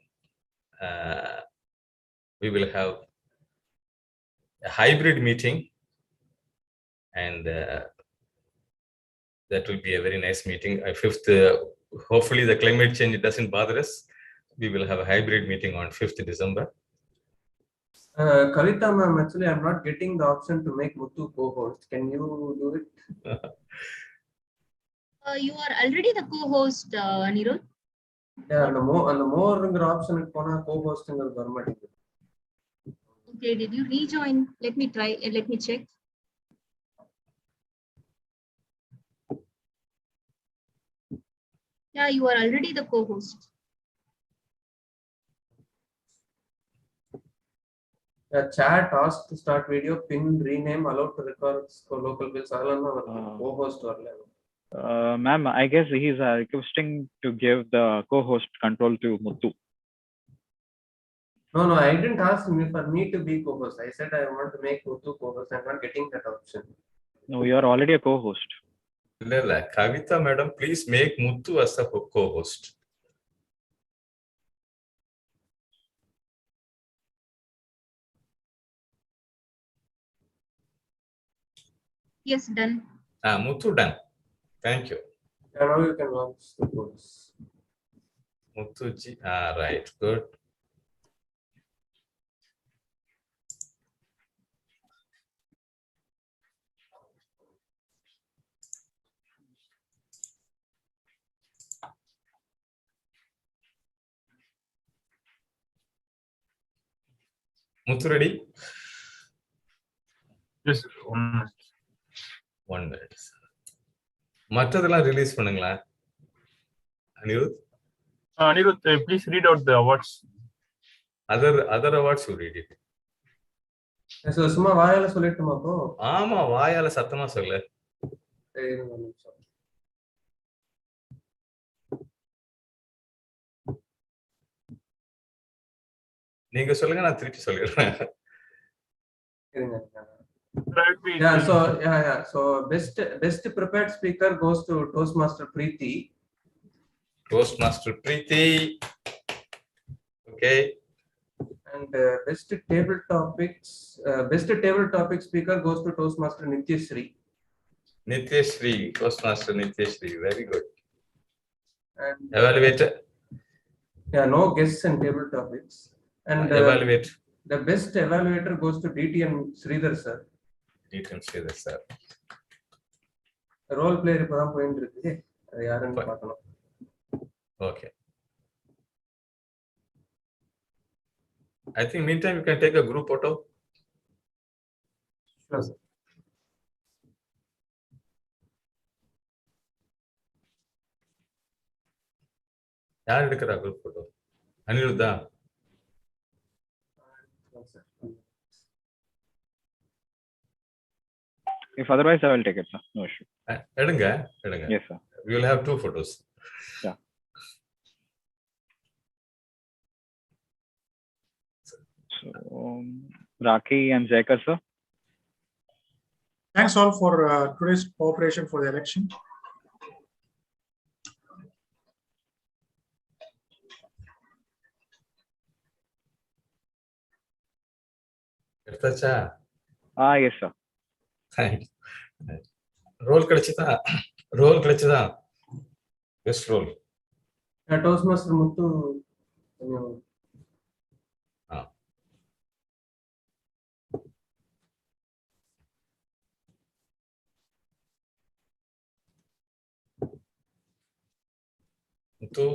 hybrid meeting, and that will be a very nice meeting. 5th, hopefully the climate change doesn't bother us. We will have a hybrid meeting on 5th December. Kavita ma'am, actually, I'm not getting the option to make Muthu co-host. Can you do it? You are already the co-host, Anirudh. Yeah, the more option co-hosting is government. Okay, did you rejoin? Let me try. Let me check. Yeah, you are already the co-host. The chat asked to start video, pin, rename, allowed to record local bills. Co-host or level. Ma'am, I guess he's requesting to give the co-host control to Muthu. No, I didn't ask him for me to be co-host. I said I want to make Muthu co-host. I'm not getting that option. No, you are already a co-host. Kavita madam, please make Muthu as a co-host. Yes, done. Muthu done. Thank you. And now you can launch the course. Muthuji, right, good. Muthu ready? Just 1 minute. 1 minute. மற்றதெல்லாம் release பண்ணுங்களா Anirudh? Anirudh, please read out the awards. Other awards you read it. சும்மா வாயால சொல்லிட்டுமா அப்போ? ஆமா, வாயால சத்தமா சொல்லு. நீங்க சொல்லுங்க, நான் திருப்பி சொல்லிடுறேன். So best prepared speaker goes to Toastmaster Preeti. Toastmaster Preeti. Okay. And best table topic speaker goes to Toastmaster Nityashree. Nityashree, Toastmaster Nityashree, very good. And Evaluator. Yeah, no guests and table topics. And Evaluate. The best evaluator goes to DTN Sridhar sir. DTN Sridhar sir. Role player இப்பதான் போயிட்டு இருக்கு. அது யாருன்னு பார்க்கணும். Okay. I think meantime you can take a group photo. Sure, sir. யார் எடுக்கிறா group photo? Aniruddha? If otherwise, I will take it, sir. No issue. எடுங்க. Yes, sir. We will have 2 photos. Yeah. So, Raki and Jaikar, sir. Thanks all for today's cooperation for the election. எடுத்தாச்சா? Yes, sir. Thanks. Role கிடைச்சதா? Best role. Toastmaster Muthu. Muthu.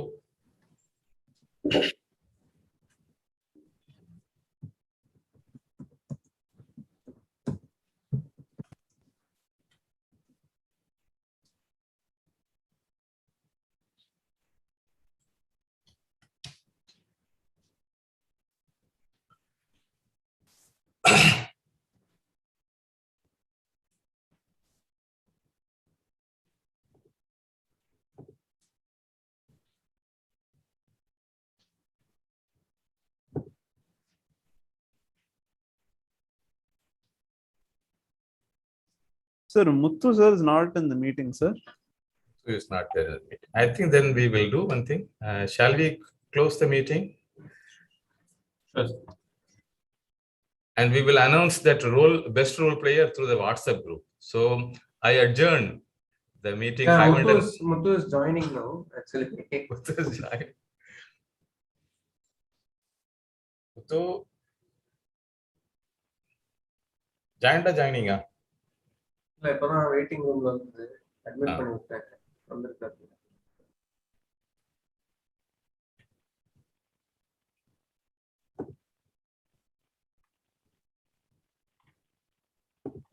Sir, Muthu sir is not in the meeting, sir. Muthu is not there in the meeting. I think then we will do one thing. Shall we close the meeting? Sure. And we will announce that best role player through the WhatsApp group. So I adjourn the meeting. Muthu is joining now, actually. Muthu is joining. Muthu joining. இல்ல இப்பதான் waiting ரூம்ல வந்து admit பண்ணி விட்டாங்க. வந்திருக்காரு.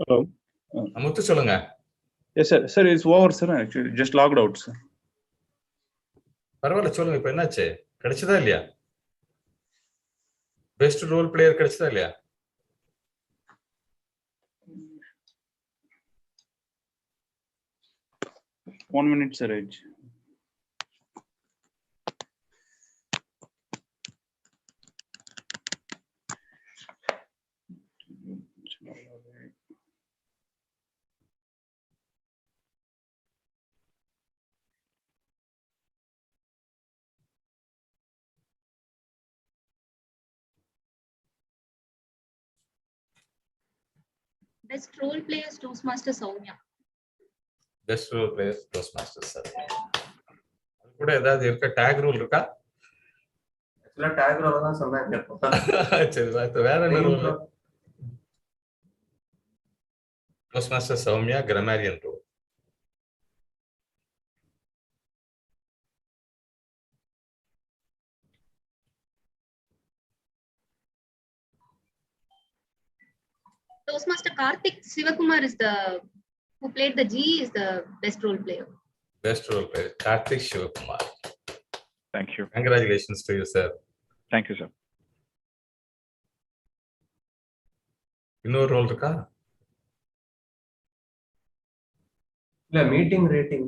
Hello. Muthu சொல்லுங்க. Yes sir. Sir, it's over sir. Actually just logged out sir. பரவாயில்ல சொல்லுங்க. இப்ப என்னாச்சு? கிடைச்சதா இல்லையா? பெஸ்ட் ரோல் பிளேயர் கிடைச்சதா இல்லையா? One minute sir. Best role players, Toastmaster Soumya. Best role players, Toastmasters. அது கூட ஏதாவது இருக்க டேக் ரூல் இருக்கா? ஆக்சுவலா டேக் ரூல் தான் சொன்னாங்க. சரி, வேற என்ன rule? Toastmaster Soumya, Grammarian role. Toastmaster Karthik Sivakumar is who played the G is the best role player. Best role player, Karthik Sivakumar. Thank you. Congratulations to you, sir. Thank you, sir. இன்னொரு role இருக்கா? இல்ல meeting rating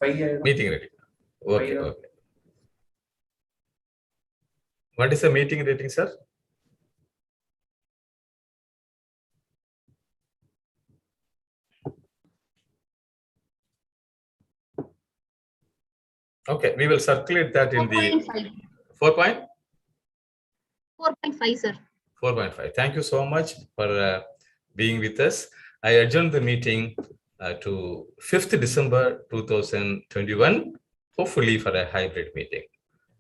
5. Meeting rating. Okay, okay. What is the meeting rating, sir? Okay, we will circulate that in the 4.5. 4 point? 4.5, sir. 4.5. Thank you so much for being with us. I adjourn the meeting to 5th December 2021, hopefully for a hybrid meeting.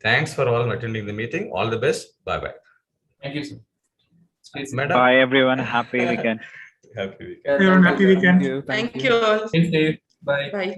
Thanks for all attending the meeting. All the best. Bye-bye. Thank you, sir. Madam. Bye, everyone. Happy weekend. Happy weekend. Everyone, happy weekend. Thank you all. Stay safe. Bye. Bye.